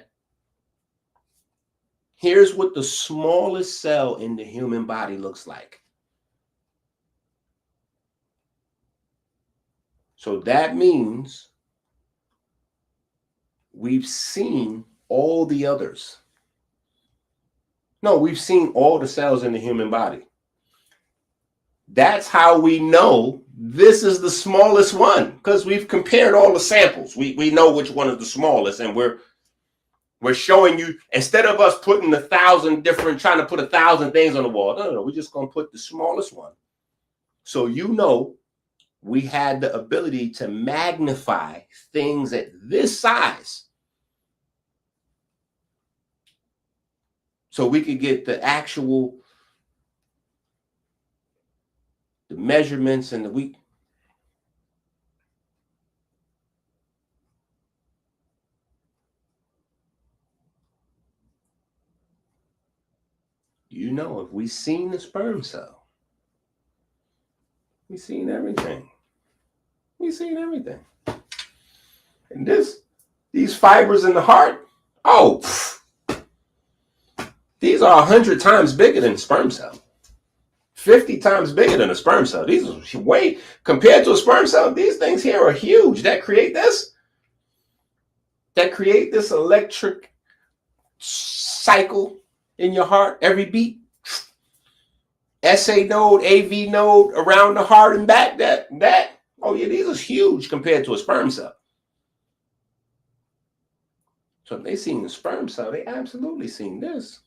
Here's what the smallest cell in the human body looks like. So that means we've seen all the others. No, we've seen all the cells in the human body. That's how we know this is the smallest one, because we've compared all the samples. We know which one is the smallest, and we're showing you, instead of us putting 1,000 different, trying to put 1,000 things on the wall. No, we're just going to put the smallest one. So we had the ability to magnify things at this size, so we could get the measurements and if we seen the sperm cell, we seen everything. We seen everything. And these fibers in the heart, these are 100 times bigger than a sperm cell. 50 times bigger than a sperm cell. These are way, compared to a sperm cell, these things here are huge. That create this electric cycle in your heart every beat. SA node, AV node around the heart and back. These are huge compared to a sperm cell. So if they seen the sperm cell, they absolutely seen this.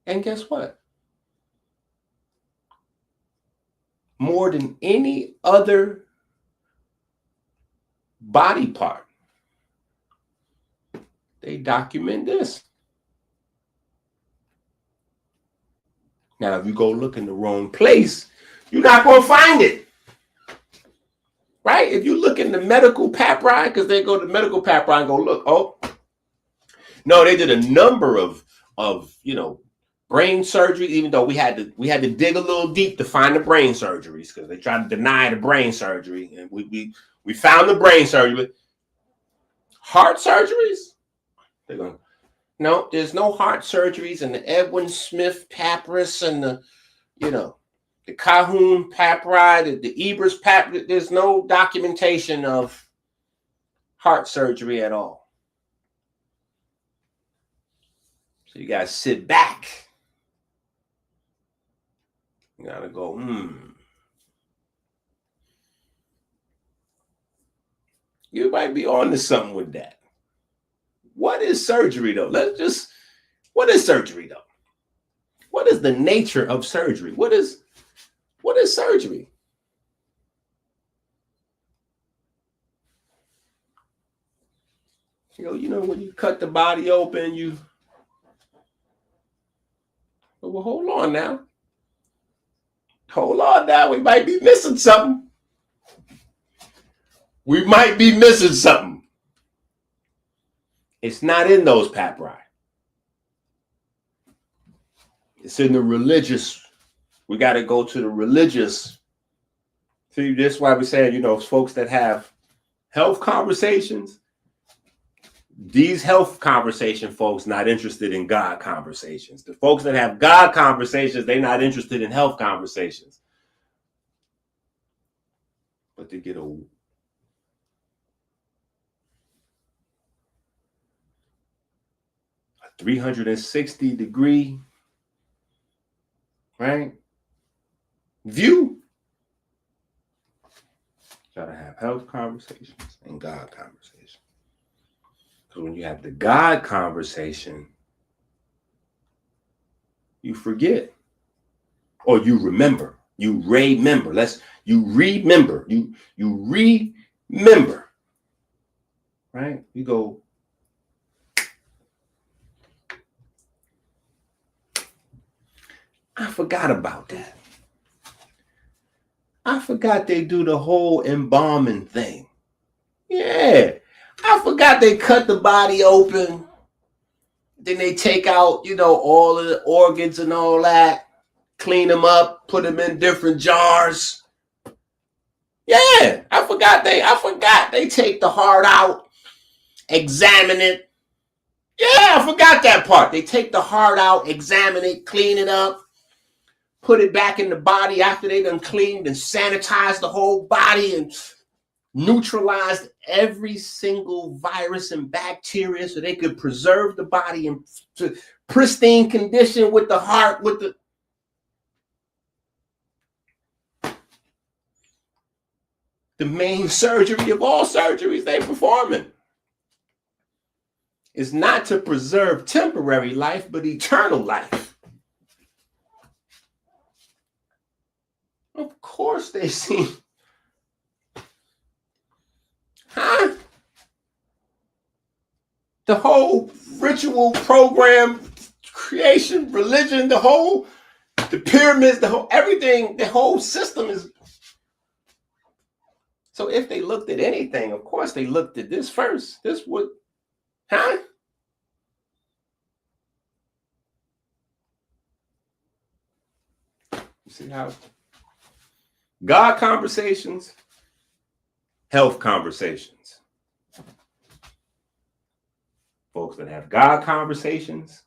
And guess what? More than any other body part, they document this. Now, if you go look in the wrong place, you're not going to find it. Right? If you look in the medical papyri, because they go to medical papyri and go, look, no, they did a number of brain surgery, even though we had to dig a little deep to find the brain surgeries, because they tried to deny the brain surgery, and we found the brain surgery. Heart surgeries? They're going, no, there's no heart surgeries in the Edwin Smith papyrus and the Cahun papyri, the Ebers papyrus. There's no documentation of heart surgery at all. So you guys sit back. You gotta go, You might be on to something with that. What is surgery, though? What is surgery, though? What is the nature of surgery? What is surgery? When you cut the body open, well, hold on now. Hold on now. We might be missing something. It's not in those papyri. It's in the religious. We got to go to the religious. See, that's why we're saying, folks that have health conversations, these health conversation folks not interested in God conversations. The folks that have God conversations, they're not interested in health conversations. But to get a 360-degree, right, view, gotta have health conversations and God conversations. Because when you have the God conversation, you forget, or you remember. You remember. You remember. Right? You go, I forgot about that. I forgot they do the whole embalming thing. Yeah. I forgot they cut the body open. Then they take out, all of the organs and all that, clean them up, put them in different jars. Yeah, I forgot they take the heart out, examine it. Yeah, I forgot that part. They take the heart out, examine it, clean it up, put it back in the body after they done cleaned and sanitized the whole body and neutralized every single virus and bacteria so they could preserve the body in pristine condition with the heart, with the main surgery of all surgeries they performing. Is not to preserve temporary life, but eternal life. Of course they see. Huh? The whole ritual program, creation, religion, the pyramids, the whole everything, the whole system is. So if they looked at anything, of course they looked at this first. This would, huh? You see how God conversations, health conversations. Folks that have God conversations,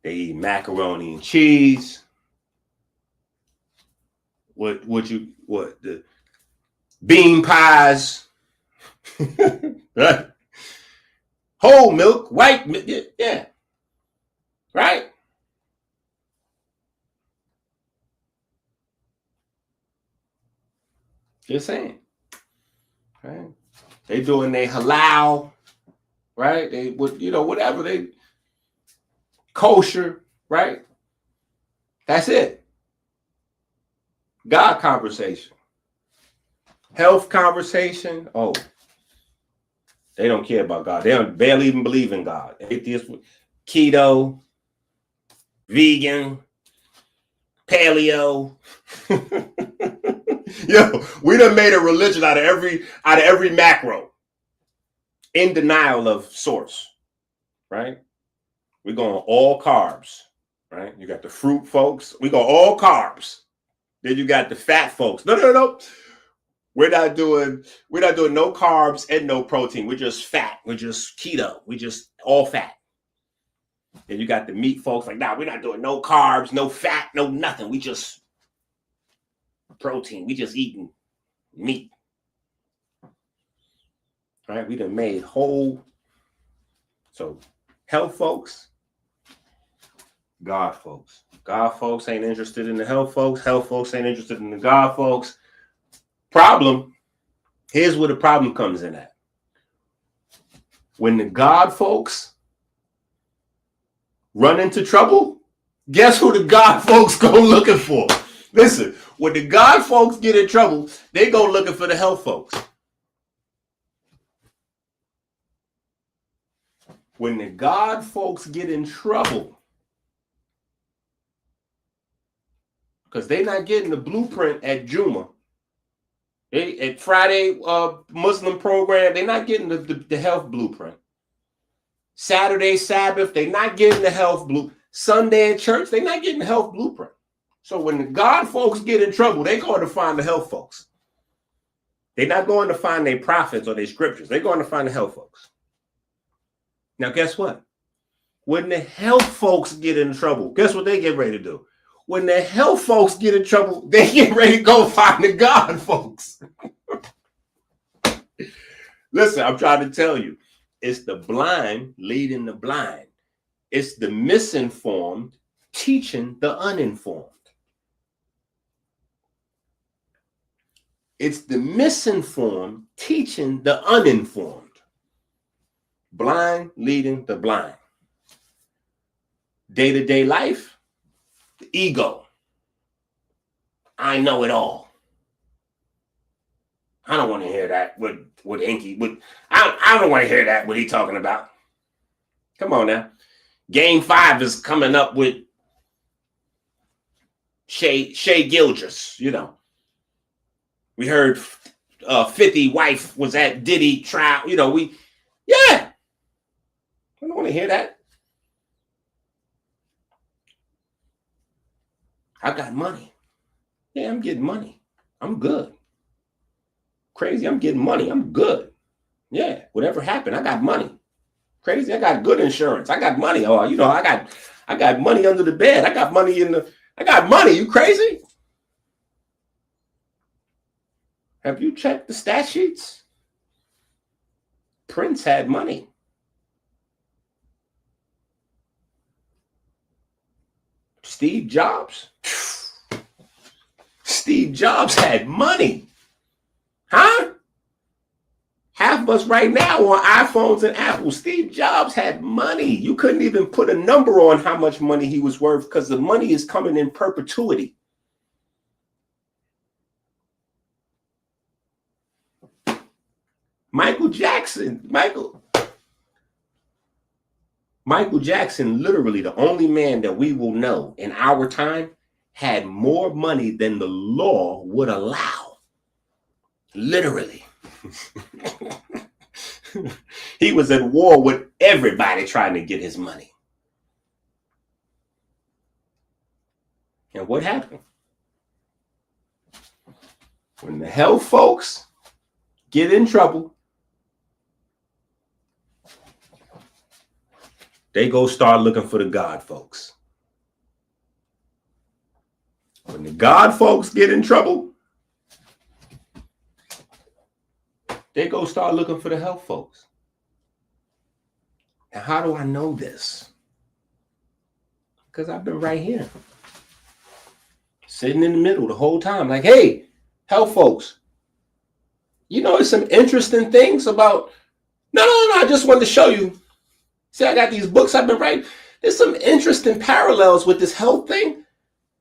they eat macaroni and cheese. The bean pies, right? Whole milk, white milk, yeah, right? Just saying, right? They doing their halal, right? They would, whatever they kosher, right? That's it. God conversation, health conversation. Oh, they don't care about God. They don't barely even believe in God. Atheist, keto, vegan, paleo. Yo, we done made a religion out of every macro. In denial of source, right? We're going all carbs, right? You got the fruit folks. We go all carbs. Then you got the fat folks. No. We're not doing no carbs and no protein. We're just fat. We're just keto. We just all fat. Then you got the meat folks like, nah, we're not doing no carbs, no fat, no nothing. We just protein. We just eating meat. Right? We done made whole. So health folks, God folks. God folks ain't interested in the health folks. Health folks ain't interested in the God folks. Problem. Here's where the problem comes in at. When the God folks run into trouble, guess who the God folks go looking for? Listen, when the God folks get in trouble, they go looking for the health folks. When the God folks get in trouble, because they're not getting the blueprint at Juma, at Friday Muslim program, they're not getting the health blueprint. Saturday Sabbath, they're not getting the health blueprint. Sunday at church, they're not getting the health blueprint. So when the God folks get in trouble, they're going to find the health folks. They're not going to find their prophets or their scriptures. They're going to find the health folks. Now, guess what? When the health folks get in trouble, guess what they get ready to do? When the health folks get in trouble, they get ready to go find the God folks. Listen, I'm trying to tell you, it's the blind leading the blind. It's the misinformed teaching the uninformed. It's the misinformed teaching the uninformed. Blind leading the blind. Day-to-day life, the ego. I know it all. I don't want to hear that with Inky. I don't want to hear that, what he talking about. Come on now. Game 5 is coming up with Shay Gildress, you know. We heard 50 wife was at Diddy trial, you know, I don't want to hear that. I got money. Yeah, I'm getting money. I'm good. Crazy, I'm getting money. I'm good. Yeah, whatever happened, I got money. Crazy, I got good insurance. I got money. Oh, you know, I got money under the bed. I got money I got money. You crazy? Have you checked the stat sheets? Prince had money. Steve Jobs had money. Huh? Half of us right now on iPhones and Apple. Steve Jobs had money. You couldn't even put a number on how much money he was worth because the money is coming in perpetuity. Michael Jackson, literally the only man that we will know in our time, had more money than the law would allow. Literally. He was at war with everybody trying to get his money. And what happened? When the health folks get in trouble, they go start looking for the God folks. When the God folks get in trouble, they go start looking for the health folks. Now, how do I know this? Because I've been right here, sitting in the middle the whole time. Like, hey, health folks, you know, there's some interesting things about, no, I just wanted to show you. See, I got these books I've been writing. There's some interesting parallels with this health thing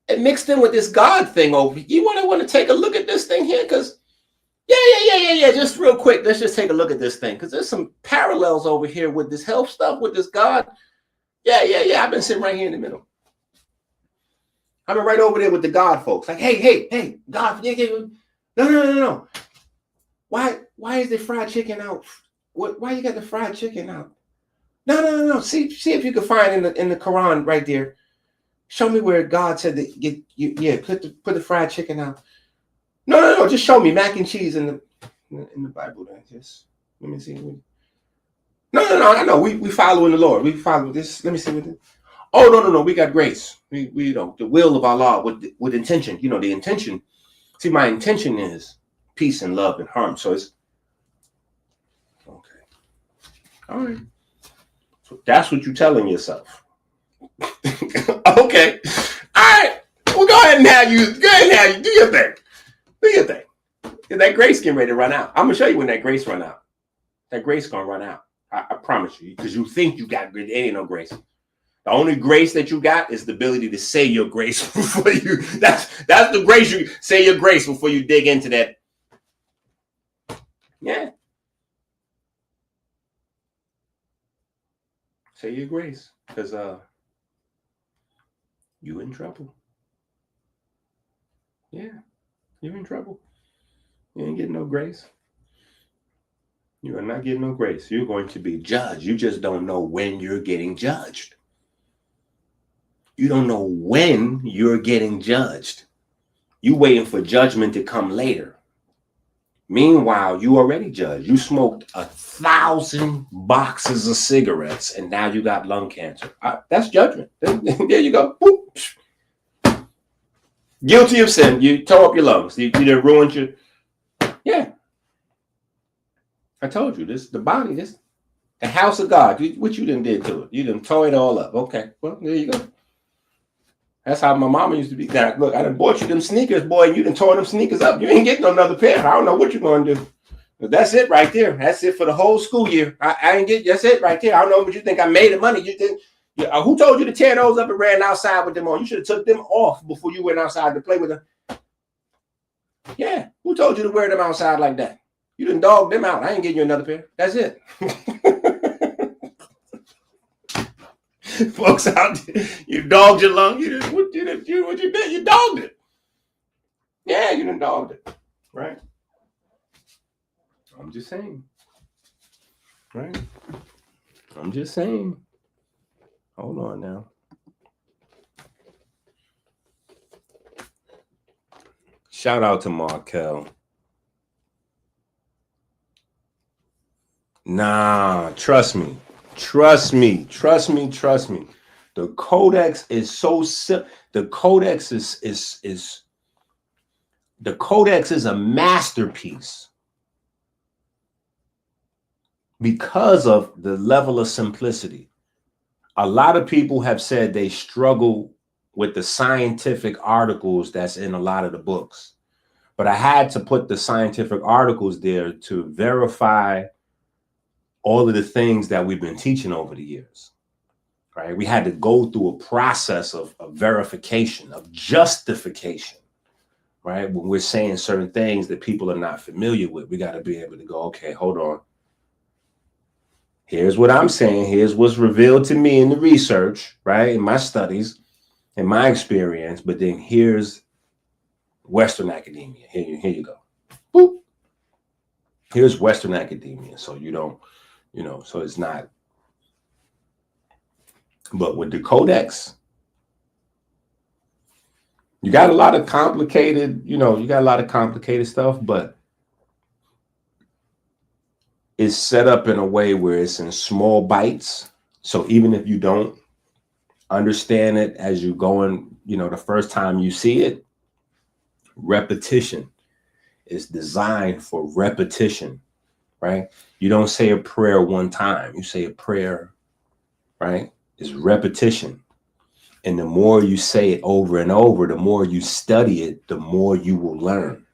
and mixed in with this God thing over. You want to take a look at this thing here? Because, yeah. Just real quick, let's just take a look at this thing. Because there's some parallels over here with this health stuff, with this God. Yeah. I've been sitting right here in the middle. I've been right over there with the God folks. Like, hey, God, no. Why is the fried chicken out? Why you got the fried chicken out? No. See if you can find in the Quran right there. Show me where God said that put the fried chicken out. No. Just show me mac and cheese in the Bible. Just let me see. No. I know we following the Lord. We follow this. Let me see what this. Oh no. We got grace. We don't the will of Allah with intention. You know the intention. See, my intention is peace and love and harm. So it's okay. All right. So that's what you're telling yourself. Okay. All right. Well, go ahead and have you do your thing. Do your thing. That grace getting ready to run out. I'm gonna show you when that grace run out. That grace gonna run out. I promise you, because you think you got grace. There ain't no grace. The only grace that you got is the ability to say your grace before you. That's the grace you say your grace before you dig into that. Yeah. Say your grace, because you in trouble. Yeah, you're in trouble. You ain't getting no grace. You are not getting no grace. You're going to be judged. You just don't know when you're getting judged. You don't know when you're getting judged. You waiting for judgment to come later. Meanwhile, you already judged. You smoked 1,000 boxes of cigarettes and now you got lung cancer. That's judgment. There you go. Boop. Guilty of sin. You tore up your lungs. You done ruined your... Yeah. I told you this. The body, this... The house of God. What you done did to it? You done tore it all up. Okay. Well, there you go. That's how my mama used to be. Now, look, I done bought you them sneakers, boy, and you done tore them sneakers up. You ain't getting another pair. I don't know what you're going to do. But that's it right there. That's it for the whole school year. I ain't get. That's it right there. I don't know what you think I made the money. You think? Who told you to tear those up and ran outside with them on? You should have took them off before you went outside to play with them. Yeah. Who told you to wear them outside like that? You done dogged them out. I ain't getting you another pair. That's it. Folks out there, you dogged your lung. What you did? You dogged it. Yeah, you done dogged it. Right? I'm just saying. Right? I'm just saying. Hold on now. Shout out to Markel. Nah, trust me. The codex is so simple. The codex is a masterpiece because of the level of simplicity. A lot of people have said they struggle with the scientific articles that's in a lot of the books, but I had to put the scientific articles there to verify all of the things that we've been teaching over the years, right? We had to go through a process of verification, of justification, right? When we're saying certain things that people are not familiar with, we got to be able to go, okay, hold on. Here's what I'm saying. Here's what's revealed to me in the research, right? In my studies, in my experience, but then here's Western academia. Here you go. Boop. Here's Western academia. So you don't, so it's not. But with the codex, you got a lot of complicated, stuff, but it's set up in a way where it's in small bites. So even if you don't understand it as you going, the first time you see it, repetition is designed for repetition, right? You don't say a prayer one time. You say a prayer, right? It's repetition. And the more you say it over and over, the more you study it, the more you will learn.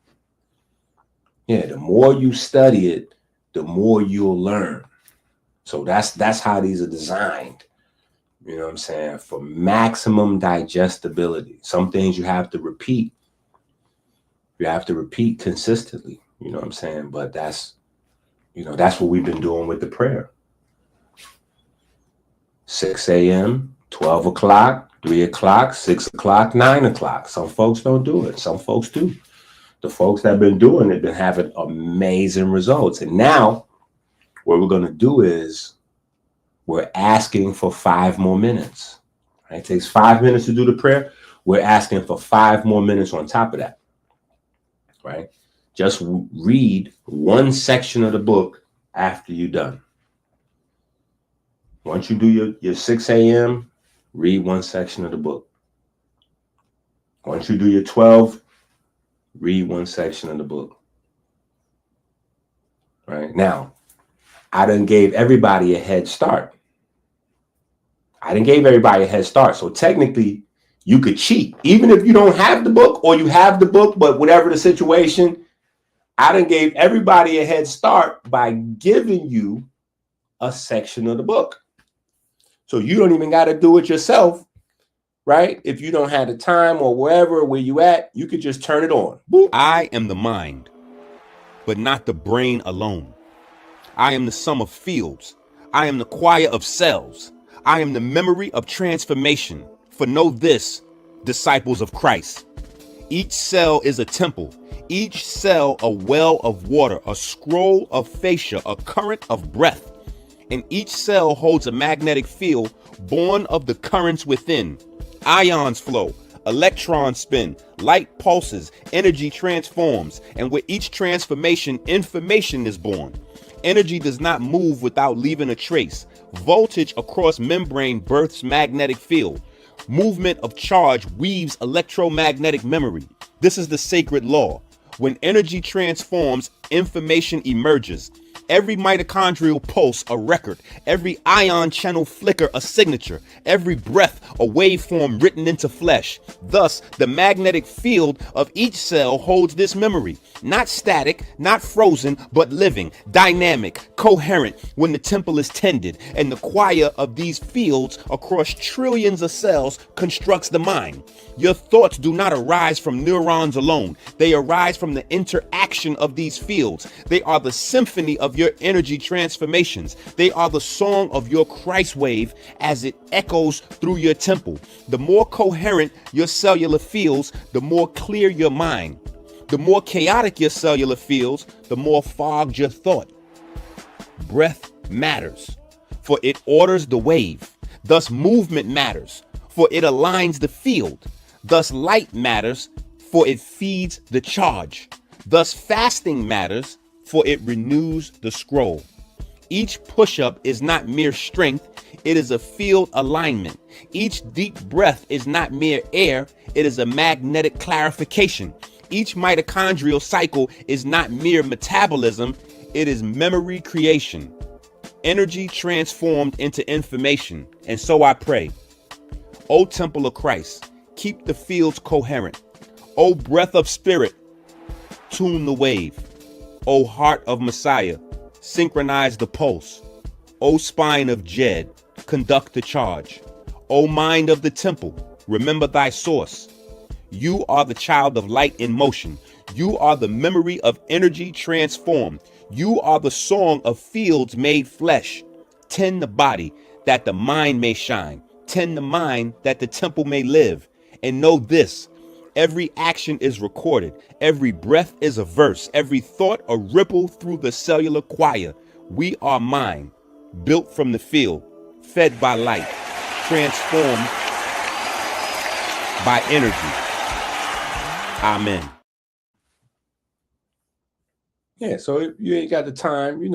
Yeah, the more you study it, the more you'll learn. So that's how these are designed. You know what I'm saying? For maximum digestibility. Some things you have to repeat. You have to repeat consistently. You know what I'm saying? But that's what we've been doing with the prayer. 6 a.m., 12 o'clock, 3 o'clock, 6 o'clock, 9 o'clock. Some folks don't do it. Some folks do. The folks that have been doing it been having amazing results. And now what we're going to do is we're asking for 5 more minutes. Right? It takes 5 minutes to do the prayer. We're asking for 5 more minutes on top of that. Right? Just read one section of the book after you're done. Once you do your 6 a.m., read one section of the book. Once you do your 12, read one section of the book. Right? Now, I done gave everybody a head start. So technically, you could cheat. Even if you don't have the book or you have the book, but whatever the situation, I done gave everybody a head start by giving you a section of the book. So you don't even got to do it yourself, right? If you don't have the time or where you at, you could just turn it on. Boop. I am the mind, but not the brain alone. I am the sum of fields. I am the choir of cells. I am the memory of transformation. For know this, disciples of Christ. Each cell is a temple. Each cell a well of water, a scroll of fascia, a current of breath. And each cell holds a magnetic field born of the currents within. Ions flow, electrons spin, light pulses, energy transforms, and with each transformation, information is born. Energy does not move without leaving a trace. Voltage across membrane births magnetic field. Movement of charge weaves electromagnetic memory. This is the sacred law. When energy transforms, information emerges. Every mitochondrial pulse a record, every ion channel flicker a signature, every breath a waveform written into flesh. Thus, the magnetic field of each cell holds this memory, not static, not frozen, but living, dynamic, coherent when the temple is tended, and the choir of these fields across trillions of cells constructs the mind. Your thoughts do not arise from neurons alone. They arise from the interaction of these fields. They are the symphony of your energy transformations. They are the song of your Christ wave as it echoes through your temple. The more coherent your cellular fields, the more clear your mind. The more chaotic your cellular fields, the more fogged your thought. Breath matters, for it orders the wave. Thus movement matters, for it aligns the field. Thus light matters, for it feeds the charge. Thus fasting matters, for it renews the scroll. Each push-up is not mere strength, it is a field alignment. Each deep breath is not mere air, it is a magnetic clarification. Each mitochondrial cycle is not mere metabolism, it is memory creation. Energy transformed into information. And so I pray, O Temple of Christ, keep the fields coherent. O breath of spirit, tune the wave. O heart of Messiah, synchronize the pulse. O spine of Jed, conduct the charge. O mind of the temple, remember thy source. You are the child of light in motion. You are the memory of energy transformed. You are the song of fields made flesh. Tend the body that the mind may shine. Tend the mind that the temple may live. And know this, every action is recorded. Every breath is a verse. Every thought a ripple through the cellular choir. We are mind, built from the field, fed by light, transformed by energy. Amen. Yeah, so if you ain't got the time, you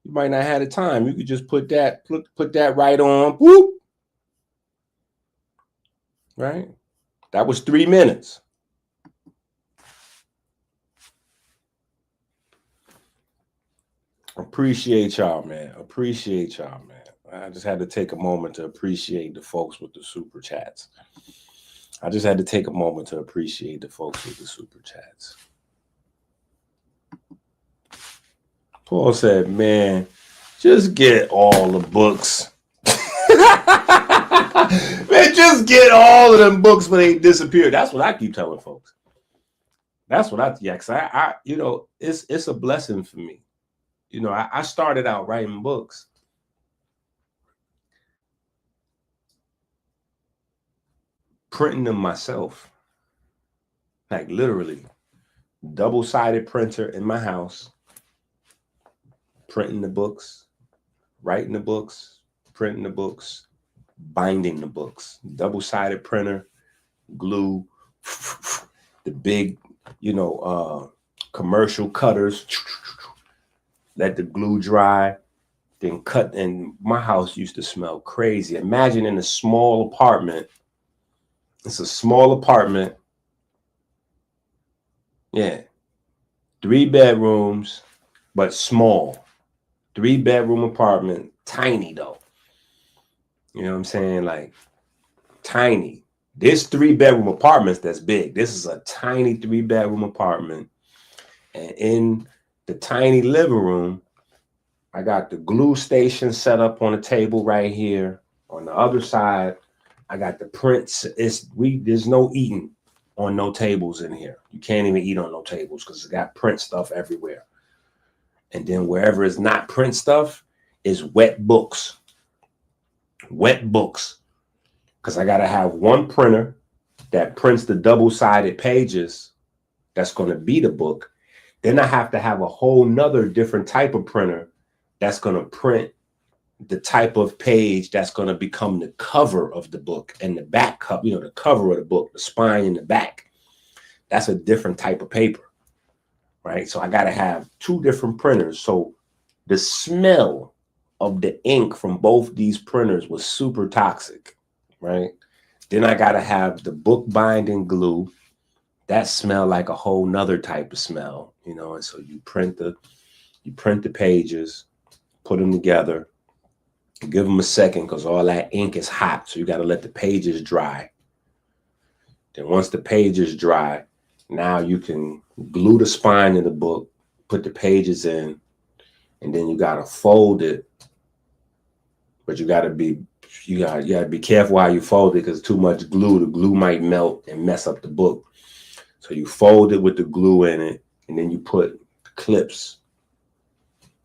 might not have the time. You could just put that right on, whoop, right? That was 3 minutes. Appreciate y'all, man. Appreciate y'all, man. I just had to take a moment to appreciate the folks with the super chats. Paul said, man, just get all the books. Man, just get all of them books when they disappear. That's what I keep telling folks. Cause I it's a blessing for me. I started out writing books. Printing them myself. Like literally, double-sided printer in my house, printing the books, writing the books, printing the books, binding the books. Double-sided printer, glue, the big, commercial cutters, let the glue dry, then cut. And my house used to smell crazy. Imagine in a small apartment. It's a small apartment. Yeah. 3 bedrooms, but small. 3-bedroom apartment, tiny though. You know what I'm saying? Like tiny. This 3-bedroom apartments that's big. This is a tiny 3-bedroom apartment. And in the tiny living room, I got the glue station set up on a table right here. On the other side, I got the prints. There's no eating on no tables in here. You can't even eat on no tables because it's got print stuff everywhere. And then wherever it's not print stuff is wet books. Wet books. Because I got to have one printer that prints the double-sided pages that's going to be the book. Then I have to have a whole nother different type of printer that's going to print the type of page that's going to become the cover of the book and the back cover, the cover of the book, the spine and the back. That's a different type of paper, right? So I got to have 2 different printers. So the smell of the ink from both these printers was super toxic, right? Then I got to have the book binding glue. That smelled like a whole nother type of smell, and so you print the pages, put them together, give them a second because all that ink is hot. So you got to let the pages dry. Then once the pages dry, now you can glue the spine in the book, put the pages in, and then you gotta fold it. But you gotta be careful how you fold it, because too much glue, the glue might melt and mess up the book. So you fold it with the glue in it, and then you put clips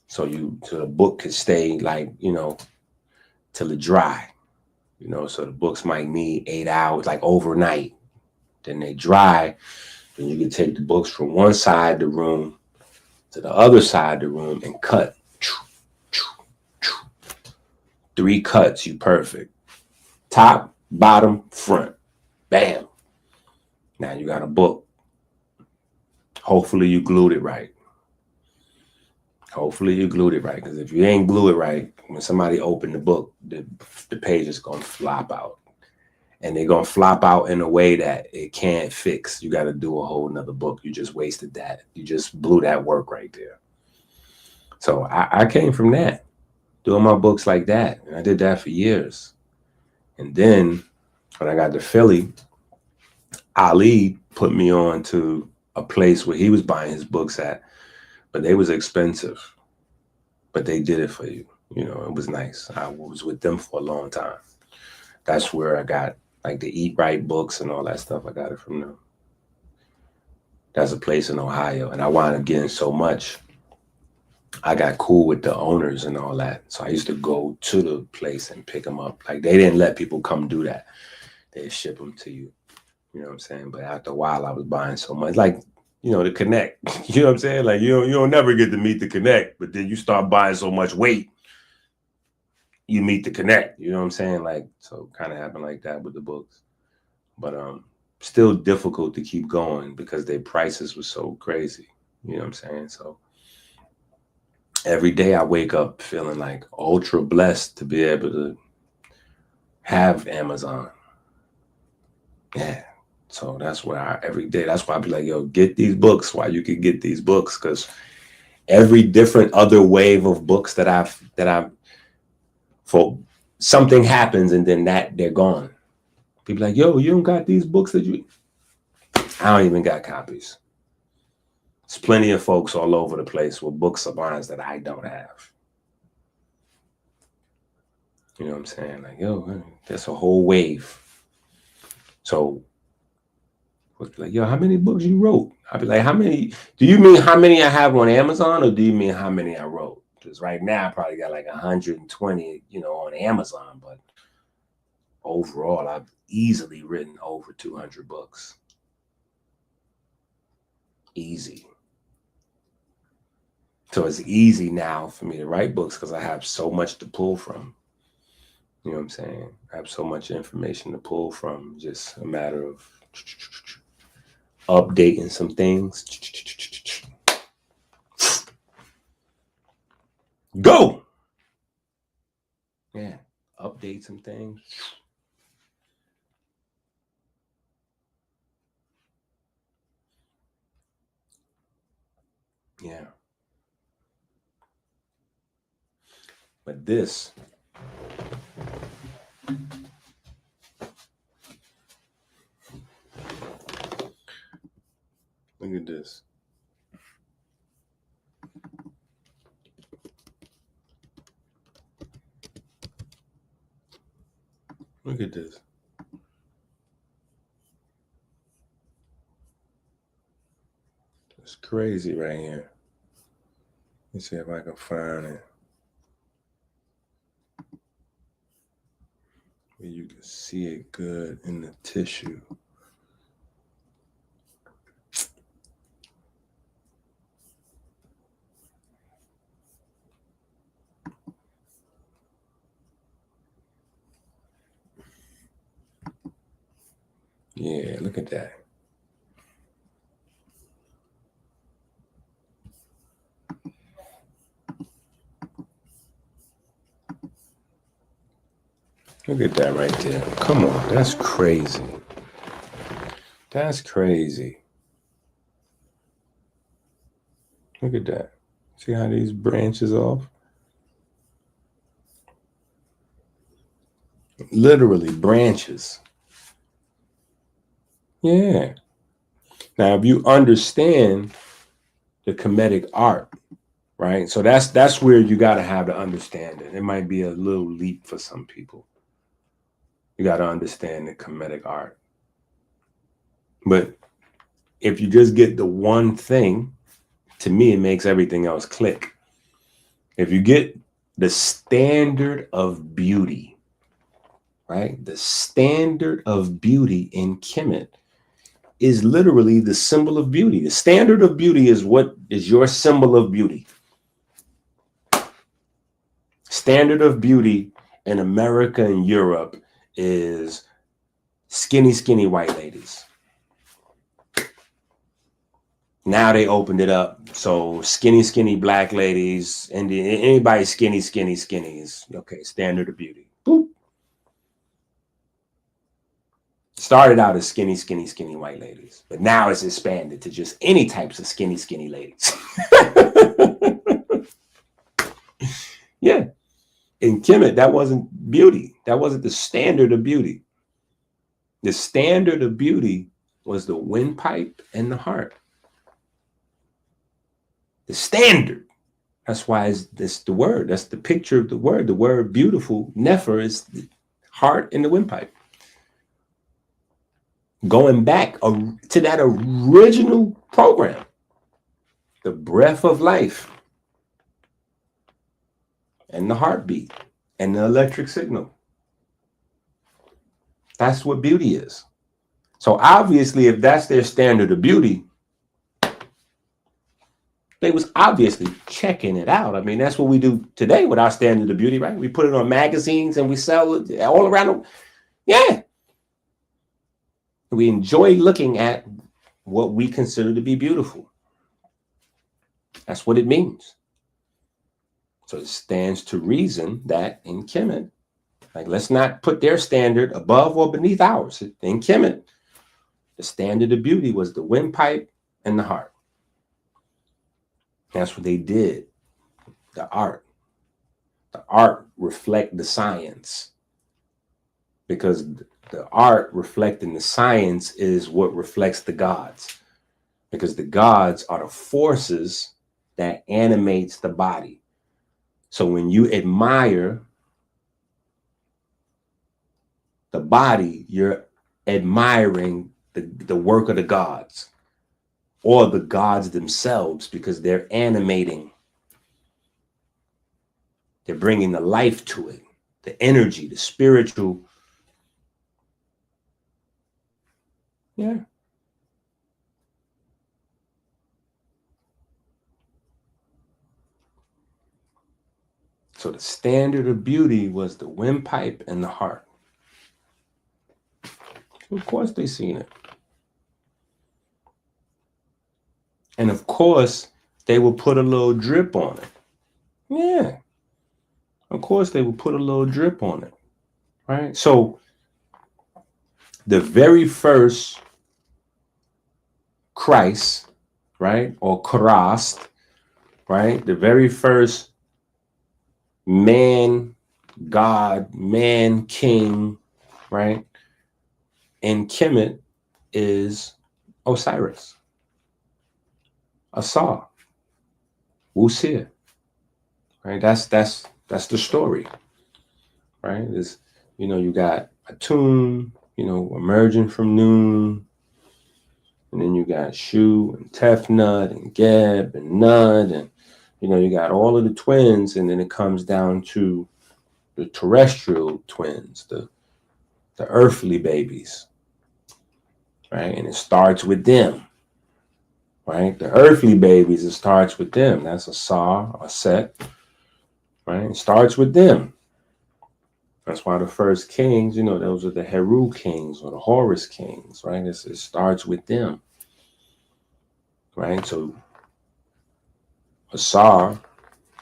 so the book can stay, like, till it dry. So the books might need 8 hours, like overnight. Then they dry. Then you can take the books from one side of the room to the other side of the room and cut. 3 cuts, you perfect. Top, bottom, front. Bam. Now you got a book. Hopefully you glued it right. Because if you ain't glue it right, when somebody open the book, the page is going to flop out. And they're going to flop out in a way that it can't fix. You got to do a whole nother book. You just wasted that. You just blew that work right there. So I came from that, doing my books like that. And I did that for years. And then when I got to Philly, Ali put me on to a place where he was buying his books at, but they was expensive. But they did it for you. It was nice. I was with them for a long time. That's where I got like the Eat Right books and all that stuff. I got it from them. That's a place in Ohio. And I wound up getting so much, I got cool with the owners and all that. So I used to go to the place and pick them up. Like, they didn't let people come do that. They ship them to you. You know what I'm saying? But after a while, I was buying so much. Like, the Connect. You know what I'm saying? Like, you don't never get to meet the Connect, but then you start buying so much weight, you meet the Connect. You know what I'm saying? Like, so kind of happened like that with the books. But still difficult to keep going because their prices were so crazy. You know what I'm saying? So every day I wake up feeling like ultra blessed to be able to have Amazon. Yeah. So that's where every day, that's why I be like, yo, get these books while you can get these books. Because every different other wave of books that I've for something happens, and then they're gone. People like, yo, you don't got these books that I don't even got copies. There's plenty of folks all over the place with books of mine that I don't have. You know what I'm saying? Like, yo, that's a whole wave. So, like, yo, how many books you wrote? I'd be like, how many? Do you mean how many I have on Amazon, or do you mean how many I wrote? Because right now I probably got like 120, on Amazon. But overall, I've easily written over 200 books. Easy. So it's easy now for me to write books because I have so much to pull from. You know what I'm saying? I have so much information to pull from. Just a matter of updating some things. Go! Yeah, update some things. Yeah. But this, look at this. Look at this. It's crazy right here. Let's see if I can find it. Where you can see it good in the tissue. Yeah, look at that. Look at that right there. Come on, that's crazy. That's crazy. Look at that. See how these branches off? Literally branches. Yeah. Now, if you understand the Kemetic art, right? So that's where you got to have the understanding. It might be a little leap for some people. You got to understand the Kemetic art. But if you just get the one thing, to me, it makes everything else click. If you get the standard of beauty, right? The standard of beauty in Kemet is literally the symbol of beauty. The standard of beauty is what is your symbol of beauty. Standard of beauty in America and Europe is skinny, skinny white ladies. Now they opened it up. So skinny, skinny black ladies, and anybody skinny, skinny, skinny is okay. Standard of beauty. Boop. Started out as skinny, skinny, skinny white ladies, but now it's expanded to just any types of skinny, skinny ladies. Yeah. In Kemet, that wasn't beauty. That wasn't the standard of beauty. The standard of beauty was the windpipe and the heart. The standard. That's why it's the word. That's the picture of the word. The word beautiful, Nefer, is the heart and the windpipe. Going back to that original program, the breath of life and the heartbeat and the electric signal. That's what beauty is. So obviously, if that's their standard of beauty, they was obviously checking it out. I mean, that's what we do today with our standard of beauty, right? We put it on magazines and we sell it all around. Yeah. We enjoy looking at what we consider to be beautiful. That's what it means. So it stands to reason that in Kemet, like, let's not put their standard above or beneath ours. In Kemet, the standard of beauty was the windpipe and the heart. That's what they did. The art. The art reflect the science. Because the art reflecting the science is what reflects the gods. Because the gods are the forces that animates the body. So when you admire the body, you're admiring the work of the gods, or the gods themselves, because they're animating. They're bringing the life to it, the energy, the spiritual. Yeah. So the standard of beauty was the windpipe and the heart. Of course they seen it. And of course, they will put a little drip on it. Yeah. Of course, they will put a little drip on it. Right? So the very first Christ, right? Or Christ, right? The very first man, God, man, king, right? In Kemet is Osiris. Asar, Usir, right? That's the story, right? Is, you got Atum, emerging from Noon, and then you got Shu and Tefnut and Geb and Nud, and you got all of the twins, and then it comes down to the terrestrial twins, the earthly babies, right? And it starts with them. Right? The earthly babies, it starts with them. That's Asar, a Set. Right? It starts with them. That's why the first kings, those are the Heru kings or the Horus kings, right? It starts with them. Right? So Asar,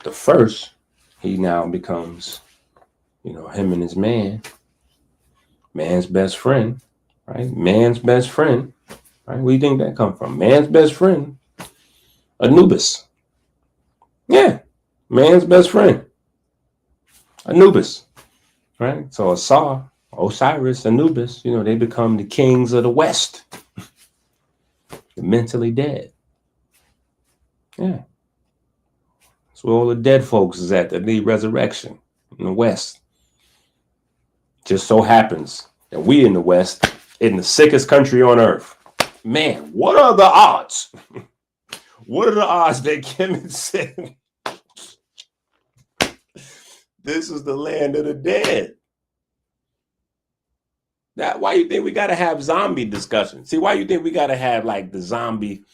the first, he now becomes, him and his man's best friend, right? Man's best friend. Right? Where do you think that come from? Man's best friend, Anubis. Yeah, man's best friend, Anubis. Right? So Asar, Osiris, Anubis, they become the kings of the West, the mentally dead. Yeah. That's where all the dead folks is at that need resurrection in the West. Just so happens that we in the West, in the sickest country on earth. Man, what are the odds? What are the odds that Kemet said this is the land of the dead? That why you think we gotta have zombie discussion? See, why you think we gotta have like the zombie,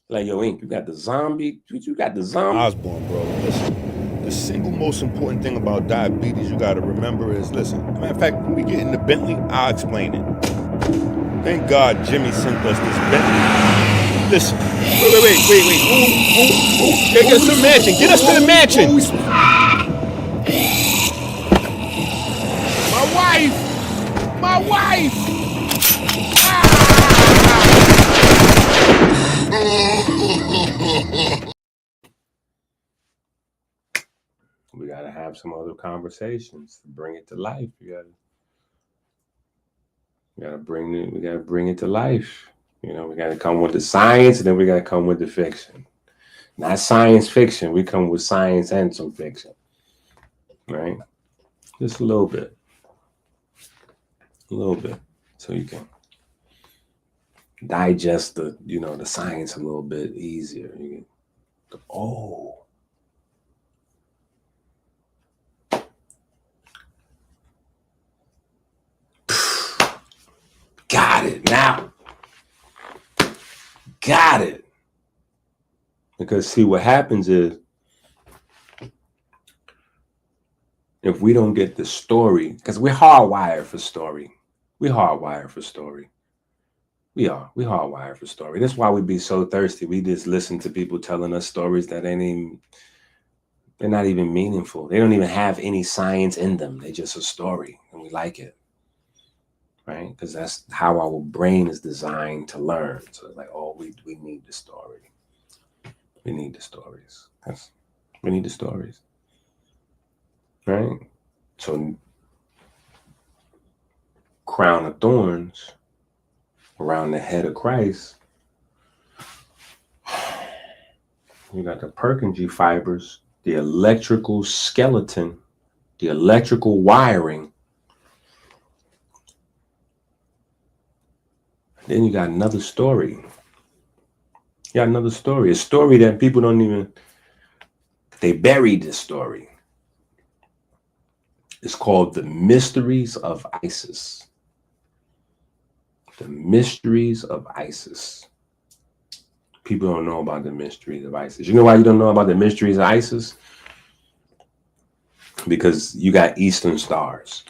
like yo, Ink, you got the zombie, you got the zombie. Osborne, bro. Listen, the single most important thing about diabetes you gotta remember is, listen, matter of fact, when we get into Bentley, I'll explain it. Thank God Jimmy sent us this Bentley. Listen, wait. Ooh. Get us to the mansion. Get us to the mansion. My wife. We gotta have some other conversations to bring it to life. We gotta bring it to life. You know, we gotta come with the science, and then we gotta come with the fiction. Not science fiction. We come with science and some fiction, right? Just a little bit, so you can digest the science a little bit easier. You can, got it now. Got it. Because see, what happens is if we don't get the story, because we're hardwired for story. We hardwired for story. We hardwired for story. That's why we be so thirsty. We just listen to people telling us stories that they're not even meaningful. They don't even have any science in them. They're just a story, and we like it. Right? Because that's how our brain is designed to learn. So it's like, oh, we need the story. We need the stories. We need the stories. Right? So crown of thorns around the head of Christ. You got the Purkinje fibers, the electrical skeleton, the electrical wiring. Then you got another story. You got another story. A story that people don't even, they buried this story. It's called The Mysteries of Isis. The Mysteries of Isis. People don't know about the mysteries of Isis. You know why you don't know about the mysteries of Isis? Because you got Eastern stars.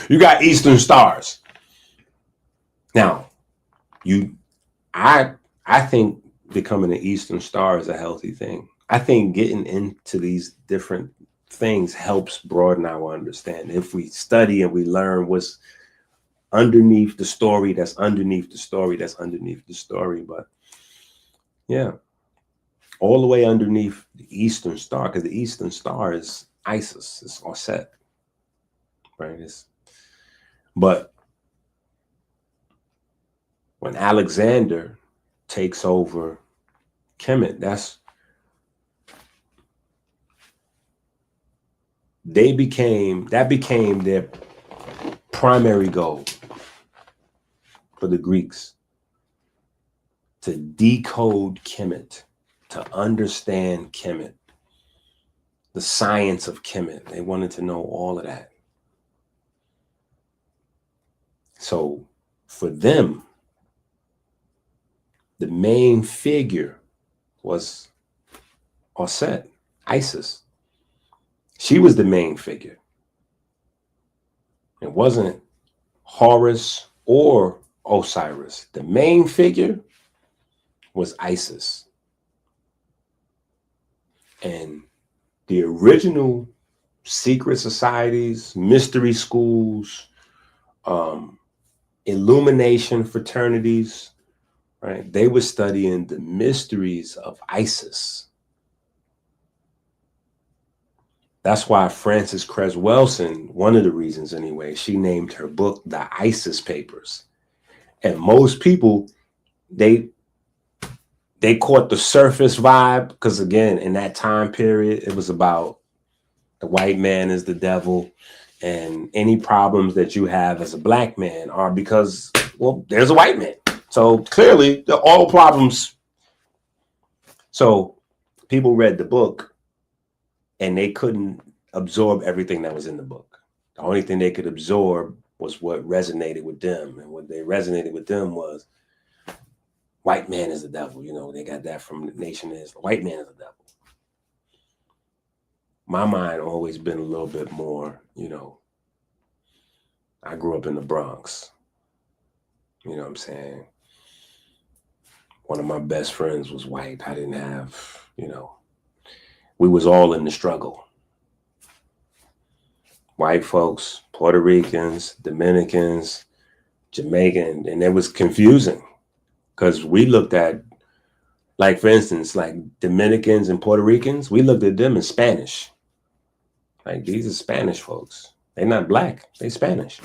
You got Eastern stars. Now, I think becoming an Eastern star is a healthy thing. I think getting into these different things helps broaden our understanding. If we study and we learn what's underneath the story, that's underneath the story, that's underneath the story. But yeah, all the way underneath the Eastern star, because the Eastern star is Isis, it's all set, right? But when Alexander takes over Kemet, that became their primary goal for the Greeks, to decode Kemet, to understand Kemet, the science of Kemet. They wanted to know all of that. So for them, the main figure was Osset, Isis. She was the main figure. It wasn't Horus or Osiris. The main figure was Isis. And the original secret societies, mystery schools, illumination fraternities, right? They were studying the mysteries of Isis. That's why Frances Cress Welsing, one of the reasons anyway, she named her book The Isis Papers. And most people, they they caught the surface vibe because, again, in that time period, it was about the white man is the devil, and any problems that you have as a black man are because, well, there's a white man. So clearly, all problems. So people read the book and they couldn't absorb everything that was in the book. The only thing they could absorb was what resonated with them. And what they resonated with them was white man is the devil. You know, they got that from the Nation is white man is the devil. My mind always been a little bit more, you know, I grew up in the Bronx. You know what I'm saying? One of my best friends was white. I didn't have, you know, we was all in the struggle. White folks, Puerto Ricans, Dominicans, Jamaican, and it was confusing because we looked at, like, for instance, like Dominicans and Puerto Ricans, we looked at them in Spanish. Like, these are Spanish folks. They're not black. They Spanish.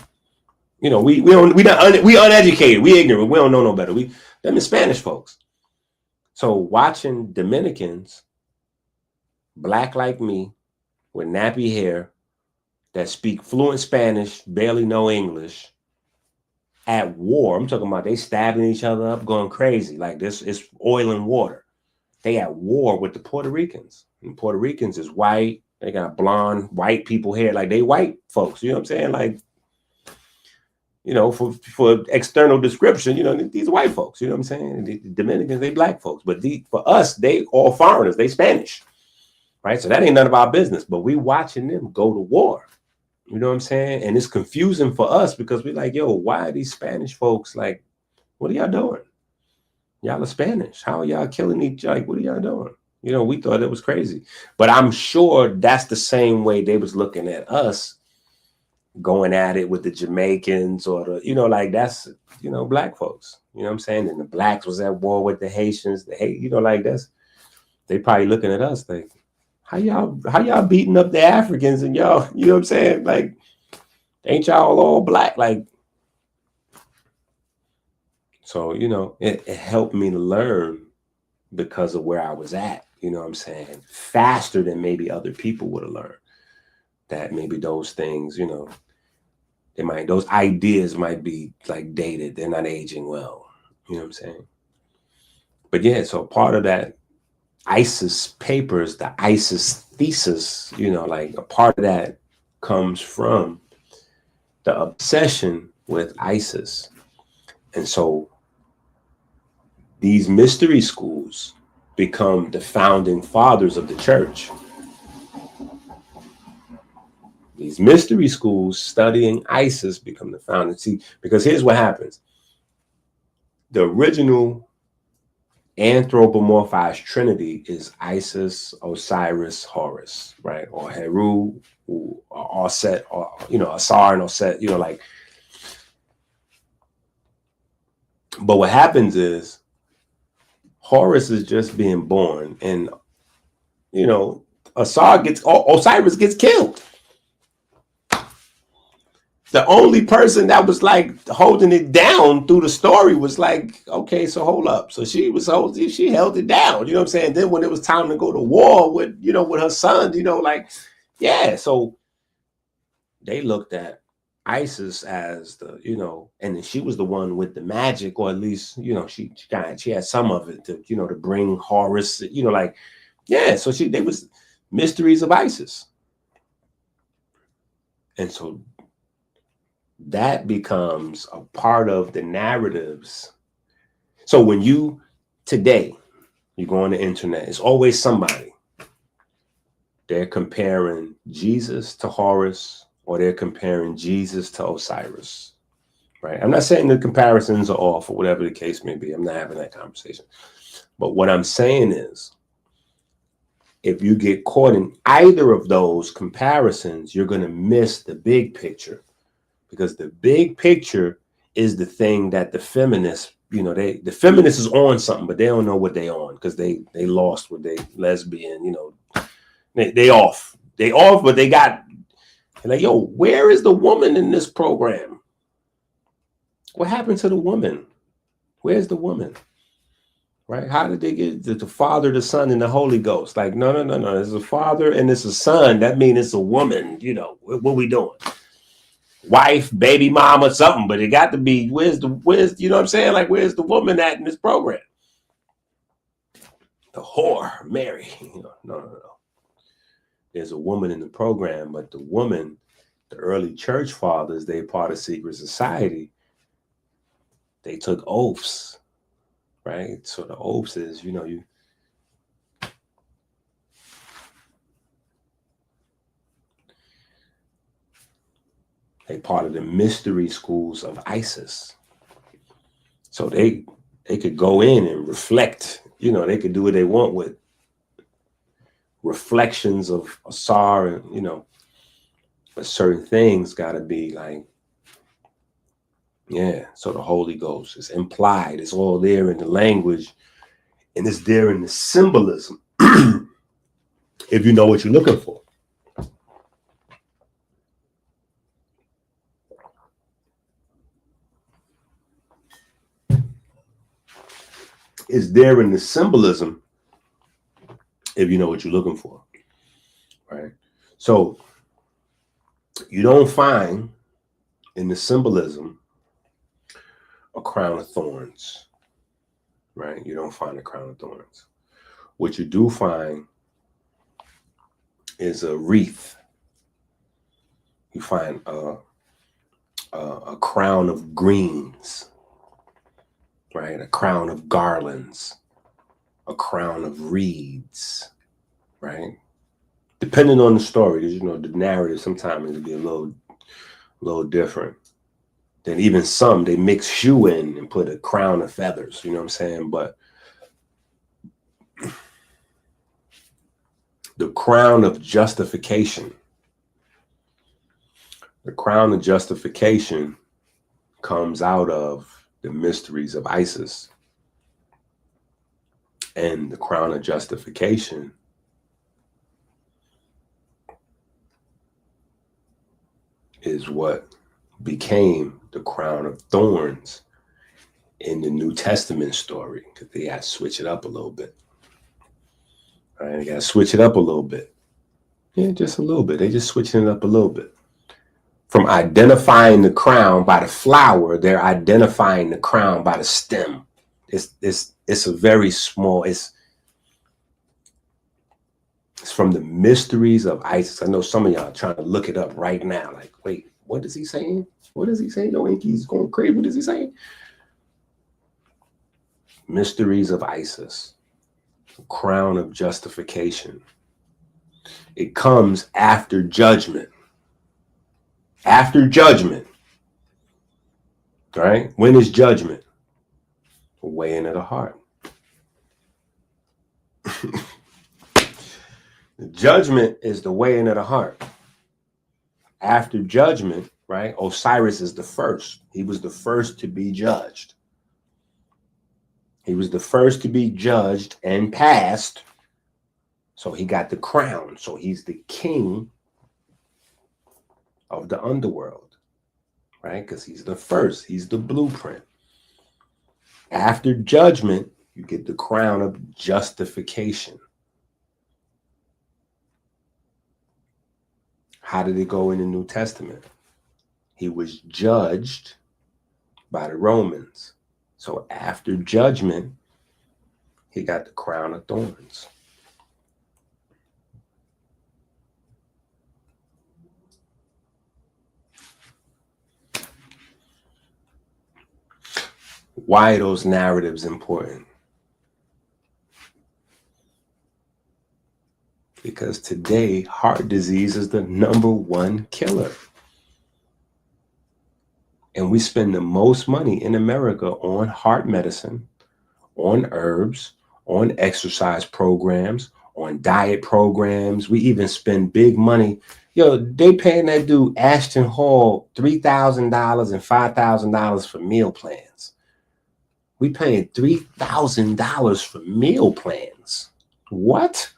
You know, we uneducated. We ignorant. We don't know no better. Them are Spanish folks. So watching Dominicans, black like me, with nappy hair, that speak fluent Spanish, barely know English, at war. I'm talking about they stabbing each other up, going crazy. Like this, it's oil and water. They at war with the Puerto Ricans. And Puerto Ricans is white. They got blonde, white people hair. Like, they white folks. You know what I'm saying? Like, you know, for external description, you know, these white folks. You know what I'm saying? The Dominicans, they black folks. But for us, they all foreigners. They Spanish. Right? So that ain't none of our business. But we watching them go to war. You know what I'm saying? And it's confusing for us because we're like, yo, why are these Spanish folks, like, what are y'all doing? Y'all are Spanish. How are y'all killing each other? Like, what are y'all doing? You know, we thought it was crazy. But I'm sure that's the same way they was looking at us, going at it with the Jamaicans or the, you know, like, that's, you know, black folks. You know what I'm saying? And the blacks was at war with the Haitians. You know, like, that's, they probably looking at us like, how y'all beating up the Africans and y'all, you know what I'm saying? Like, ain't y'all all black? Like, so, you know, it helped me to learn because of where I was at, you know what I'm saying? Faster than maybe other people would have learned. That maybe those things, you know, those ideas might be like dated. They're not aging well. You know what I'm saying? But yeah, so part of that ISIS papers, the ISIS thesis, you know, like, a part of that comes from the obsession with ISIS. And so these mystery schools become the founding fathers of the church. These mystery schools studying ISIS become the founding. See, because here's what happens. The original anthropomorphized trinity is Isis, Osiris, Horus, right? Or Heru, or Osset, or, you know, Asar and Osset, you know, like. But what happens is Horus is just being born, and, you know, Osiris gets killed. The only person that was like holding it down through the story was like, okay, so hold up. So she held it down. You know what I'm saying? Then when it was time to go to war with, you know, with her son, you know, like, yeah. So they looked at Isis as the, you know, and then she was the one with the magic, or at least, you know, she had some of it to, you know, to bring Horus, you know, like, yeah. So they was mysteries of Isis. And so that becomes a part of the narratives. So when today, you go on the internet, it's always somebody. They're comparing Jesus to Horus, or they're comparing Jesus to Osiris, right? I'm not saying the comparisons are off or whatever the case may be. I'm not having that conversation. But what I'm saying is, if you get caught in either of those comparisons, you're going to miss the big picture. Because the big picture is the thing that the feminists, you know, the feminists is on something, but they don't know what they on, because they lost with they lesbian, you know, they off, but they got, like, yo, where is the woman in this program? What happened to the woman? Where's the woman? right? How did they get the Father, the Son, and the Holy Ghost? Like, no. It's a Father and it's a Son. That means it's a woman. You know, what we doing? Wife, baby mama, something. But it got to be, where's you know what I'm saying? Like, where's the woman at in this program? The whore, Mary. You know, no. There's a woman in the program, but the woman, the early church fathers, they part of secret society. They took oaths, right? So the oaths is, you know, they part of the mystery schools of Isis. So they could go in and reflect, you know, they could do what they want with reflections of Asar, and, you know, but certain things got to be like, yeah. So the Holy Ghost is implied. It's all there in the language, and it's there in the symbolism. If you know what you're looking for. It's there in the symbolism if you know what you're looking for, right? So you don't find in the symbolism a crown of thorns, right? You don't find a crown of thorns. What you do find is a wreath. You find a crown of greens, right? A crown of garlands, a crown of reeds, right? Depending on the story, because, you know, the narrative sometimes it'll be a little different. Then even some, they mix shoe in and put a crown of feathers, you know what I'm saying? But the crown of justification, comes out of the mysteries of Isis. And the crown of justification is what became the crown of thorns in the New Testament story, because they got to switch it up a little bit. All right, they got to switch it up a little bit. Yeah, just a little bit. They just switching it up a little bit. From identifying the crown by the flower, they're identifying the crown by the stem. It's a very small, it's from the mysteries of Isis. I know some of y'all are trying to look it up right now. Like, wait, what is he saying? What is he saying? No, Inky's going crazy. What is he saying? Mysteries of Isis. The crown of justification. It comes after judgment. After judgment. Right? When is judgment? The weighing of the heart. The judgment is the weighing of the heart. After judgment, right? Osiris is the first. He was the first to be judged. He was the first to be judged and passed. So he got the crown. So he's the king of the underworld, right? Because he's the first. He's the blueprint. After judgment, you get the crown of justification. How did it go in the New Testament? He was judged by the Romans. So after judgment, he got the crown of thorns. Why are those narratives important? Because today, heart disease is the #1 killer. And we spend the most money in America on heart medicine, on herbs, on exercise programs, on diet programs. We even spend big money. Yo, they paying that dude Ashton Hall $3,000 and $5,000 for meal plans. We paying $3,000 for meal plans. What?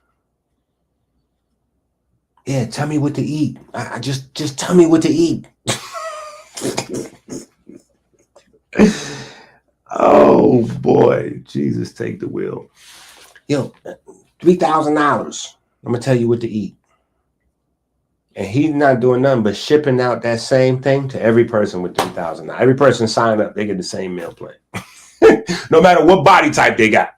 Yeah, tell me what to eat. I just tell me what to eat. Oh boy, Jesus, take the wheel. Yo, $3,000. I'm gonna tell you what to eat. And he's not doing nothing but shipping out that same thing to every person with $3,000. Every person signed up, they get the same meal plan. No matter what body type they got.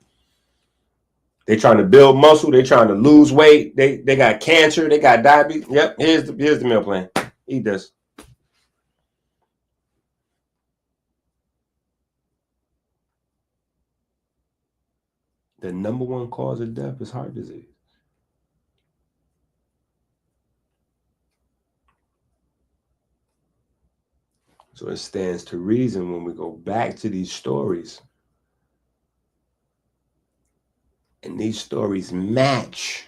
They trying to build muscle, they trying to lose weight, they got cancer, they got diabetes. Yep, here's the meal plan. Eat this. The number one cause of death is heart disease. So it stands to reason when we go back to these stories, and these stories match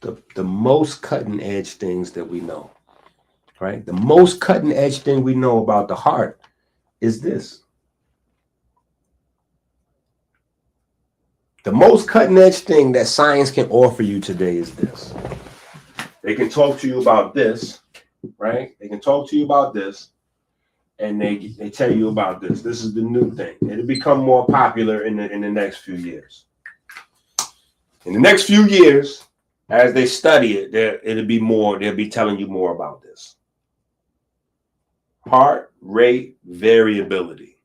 the most cutting edge things that we know, right? The most cutting edge thing we know about the heart is this. The most cutting edge thing that science can offer you today is this. They can talk to you about this, right? They can talk to you about this, and they tell you about this. This is the new thing. It'll become more popular in the next few years. In the next few years, as they study it, it'll be more. They'll be telling you more about this. Heart rate variability.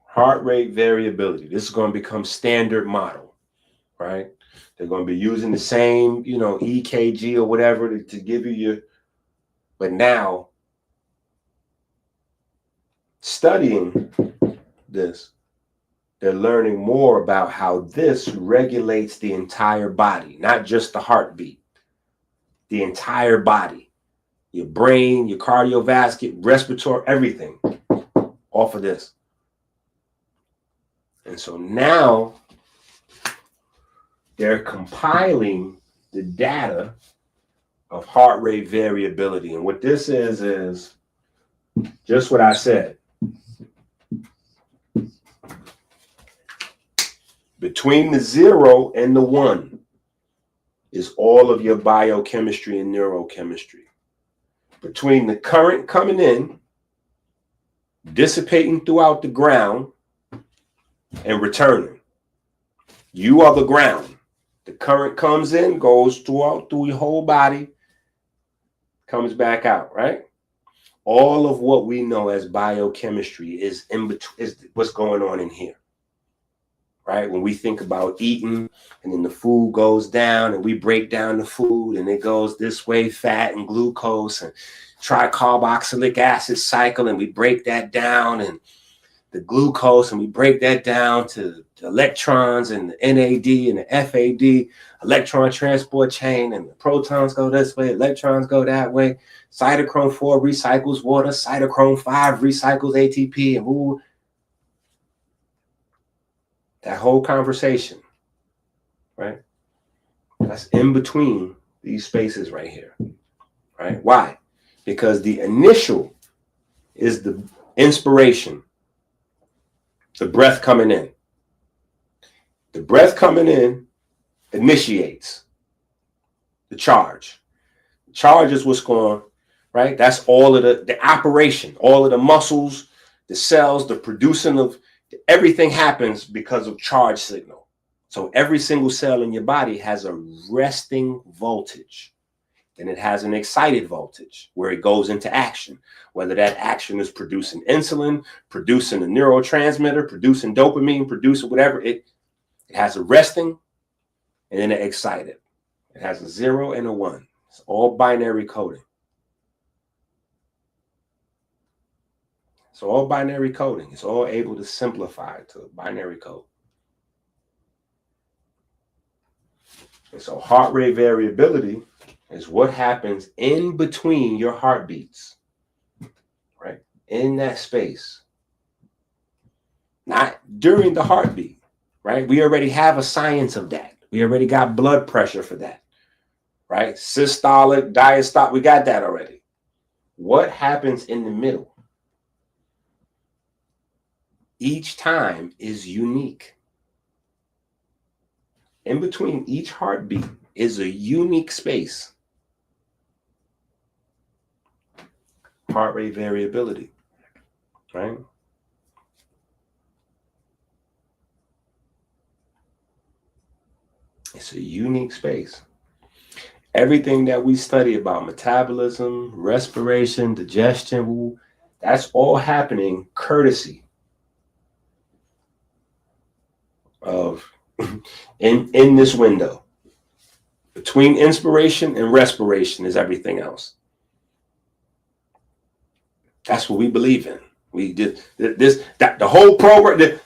Heart rate variability. This is going to become standard model, right? They're going to be using the same, EKG or whatever to give you your. But now, studying this, they're learning more about how this regulates the entire body, not just the heartbeat, the entire body, your brain, your cardiovascular, respiratory, everything off of this. And so now they're compiling the data of heart rate variability. And what this is just what I said. Between the 0 and the 1 is all of your biochemistry and neurochemistry. Between the current coming in, dissipating throughout the ground, and returning. You are the ground. The current comes in, goes through your whole body, comes back out, right? All of what we know as biochemistry is in between, is what's going on in here. Right? When we think about eating and then the food goes down and we break down the food and it goes this way, fat and glucose and tricarboxylic acid cycle, and we break that down, and the glucose, and we break that down to the electrons and the NAD and the FAD, electron transport chain, and the protons go this way, electrons go that way. Cytochrome 4 recycles water, cytochrome 5 recycles ATP, and ooh, that whole conversation, right? That's in between these spaces right here, right? Why? Because the initial is the inspiration, the breath coming in. The breath coming in initiates the charge. The charge is what's going, right? That's all of the operation, all of the muscles, the cells, the producing of everything happens because of charge signal. So every single cell in your body has a resting voltage, and it has an excited voltage where it goes into action. Whether that action is producing insulin, producing a neurotransmitter, producing dopamine, producing whatever, it has a resting and then an excited. It has a 0 and a 1. It's all binary coding. It's all binary coding. It's all able to simplify to binary code. And so heart rate variability is what happens in between your heartbeats, right? In that space. Not during the heartbeat, right? We already have a science of that. We already got blood pressure for that, right? Systolic, diastolic, we got that already. What happens in the middle? Each time is unique. In between each heartbeat is a unique space. Heart rate variability, right? It's a unique space. Everything that we study about metabolism, respiration, digestion, that's all happening courtesy of in this window. Between inspiration and respiration is everything else. That's what we believe in. We did this, that the whole program.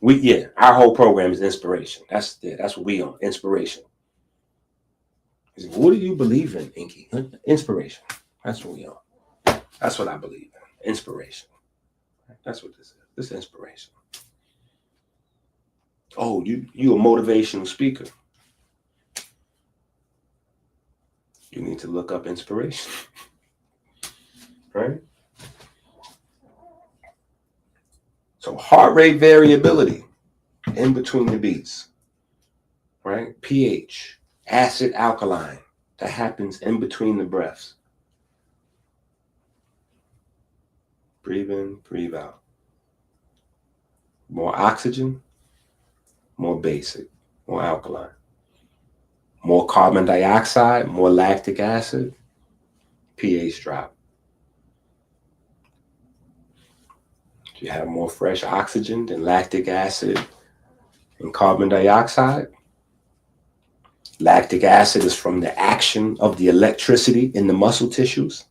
Our whole program is inspiration. That's what we on, inspiration. What do you believe in, Inky? Inspiration. That's what we on. That's what I believe in. Inspiration. That's what this is. This is inspiration. Oh, you a motivational speaker. You need to look up inspiration. Right? So heart rate variability in between the beats. Right? pH, acid, alkaline. That happens in between the breaths. Breathe in, breathe out. More oxygen, more basic, more alkaline. More carbon dioxide, more lactic acid, pH drop. You have more fresh oxygen than lactic acid and carbon dioxide. Lactic acid is from the action of the electricity in the muscle tissues.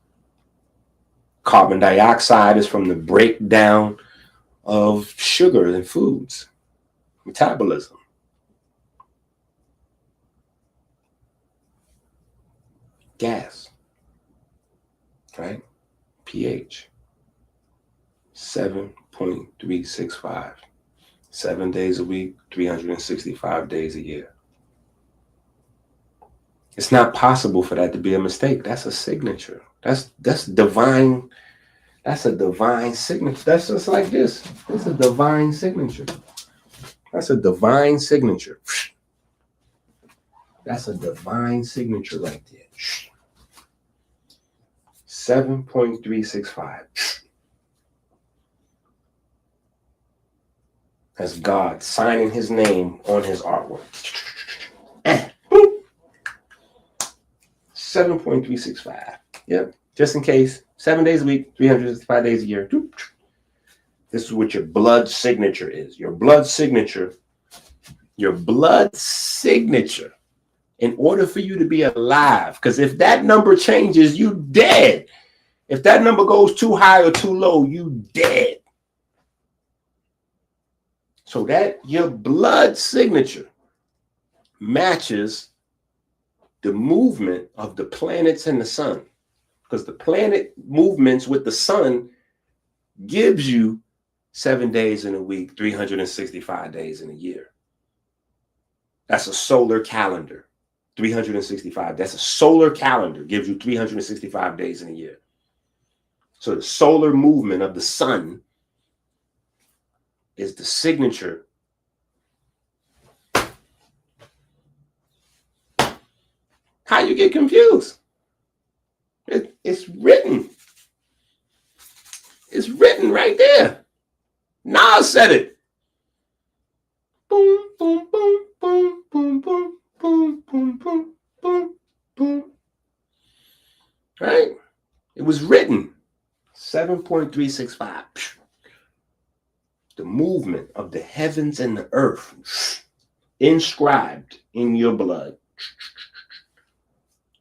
Carbon dioxide is from the breakdown of sugar in foods, metabolism. Gas, right? pH, 7.365. 7 days a week, 365 days a year. It's not possible for that to be a mistake. That's a signature. That's divine. That's a divine signature. That's just like this. It's a divine signature. That's a divine signature. That's a divine signature right there. 7.365. That's God signing his name on his artwork. 7.365. Yep. Just in case. 7 days a week, 365 days a year. This is what your blood signature is. Your blood signature. Your blood signature. In order for you to be alive. Because if that number changes, you dead. If that number goes too high or too low, you dead. So that your blood signature matches the movement of the planets and the sun. Because the planet movements with the sun gives you 7 days in a week, 365 days in a year. That's a solar calendar. 365. That's a solar calendar. Gives you 365 days in a year. So the solar movement of the sun is the signature. How you get confused? It's written. It's written right there. Nas said it. Boom, boom, boom, boom, boom, boom, boom, boom, boom, boom, boom. Right? It was written. 7.365. The movement of the heavens and the earth inscribed in your blood.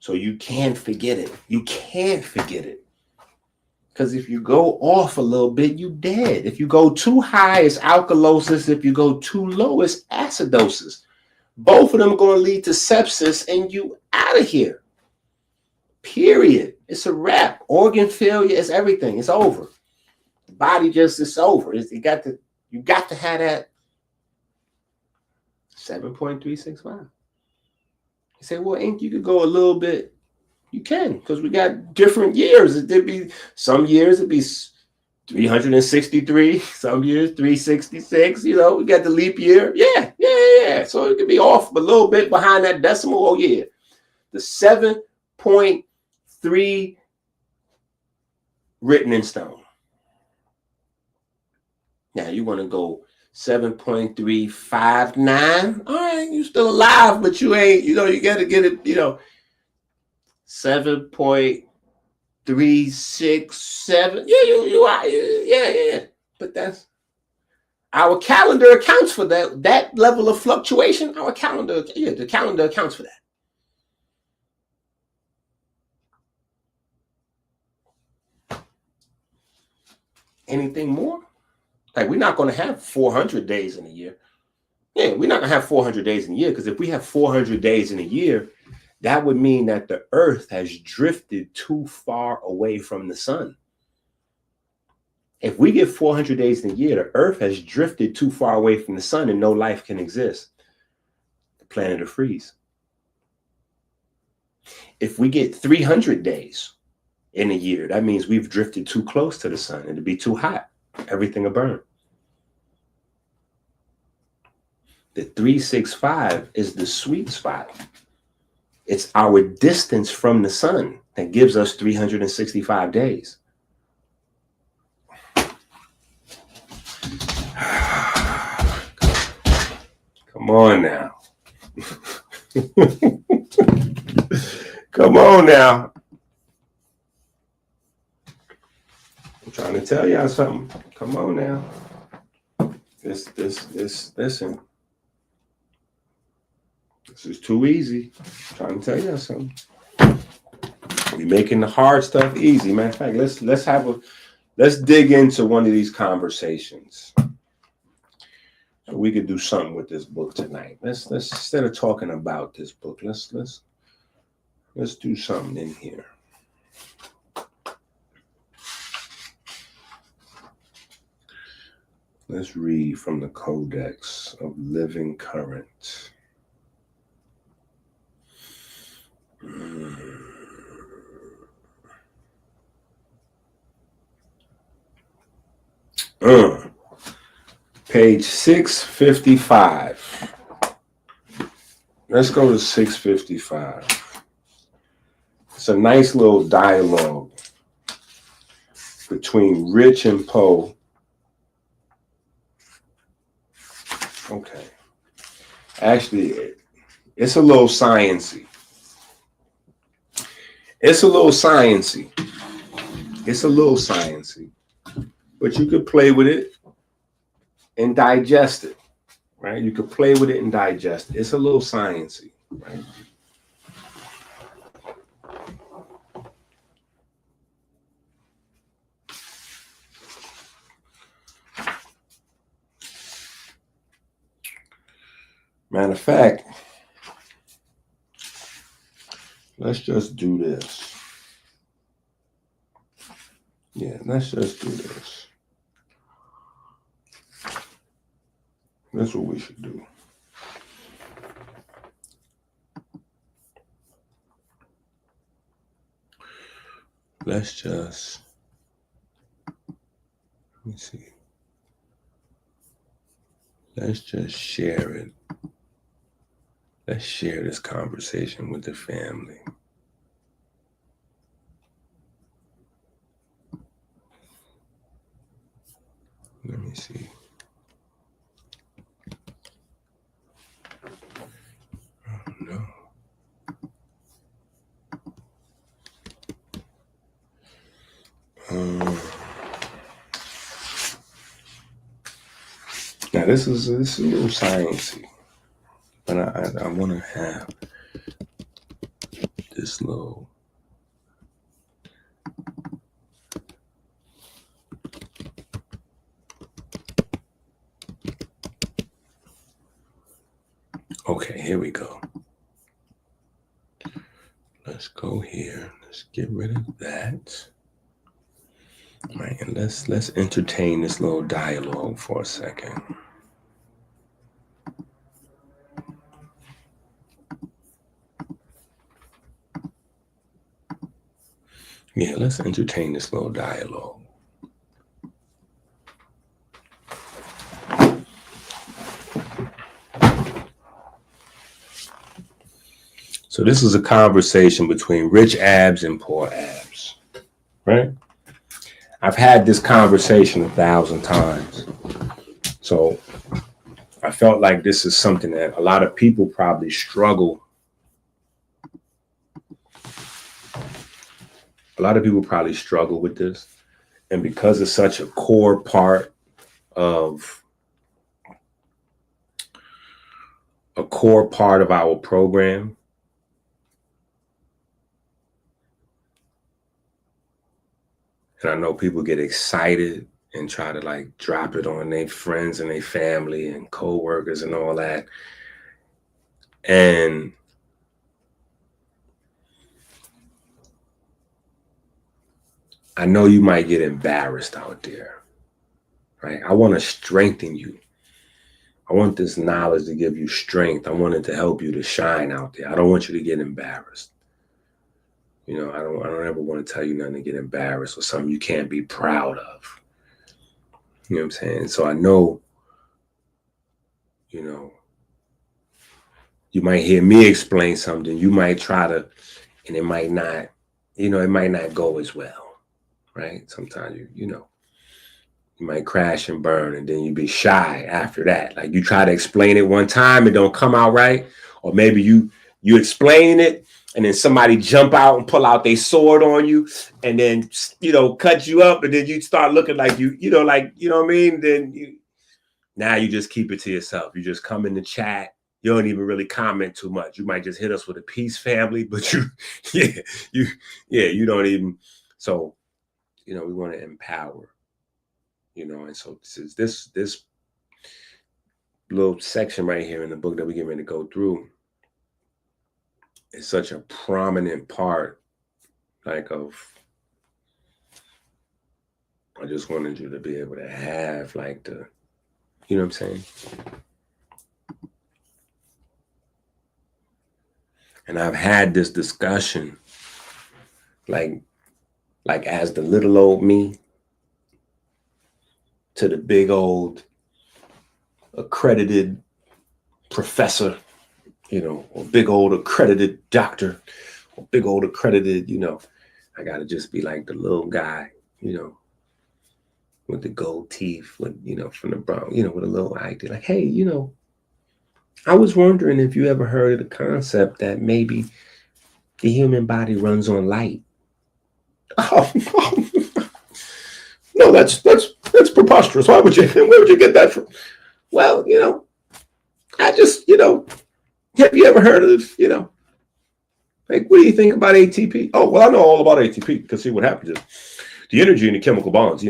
So you can't forget it. You can't forget it. Because if you go off a little bit, you dead. If you go too high, it's alkalosis. If you go too low, it's acidosis. Both of them are going to lead to sepsis and you out of here. Period. It's a wrap. Organ failure is everything. It's over. The body just is over. You got to have that 7.365. You say, well, Ink, you could go a little bit. You can, because we got different years. It'd be some years it'd be 363, some years 366. You know, we got the leap year. Yeah. So it could be off a little bit behind that decimal. Oh yeah, the 7.365 written in stone. Now you want to go 7.359. All right, you still alive, but you ain't, you got to get it, 7.367. Yeah, you are. Yeah. But that's our calendar accounts for that level of fluctuation. Our calendar, the calendar accounts for that. Anything more? Like, we're not going to have 400 days in a year. Yeah, we're not going to have 400 days in a year, because if we have 400 days in a year, that would mean that the earth has drifted too far away from the sun. If we get 400 days in a year, the earth has drifted too far away from the sun and no life can exist. The planet will freeze. If we get 300 days in a year, that means we've drifted too close to the sun and it'll be too hot. Everything will burn. The 365 is the sweet spot. It's our distance from the sun that gives us 365 days. Come on now. Come on now. I'm trying to tell y'all something. Come on now. Listen. This is too easy. I'm trying to tell y'all something. We're making the hard stuff easy. Matter of fact, let's dig into one of these conversations. So we could do something with this book tonight. Let's instead of talking about this book, let's do something in here. Let's read from the Codex of Living Current. Page 655. Let's go to 655. It's a nice little dialogue between Rich and Poe. Okay. Actually, it's a little sciencey. It's a little sciencey. But you could play with it and digest it, right? You could play with it and digest it. It's a little sciencey, right? Matter of fact, let's just do this. Yeah, let's just do this. That's what we should do. Let me see. Let's just share it. Let's share this conversation with the family. Let me see. Oh, no. Now this is a little sciencey, but I want to have this little. Okay, here we go. Let's go here. Let's get rid of that. All right, and let's entertain this little dialogue for a second. Yeah, let's entertain this little dialogue. So this is a conversation between Rich Abs and Poor Abs, right? I've had this conversation 1,000 times. So I felt like this is something that a lot of people probably struggle. A lot of people probably struggle with this. And because it's such a core part of our program, and I know people get excited and try to like drop it on their friends and their family and co-workers and all that. And I know you might get embarrassed out there, right? I want to strengthen you. I want this knowledge to give you strength. I want it to help you to shine out there. I don't want you to get embarrassed. You know, I don't ever want to tell you nothing to get embarrassed or something you can't be proud of. You know what I'm saying? So I know, you know, you might hear me explain something. You might try to, and it might not, you know, it might not go as well, right? Sometimes you might crash and burn, and then you be shy after that. Like you try to explain it one time, it don't come out right, or maybe you explain it, and then somebody jump out and pull out their sword on you, and then cut you up, and then you start looking like like what I mean. Then now you just keep it to yourself. You just come in the chat. You don't even really comment too much. You might just hit us with a peace, family, but you don't even. So, we want to empower. And so this little section right here in the book that we get ready to go through is such a prominent part, I just wanted you to be able to have you know what I'm saying? And I've had this discussion, like as the little old me to the big old accredited professor, or big old accredited doctor, or big old accredited, I gotta just be like the little guy, with the gold teeth, with, from the Bronx, with a little idea, like, hey, I was wondering if you ever heard of the concept that maybe the human body runs on light. Oh, no, that's preposterous. Where would you get that from? Well, I just, have you ever heard of, like, what do you think about ATP? Oh, well, I know all about ATP because see what happens is the energy in the chemical bonds,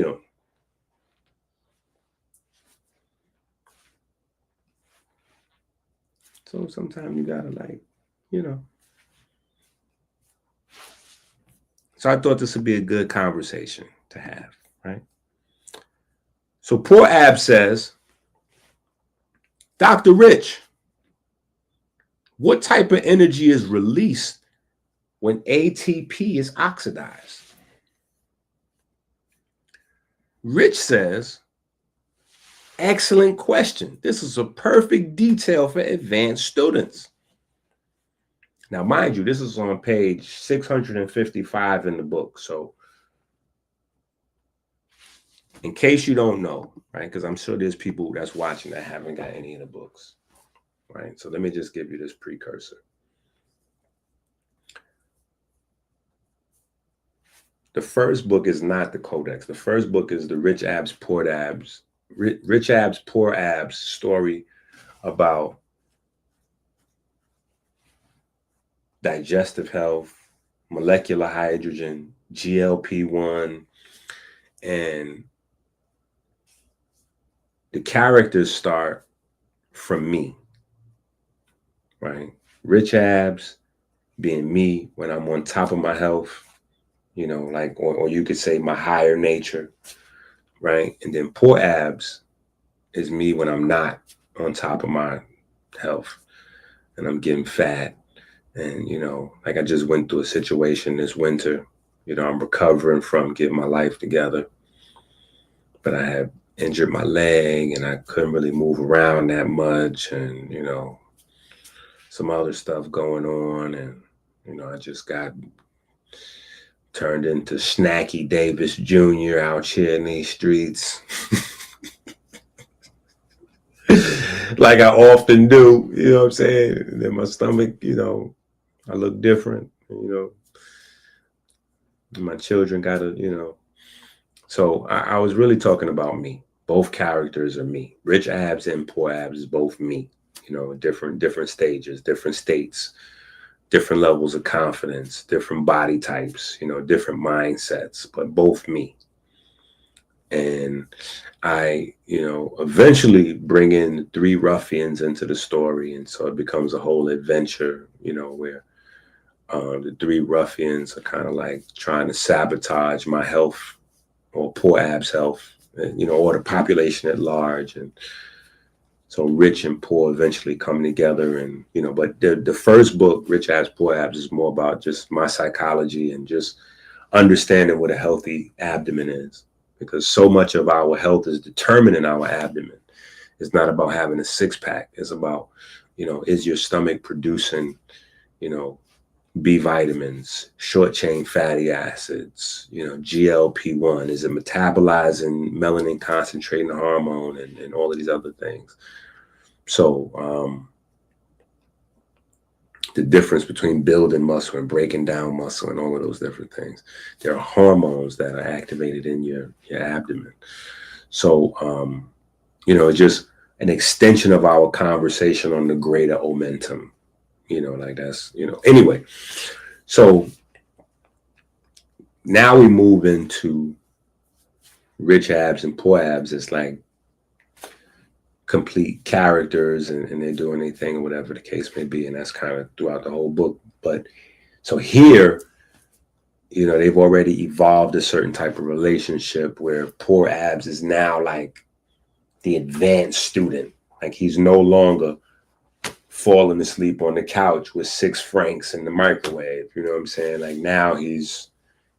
So sometimes you gotta So I thought this would be a good conversation to have, right? So poor Ab says, Dr. Rich, what type of energy is released when ATP is oxidized? Rich says, excellent question. This is a perfect detail for advanced students. Now, mind you, this is on page 655 in the book. So in case you don't know, right, because I'm sure there's people that's watching that haven't got any of the books, right? So let me just give you this precursor. The first book is not the codex. The first book is the Rich Abs, Poor Abs story about digestive health, molecular hydrogen, GLP-1, and the characters start from me, right? Rich Abs being me when I'm on top of my health, or you could say my higher nature, right? And then Poor Abs is me when I'm not on top of my health and I'm getting fat. And, I just went through a situation this winter, I'm recovering from getting my life together, but I had injured my leg and I couldn't really move around that much. And, some other stuff going on. And, I just got turned into Snacky Davis Jr. out here in these streets. Like I often do, you know what I'm saying? And then my stomach, I look different, my children gotta, So I was really talking about me. Both characters are me. Rich abs and poor abs is both me, different stages, different states, different levels of confidence, different body types, different mindsets, but both me. And I, eventually bring in 3 ruffians into the story. And so it becomes a whole adventure, where the 3 ruffians are kind of like trying to sabotage my health or poor abs health, and, or the population at large. And so rich and poor eventually come together. And, but the first book, Rich Abs, Poor Abs, is more about just my psychology and just understanding what a healthy abdomen is. Because so much of our health is determined in our abdomen. It's not about having a 6-pack. It's about, is your stomach producing, B vitamins, short chain fatty acids, GLP-1? Is it metabolizing melanin concentrating hormone and all of these other things? So the difference between building muscle and breaking down muscle and all of those different things. There are hormones that are activated in your abdomen. So, just an extension of our conversation on the greater omentum, like that's, anyway. So now we move into rich abs and poor abs. It's like complete characters and they're doing anything or whatever the case may be. And that's kind of throughout the whole book. But so here, they've already evolved a certain type of relationship where poor abs is now like the advanced student. Like he's no longer falling asleep on the couch with 6 francs in the microwave. You know what I'm saying? Like now he's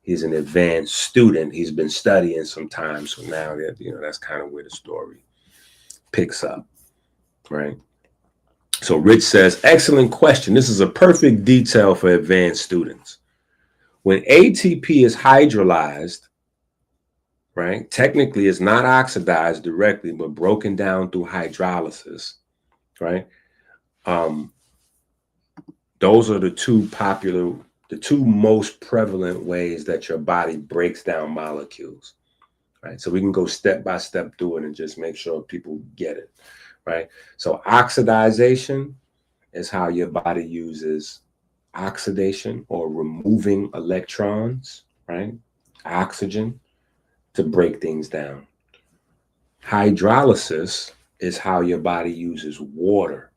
an advanced student. He's been studying some time. So now that, that's kind of where the story picks up, right? So Rich says, excellent question. This is a perfect detail for advanced students. When ATP is hydrolyzed, right, technically it's not oxidized directly, but broken down through hydrolysis, right? Those are the two most prevalent ways that your body breaks down molecules, right? So we can go step by step through it and just make sure people get it, right? So oxidization is how your body uses oxidation or removing electrons, right? Oxygen to break things down. Hydrolysis is how your body uses water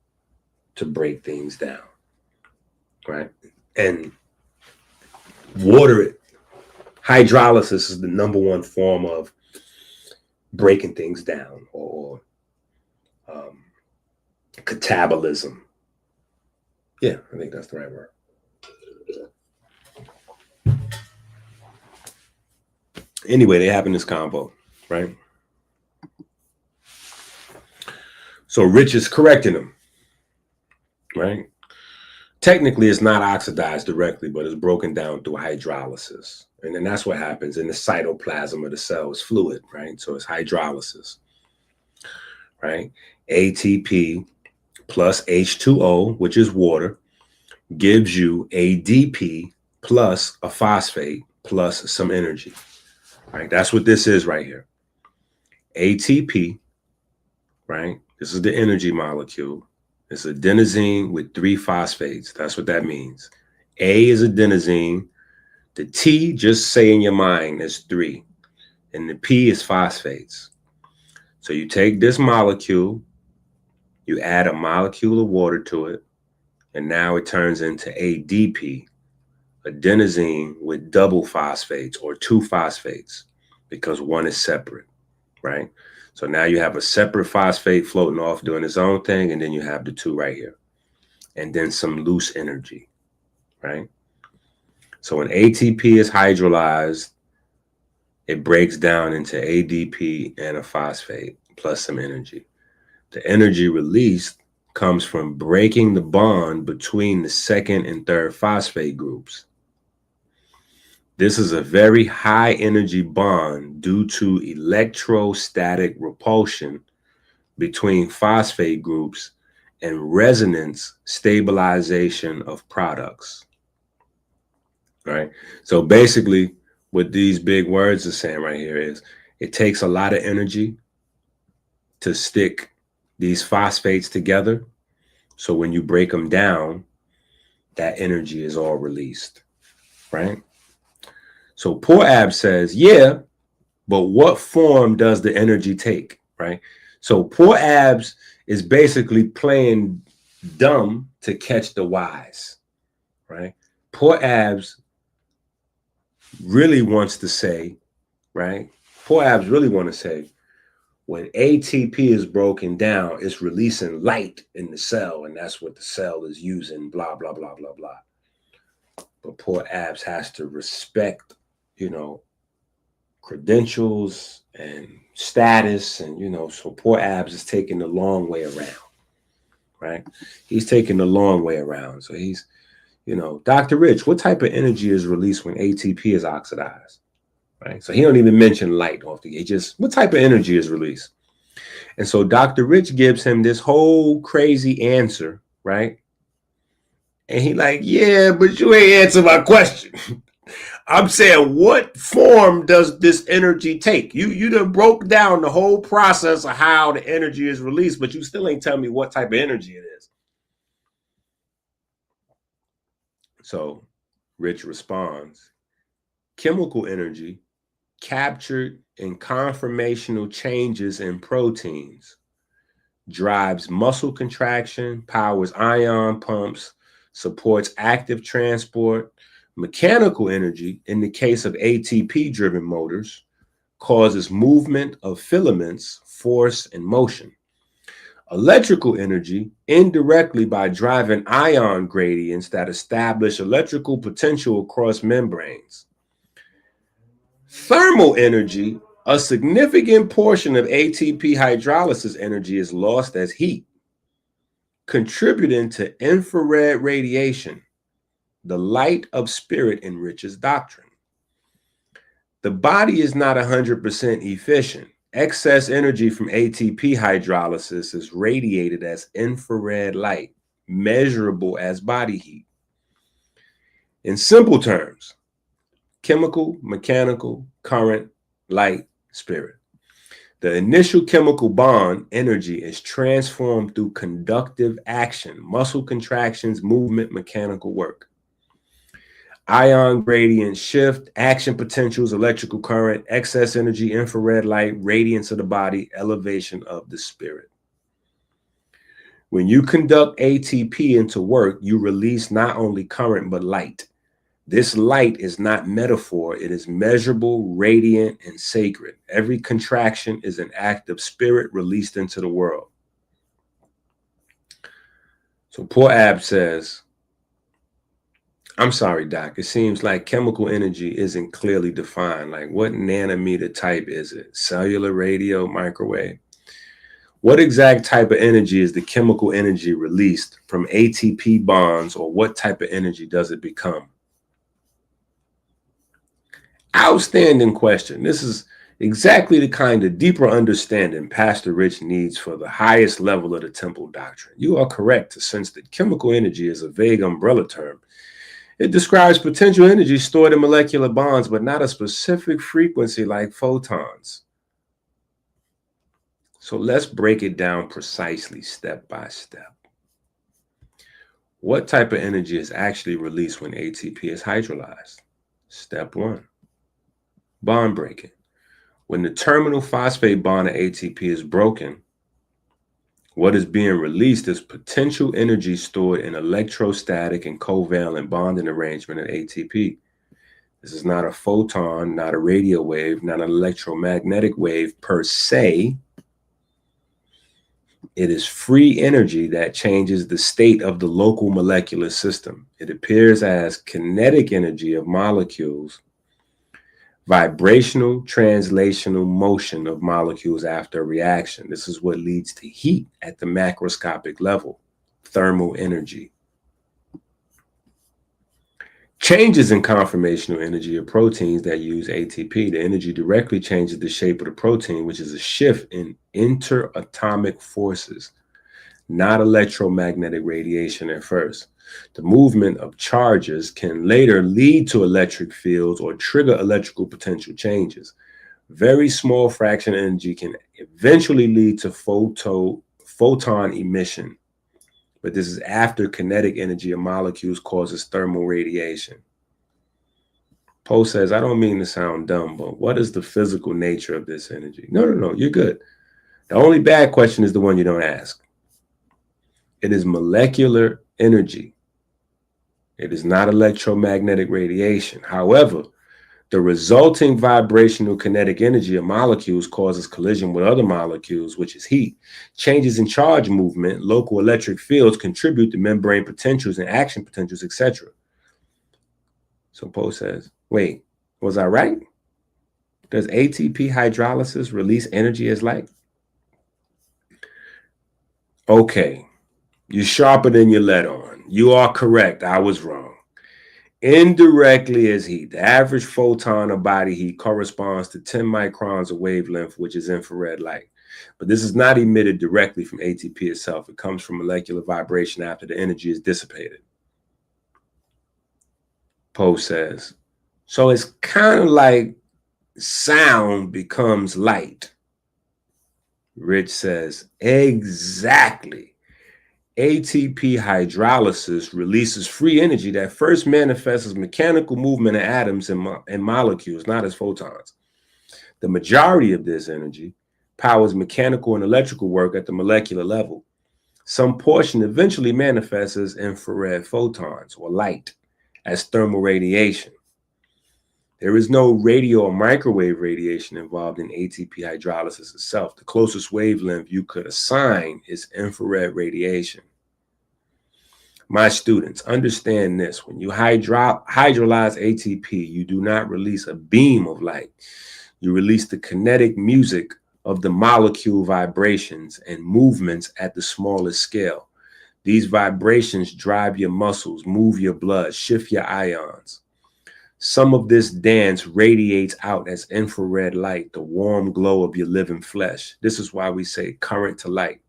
to break things down, right? And hydrolysis is the number one form of breaking things down or catabolism. Yeah, I think that's the right word. Anyway, they have in this combo, right? So Rich is correcting them, right? Technically, it's not oxidized directly, but it's broken down through hydrolysis. And then that's what happens in the cytoplasm of the cell. It's fluid, right? So it's hydrolysis, right? ATP plus H2O, which is water, gives you ADP plus a phosphate plus some energy, right? That's what this is right here. ATP, right? This is the energy molecule. It's adenosine with 3 phosphates. That's what that means. A is adenosine. The T, just say in your mind, is 3. And the P is phosphates. So you take this molecule, you add a molecule of water to it, and now it turns into ADP, adenosine with double phosphates or 2 phosphates, because one is separate, right? So now you have a separate phosphate floating off doing its own thing, and then you have the 2 right here. And then some loose energy, right? So when ATP is hydrolyzed, it breaks down into ADP and a phosphate plus some energy. The energy released comes from breaking the bond between the 2nd and 3rd phosphate groups. This is a very high energy bond due to electrostatic repulsion between phosphate groups and resonance stabilization of products. Right? So basically, what these big words are saying right here is it takes a lot of energy to stick these phosphates together. So when you break them down, that energy is all released, right? So Poor Ab says, yeah, but what form does the energy take, right? So Poor Abs is basically playing dumb to catch the wise, right? Poor Abs really wants to say, right? Poor Abs really want to say, when ATP is broken down, it's releasing light in the cell, and that's what the cell is using, blah, blah, blah, blah, blah. But Poor Abs has to respect, credentials and status, and so Poor Abs is taking the long way around, right? He's taking the long way around. So he's, Dr. Rich, what type of energy is released when ATP is oxidized? Right? So he don't even mention light off the gate. Just what type of energy is released? And so Dr. Rich gives him this whole crazy answer, right? And he like, yeah, but you ain't answer my question. I'm saying, what form does this energy take? You done broke down the whole process of how the energy is released, but you still ain't telling me what type of energy it is. So Rich responds, chemical energy captured in conformational changes in proteins drives muscle contraction, powers ion pumps, supports active transport. Mechanical energy, in the case of ATP-driven motors, causes movement of filaments, force, and motion. Electrical energy, indirectly by driving ion gradients that establish electrical potential across membranes. Thermal energy, a significant portion of ATP hydrolysis energy is lost as heat, contributing to infrared radiation. The light of spirit enriches doctrine. The body is not 100% efficient. Excess energy from ATP hydrolysis is radiated as infrared light, measurable as body heat. In simple terms, chemical, mechanical, current, light, spirit. The initial chemical bond energy is transformed through conductive action, muscle contractions, movement, mechanical work. Ion gradient shift, action potentials, electrical current, excess energy, infrared light, radiance of the body, elevation of the spirit. When you conduct ATP into work, you release not only current but light. This light is not metaphor, it is measurable, radiant, and sacred. Every contraction is an act of spirit released into the world. So Poor Ab says, I'm sorry, Doc, it seems like chemical energy isn't clearly defined. Like, what nanometer type is it? Cellular, radio, microwave? What exact type of energy is the chemical energy released from ATP bonds, or what type of energy does it become? Outstanding question. This is exactly the kind of deeper understanding Pastor Rich needs for the highest level of the temple doctrine. You are correct to sense that chemical energy is a vague umbrella term. It describes potential energy stored in molecular bonds, but not a specific frequency like photons. So let's break it down precisely, step by step. What type of energy is actually released when ATP is hydrolyzed? Step 1, bond breaking. When the terminal phosphate bond of ATP is broken, what is being released is potential energy stored in electrostatic and covalent bonding arrangement of ATP. This is not a photon, not a radio wave, not an electromagnetic wave per se. It is free energy that changes the state of the local molecular system. It appears as kinetic energy of molecules, vibrational translational motion of molecules after a reaction. This is what leads to heat at the macroscopic level, thermal energy. Changes in conformational energy of proteins that use ATP. The energy directly changes the shape of the protein, which is a shift in interatomic forces, not electromagnetic radiation at first. The movement of charges can later lead to electric fields or trigger electrical potential changes. Very small fraction of energy can eventually lead to photon emission, but this is after kinetic energy of molecules causes thermal radiation. Poe says, I don't mean to sound dumb, but what is the physical nature of this energy? No, you're good. The only bad question is the one you don't ask. It is molecular energy. It is not electromagnetic radiation. However, the resulting vibrational kinetic energy of molecules causes collision with other molecules, which is heat. Changes in charge movement, local electric fields contribute to membrane potentials and action potentials, etc. So Poe says, wait, was I right? Does ATP hydrolysis release energy as light? Okay, you're sharper than your lead on. You are correct. I was wrong. Indirectly as heat. The average photon of body heat corresponds to 10 microns of wavelength, which is infrared light. But this is not emitted directly from ATP itself. It comes from molecular vibration after the energy is dissipated. Poe says, so it's kind of like sound becomes light. Rich says, exactly. ATP hydrolysis releases free energy that first manifests as mechanical movement of atoms and molecules, not as photons. The majority of this energy powers mechanical and electrical work at the molecular level. Some portion eventually manifests as infrared photons or light, as thermal radiation. There is no radio or microwave radiation involved in ATP hydrolysis itself. The closest wavelength you could assign is infrared radiation. My students, understand this. When you hydrolyze ATP, you do not release a beam of light. You release the kinetic music of the molecule vibrations and movements at the smallest scale. These vibrations drive your muscles, move your blood, shift your ions. Some of this dance radiates out as infrared light, the warm glow of your living flesh. This is why we say current to light.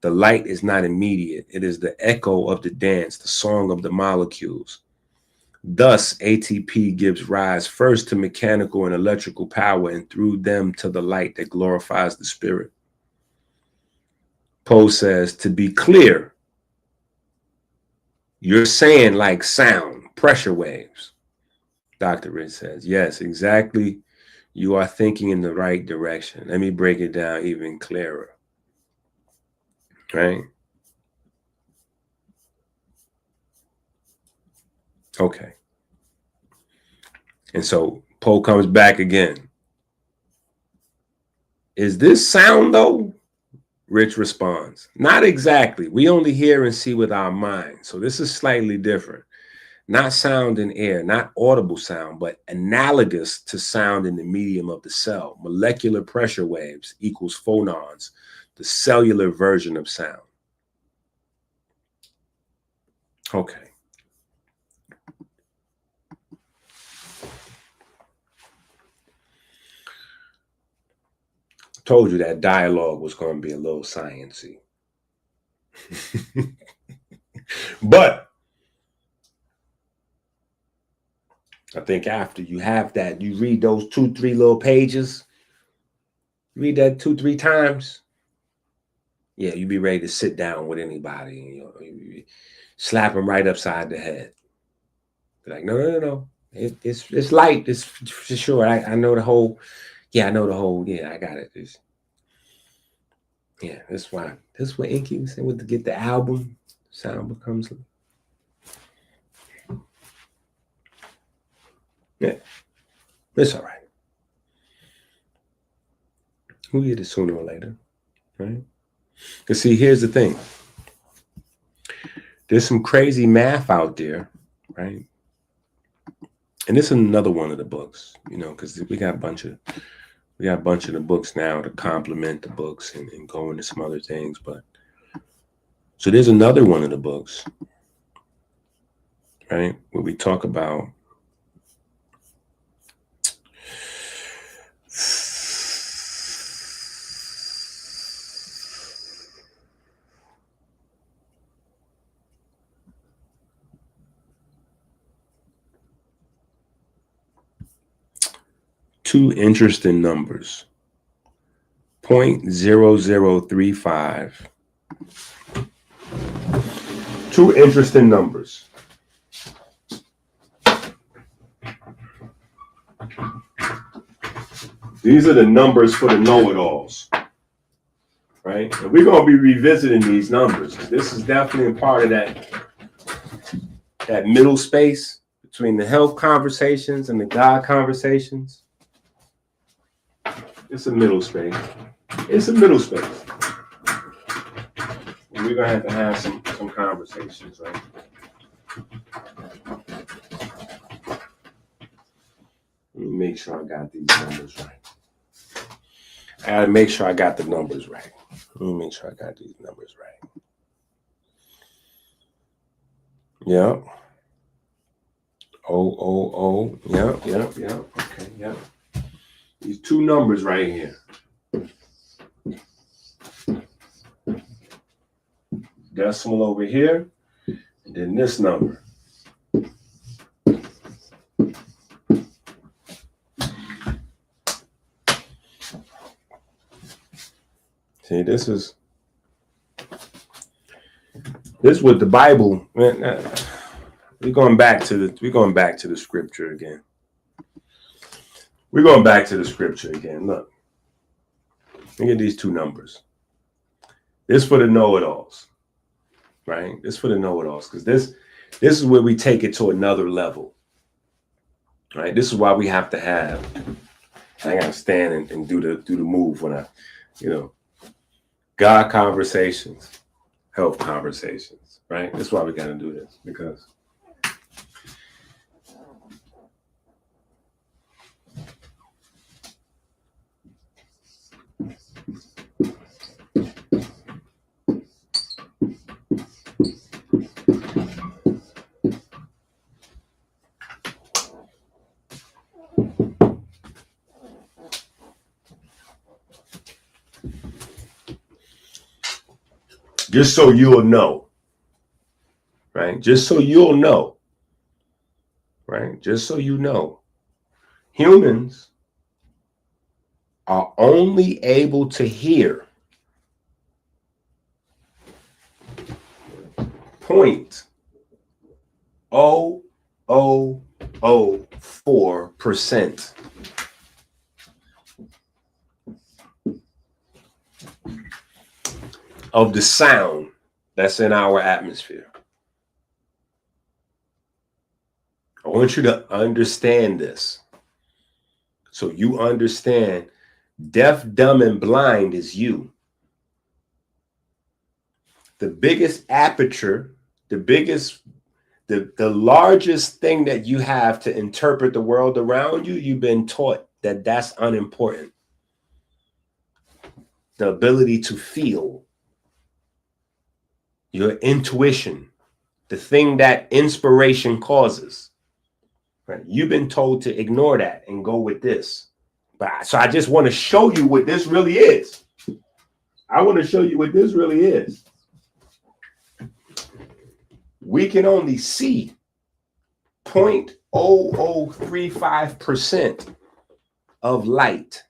The light is not immediate. It is the echo of the dance, the song of the molecules. Thus, ATP gives rise first to mechanical and electrical power and through them to the light that glorifies the spirit. Poe says, to be clear, you're saying like sound, pressure waves. Dr. Rich says, yes, exactly. You are thinking in the right direction. Let me break it down even clearer. Right? Okay. And so Poe comes back again. Is this sound though? Rich responds, not exactly. We only hear and see with our mind. So this is slightly different. Not sound in air, not audible sound, but analogous to sound in the medium of the cell. Molecular pressure waves equals phonons, the cellular version of sound. Okay. Told you that dialogue was going to be a little sciencey. But I think after you have that, you read those 2-3 little pages, read that 2-3 times. Yeah, you be ready to sit down with anybody. You slap them right upside the head. Be like, no. It's light. It's for sure. I know the whole. Yeah, I know the whole. Yeah, I got it. Yeah, that's why. That's what Inky was saying. To get the album, sound becomes. Yeah, it's all right. We'll get it sooner or later, right? Because see, here's the thing. There's some crazy math out there, right? And this is another one of the books, because we got a bunch of the books now to complement the books and go into some other things. But so there's another one of the books, right? Where we talk about two interesting numbers, 0.0035. Two interesting numbers. These are the numbers for the know-it-alls, right? And we're going to be revisiting these numbers. This is definitely a part of that middle space between the health conversations and the God conversations. It's a middle space. It's a middle space. And we're going to have some conversations, right? Let me make sure I got these numbers right. I gotta make sure I got the numbers right. Let me make sure I got these numbers right. Yep. Oh. Yep. Okay, yep. These two numbers right here. Decimal over here, and then this number. See, this is what the Bible. We're going back to the scripture again. We're going back to the scripture again. Look at these two numbers. This for the know-it-alls, right? This for the know-it-alls, because this is where we take it to another level, right? This is why we have to have. I gotta stand and do the move when I, God conversations, health conversations, right? That's why we got to do this, because just so you'll know, right? Just so you'll know, right? Just so you know, humans are only able to hear 0.0004% of the sound that's in our atmosphere. I want you to understand this. So you understand, deaf, dumb, and blind is you. The biggest aperture, the largest thing that you have to interpret the world around you, you've been taught that that's unimportant. The ability to feel, your intuition, the thing that inspiration causes, right? You've been told to ignore that and go with this. So I just want to show you what this really is. I want to show you what this really is. We can only see 0.0035% of light.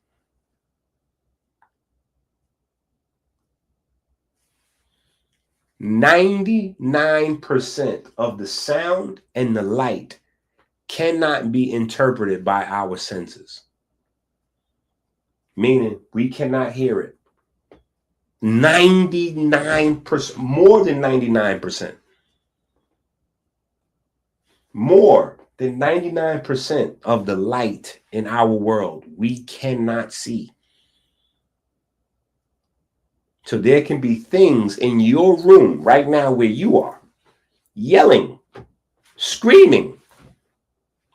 "99% of the sound and the light cannot be interpreted by our senses." Meaning we cannot hear it. 99%, more than 99%. More than 99% of the light in our world we cannot see. So there can be things in your room right now where you are, yelling, screaming,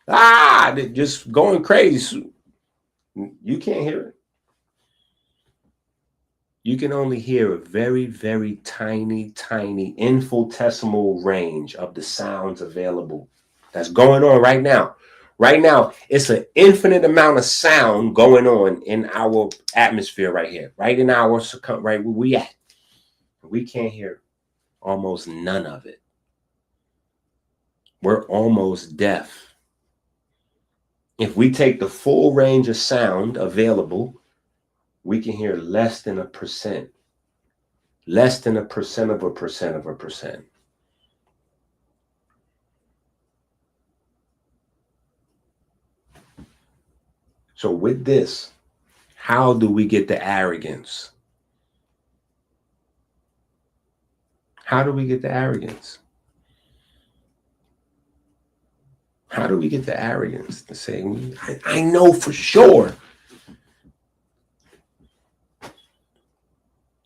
just going crazy. You can't hear it. You can only hear a very, very tiny infinitesimal range of the sounds available that's going on right now. Right now, it's an infinite amount of sound going on in our atmosphere right here, right in our right where we at. We can't hear almost none of it. We're almost deaf. If we take the full range of sound available, we can hear less than 1%. Less than 1% of 1% of 1%. So with this, how do we get the arrogance? How do we get the arrogance? How do we get the arrogance to say, I know for sure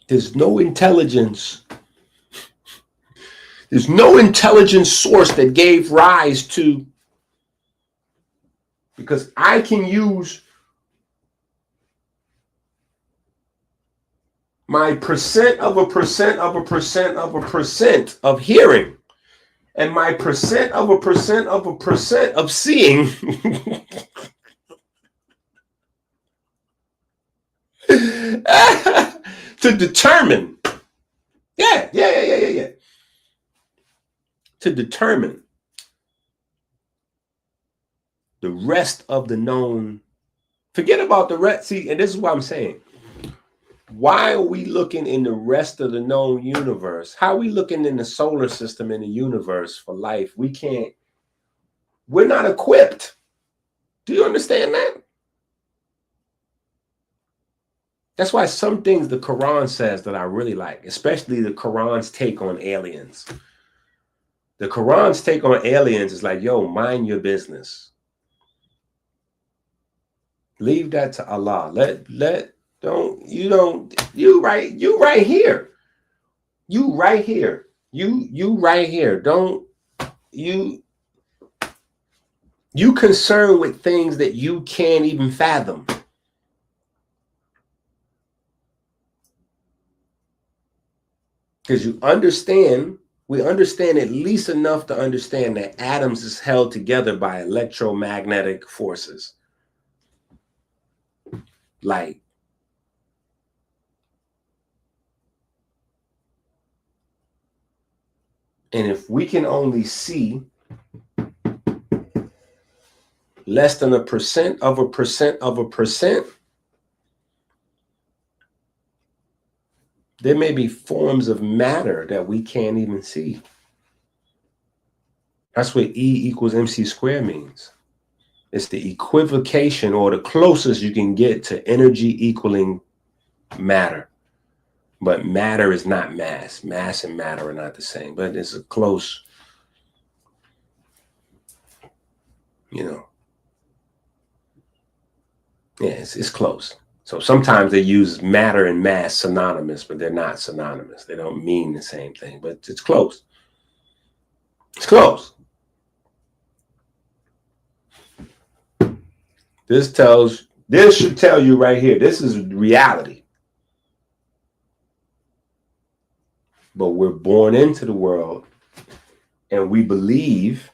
there's no intelligence. There's no intelligent source that gave rise to, because I can use my percent of 1% of 1% of 1% of hearing and my percent of 1% of 1% of seeing to determine, to determine the rest of the known. Forget about the rest. See, and this is what I'm saying. Why are we looking in the rest of the known universe? How are we looking in the solar system, in the universe for life? We're not equipped. Do you understand that? That's why some things the Quran says that I really like, especially the Quran's take on aliens. The Quran's take on aliens is like, yo, mind your business. Leave that to Allah. You right here. You right here. You right here. Don't you concerned with things that you can't even fathom. Because we understand at least enough to understand that atoms is held together by electromagnetic forces. Light. And if we can only see less than 1% of 1% of 1%, there may be forms of matter that we can't even see. That's what E equals MC squared means. It's the equivocation, or the closest you can get to energy equaling matter. But matter is not mass. Mass and matter are not the same, but it's a close, yeah, it's close. So sometimes they use matter and mass synonymous, but they're not synonymous. They don't mean the same thing, but it's close. It's close. This should tell you right here, this is reality. But we're born into the world and we believe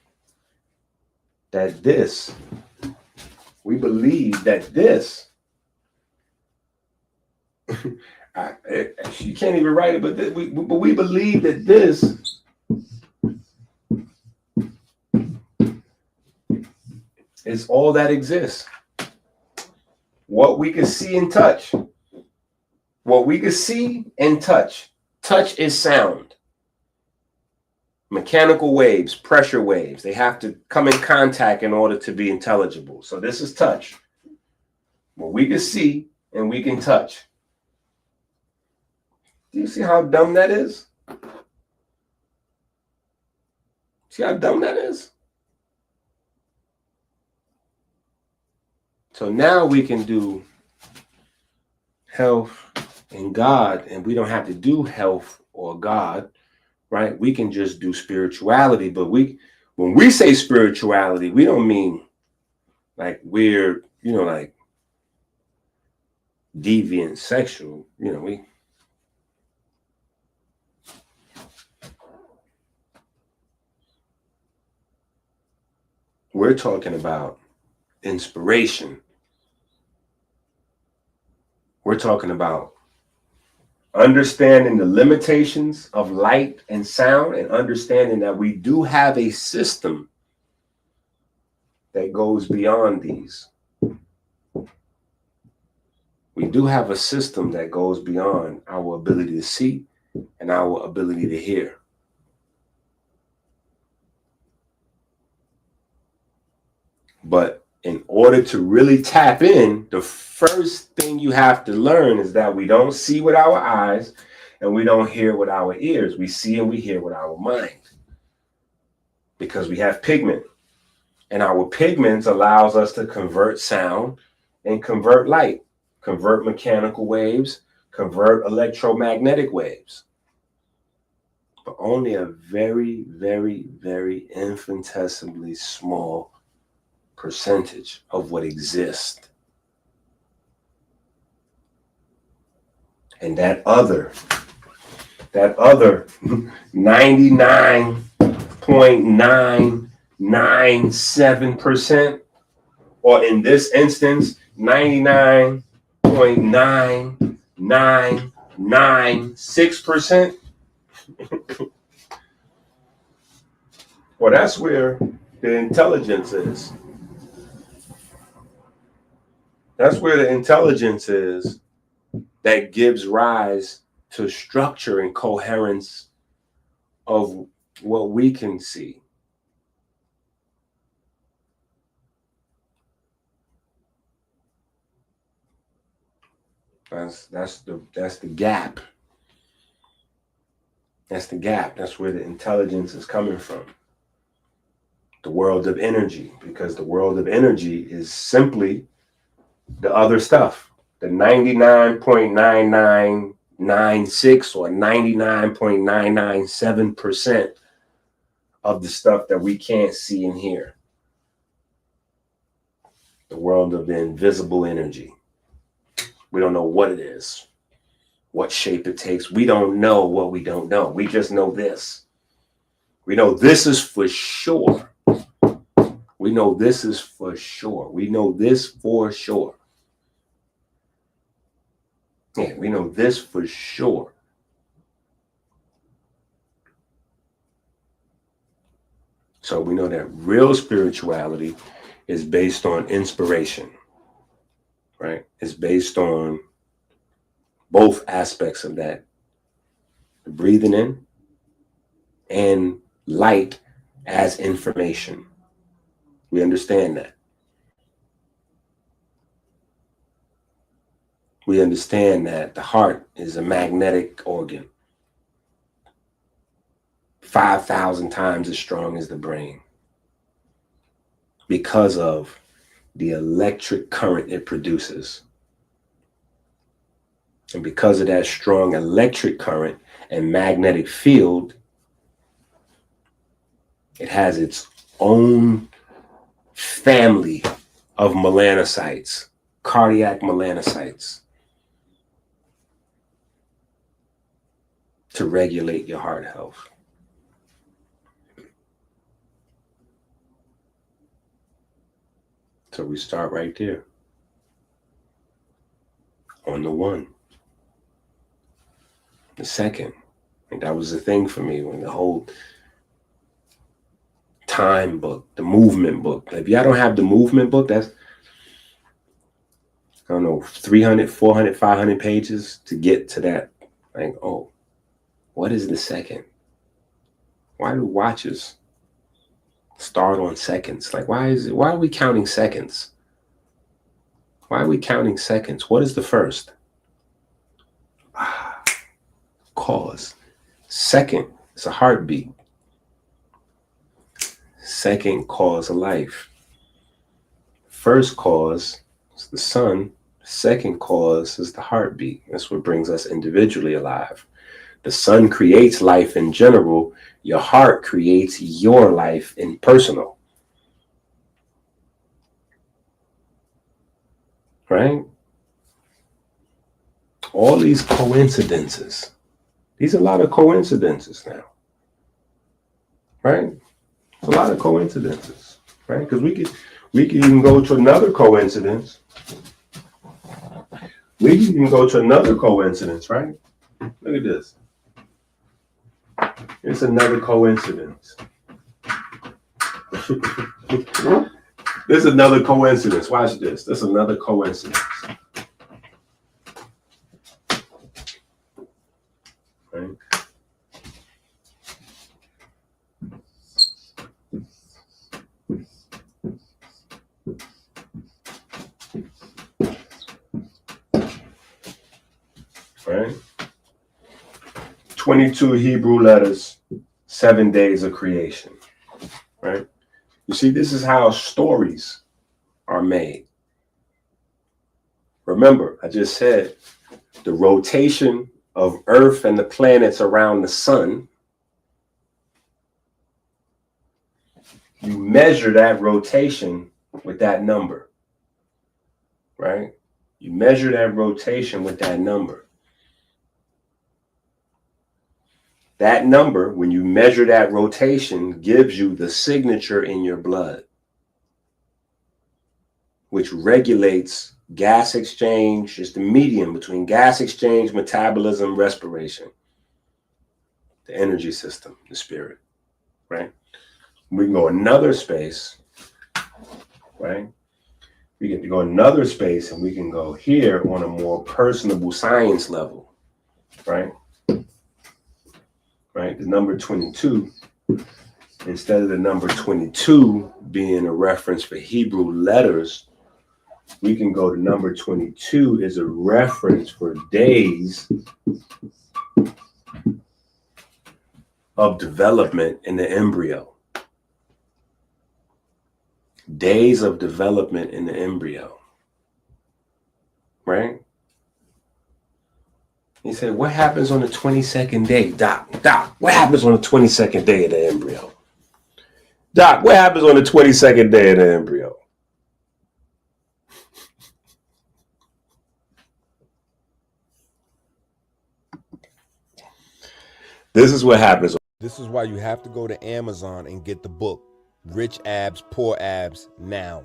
that this, you can't even write it, but we believe that this is all that exists. What we can see and touch. What we can see and touch. Touch is sound. Mechanical waves, pressure waves, they have to come in contact in order to be intelligible. So this is touch. What we can see and we can touch. Do you see how dumb that is? See how dumb that is? So now we can do health and God, and we don't have to do health or God, right? We can just do spirituality. But when we say spirituality, we don't mean like we're, like deviant sexual, We're talking about inspiration. We're talking about understanding the limitations of light and sound, and understanding that we do have a system that goes beyond these. We do have a system that goes beyond our ability to see and our ability to hear. But in order to really tap in, the first thing you have to learn is that we don't see with our eyes and we don't hear with our ears. We see and we hear with our mind, because we have pigment. And our pigments allows us to convert sound and convert light, convert mechanical waves, convert electromagnetic waves. But only a very, very, very infinitesimally small percentage of what exists. And that other 99.997%, or in this instance, 99.9996%, well, that's where the intelligence is. That's where the intelligence is that gives rise to structure and coherence of what we can see. That's the gap. That's the gap. That's where the intelligence is coming from. The world of energy, because the world of energy is simply the other stuff, the 99.9996 or 99.997% of the stuff that we can't see and hear. The world of the invisible energy. We don't know what it is, what shape it takes. We don't know what we don't know. We just know this. We know this is for sure. We know this is for sure. We know this for sure. Yeah, we know this for sure. So we know that real spirituality is based on inspiration, right? It's based on both aspects of that, the breathing in and light as information. We understand that. We understand that the heart is a magnetic organ, 5,000 times as strong as the brain, because of the electric current it produces. And because of that strong electric current and magnetic field, it has its own family of melanocytes, cardiac melanocytes, to regulate your heart health. So we start right there on the one. The second, and that was the thing for me when the whole time book, the movement book. If y'all don't have the movement book, that's, I don't know, 300, 400, 500 pages to get to that. Like, oh, what is the second? Why do watches start on seconds? Like, why are we counting seconds? Why are we counting seconds? What is the first? Cause. Second, it's a heartbeat. Second cause of life. First cause is the sun. Second cause is the heartbeat. That's what brings us individually alive. The sun creates life in general. Your heart creates your life in personal. Right? All these coincidences. These are a lot of coincidences now. Right? A lot of coincidences. right? Because we can even go to another coincidence. We can even go to another coincidence, right? Look at this. It's another coincidence. This is another coincidence. Watch this. This is another coincidence. Right? Right? 22 Hebrew letters, 7 days of creation. Right? You see, this is how stories are made. Remember, I just said the rotation of Earth and the planets around the sun. You measure that rotation with that number, right? You measure that rotation with that number. That number, when you measure that rotation, gives you the signature in your blood, which regulates gas exchange. It's the medium between gas exchange, metabolism, respiration, the energy system, the spirit, right? We can go another space, right? We get to go another space and we can go here on a more personable science level, right? Right? The number 22, instead of the number 22 being a reference for Hebrew letters, we can go to number 22 is a reference for days of development in the embryo. Days of development in the embryo. Right? He said, what happens on the 22nd day? Doc, what happens on the 22nd day of the embryo? Doc, what happens on the 22nd day of the embryo? This is what happens. This is why you have to go to Amazon and get the book, Rich Abs, Poor Abs, now.